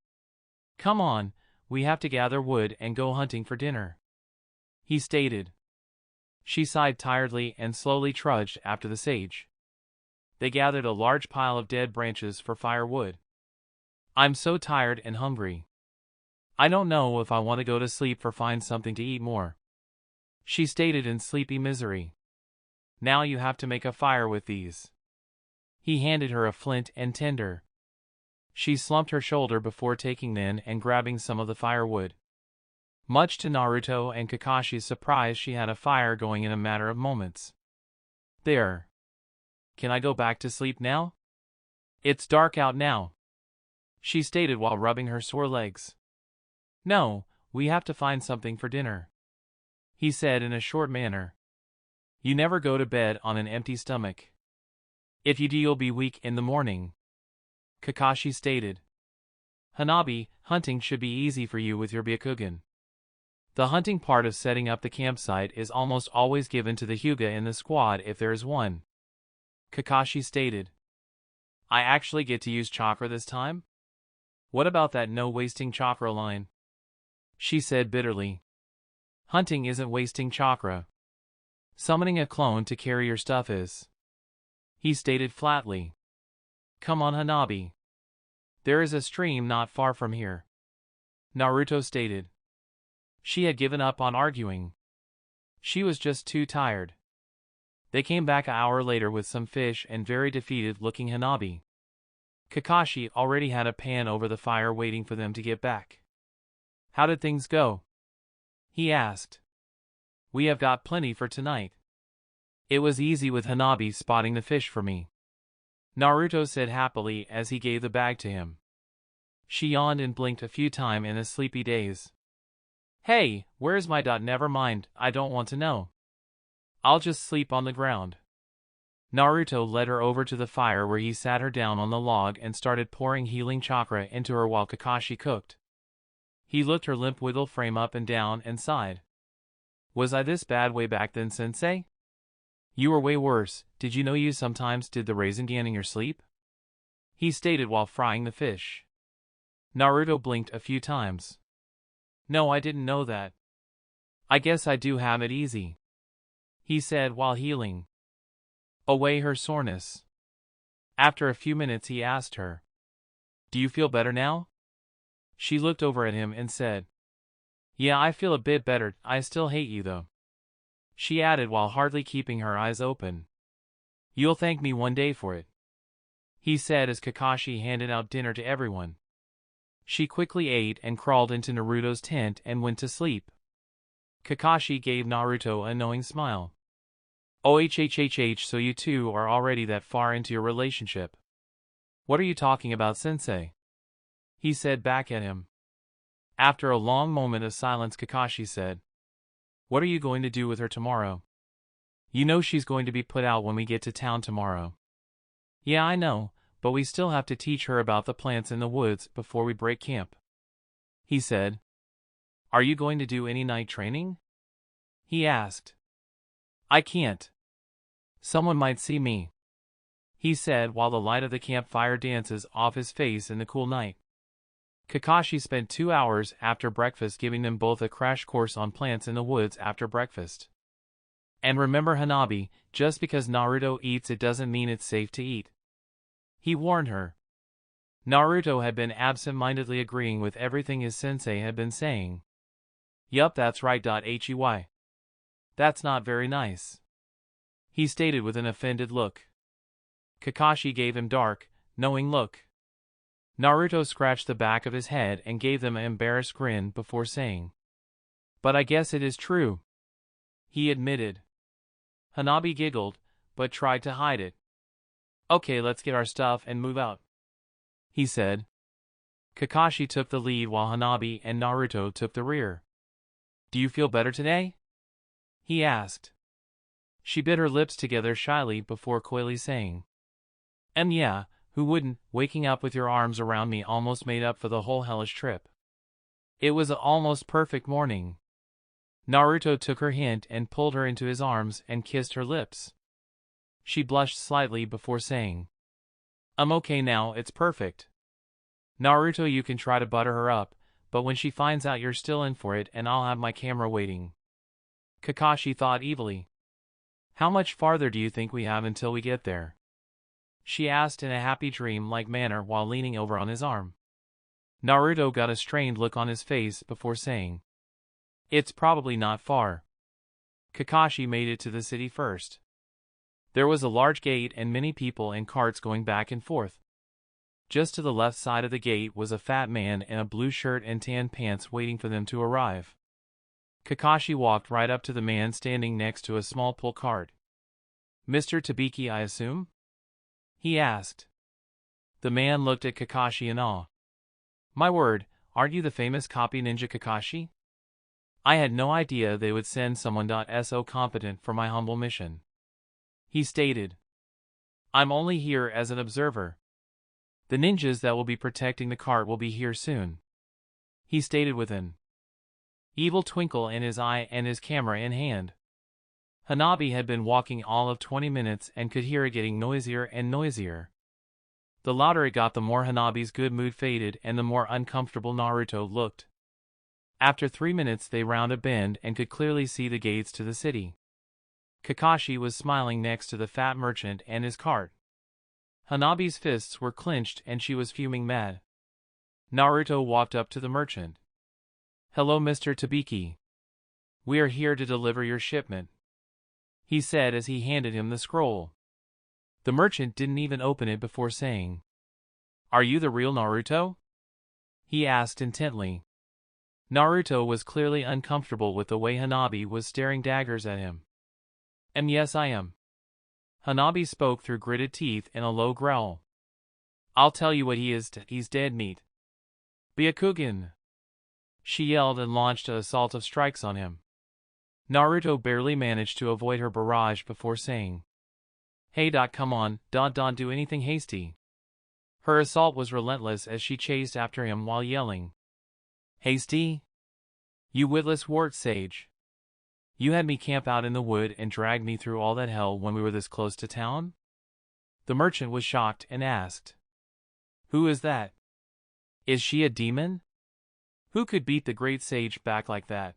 Come on, we have to gather wood and go hunting for dinner, he stated. She sighed tiredly and slowly trudged after the sage. They gathered a large pile of dead branches for firewood. I'm so tired and hungry. I don't know if I want to go to sleep or find something to eat more, she stated in sleepy misery. Now you have to make a fire with these. He handed her a flint and tinder. She slumped her shoulder before taking them and grabbing some of the firewood. Much to Naruto and Kakashi's surprise, she had a fire going in a matter of moments. There. Can I go back to sleep now? It's dark out now, she stated while rubbing her sore legs. No, we have to find something for dinner, he said in a short manner. You never go to bed on an empty stomach. If you do, you'll be weak in the morning, Kakashi stated. Hanabi, hunting should be easy for you with your Byakugan. The hunting part of setting up the campsite is almost always given to the Hyuga in the squad if there is one, Kakashi stated. I actually get to use chakra this time? What about that no wasting chakra line? She said bitterly. Hunting isn't wasting chakra. Summoning a clone to carry your stuff is, he stated flatly. Come on, Hanabi. There is a stream not far from here, Naruto stated. She had given up on arguing. She was just too tired. They came back an hour later with some fish and very defeated-looking Hanabi. Kakashi already had a pan over the fire waiting for them to get back. How did things go? He asked. We have got plenty for tonight. It was easy with Hanabi spotting the fish for me, Naruto said happily as he gave the bag to him. She yawned and blinked a few times in a sleepy daze. Hey, where's my dot? Never mind, I don't want to know. I'll just sleep on the ground. Naruto led her over to the fire where he sat her down on the log and started pouring healing chakra into her while Kakashi cooked. He looked her limp wiggle frame up and down and sighed. Was I this bad way back then, sensei? You were way worse. Did you know you sometimes did the Rasengan in your sleep? He stated while frying the fish. Naruto blinked a few times. No, I didn't know that. I guess I do have it easy, he said while healing away her soreness. After a few minutes he asked her, Do you feel better now? She looked over at him and said, Yeah, I feel a bit better. I still hate you though, she added while hardly keeping her eyes open. You'll thank me one day for it, he said as Kakashi handed out dinner to everyone. She quickly ate and crawled into Naruto's tent and went to sleep. Kakashi gave Naruto a knowing smile. So you two are already that far into your relationship. What are you talking about, sensei? He said back at him. After a long moment of silence, Kakashi said, What are you going to do with her tomorrow? You know she's going to be put out when we get to town tomorrow. Yeah, I know, but we still have to teach her about the plants in the woods before we break camp, he said. Are you going to do any night training? He asked. I can't. Someone might see me, he said while the light of the campfire dances off his face in the cool night. Kakashi spent 2 hours after breakfast giving them both a crash course on plants in the woods after breakfast. And remember Hanabi, just because Naruto eats it doesn't mean it's safe to eat, he warned her. Naruto had been absent-mindedly agreeing with everything his sensei had been saying. Yup, that's right. Hey. That's not very nice, he stated with an offended look. Kakashi gave him dark, knowing look. Naruto scratched the back of his head and gave them an embarrassed grin before saying, "But I guess it is true," he admitted. Hanabi giggled, but tried to hide it. "Okay, let's get our stuff and move out," he said. Kakashi took the lead while Hanabi and Naruto took the rear. "Do you feel better today?" he asked. She bit her lips together shyly before coyly saying, Yeah, who wouldn't? Waking up with your arms around me almost made up for the whole hellish trip. It was an almost perfect morning." Naruto took her hint and pulled her into his arms and kissed her lips. She blushed slightly before saying, "I'm okay now, it's perfect." "Naruto, you can try to butter her up, but when she finds out you're still in for it and I'll have my camera waiting." Kakashi thought evilly. "How much farther do you think we have until we get there?" she asked in a happy dream-like manner while leaning over on his arm. Naruto got a strained look on his face before saying, "It's probably not far." Kakashi made it to the city first. There was a large gate and many people and carts going back and forth. Just to the left side of the gate was a fat man in a blue shirt and tan pants waiting for them to arrive. Kakashi walked right up to the man standing next to a small pull cart. "Mr. Tabiki, I assume?" he asked. The man looked at Kakashi in awe. "My word, aren't you the famous copy ninja Kakashi? I had no idea they would send someone so competent for my humble mission," he stated. "I'm only here as an observer. The ninjas that will be protecting the cart will be here soon," he stated with an evil twinkle in his eye and his camera in hand. Hanabi had been walking all of 20 minutes and could hear it getting noisier and noisier. The louder it got, the more Hanabi's good mood faded and the more uncomfortable Naruto looked. After 3 minutes they rounded a bend and could clearly see the gates to the city. Kakashi was smiling next to the fat merchant and his cart. Hanabi's fists were clenched and she was fuming mad. Naruto walked up to the merchant. "Hello, Mr. Tabiki. We are here to deliver your shipment," he said as he handed him the scroll. The merchant didn't even open it before saying, "Are you the real Naruto?" he asked intently. Naruto was clearly uncomfortable with the way Hanabi was staring daggers at him. Yes, I am." Hanabi spoke through gritted teeth in a low growl. "I'll tell you what he is, he's dead meat. Byakugan!" she yelled and launched an assault of strikes on him. Naruto barely managed to avoid her barrage before saying, "Hey, come on, don't do anything hasty." Her assault was relentless as she chased after him while yelling, "Hasty? You witless wart sage! You had me camp out in the wood and dragged me through all that hell when we were this close to town?" The merchant was shocked and asked, "Who is that? Is she a demon? Who could beat the great sage back like that?"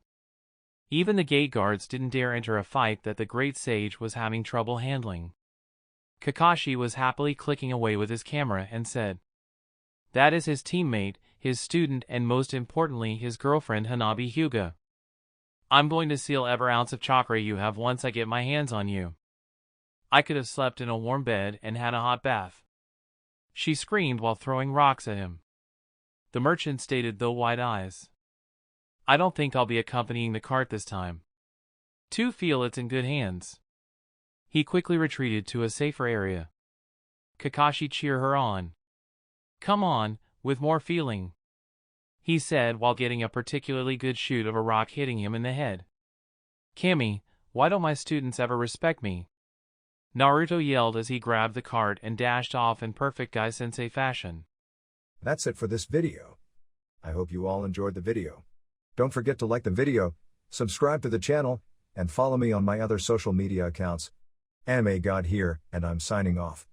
Even the gate guards didn't dare enter a fight that the great sage was having trouble handling. Kakashi was happily clicking away with his camera and said, "That is his teammate, his student, and most importantly his girlfriend Hanabi Hyuga. I'm going to seal every ounce of chakra you have once I get my hands on you. I could have slept in a warm bed and had a hot bath," she screamed while throwing rocks at him. The merchant stated though wide eyes, "I don't think I'll be accompanying the cart this time. To feel it's in good hands." He quickly retreated to a safer area. Kakashi cheered her on. "Come on, with more feeling," he said while getting a particularly good shoot of a rock hitting him in the head. "Kami, why don't my students ever respect me?" Naruto yelled as he grabbed the cart and dashed off in perfect Guy Sensei fashion. That's it for this video. I hope you all enjoyed the video. Don't forget to like the video, subscribe to the channel, and follow me on my other social media accounts. Anime God here, and I'm signing off.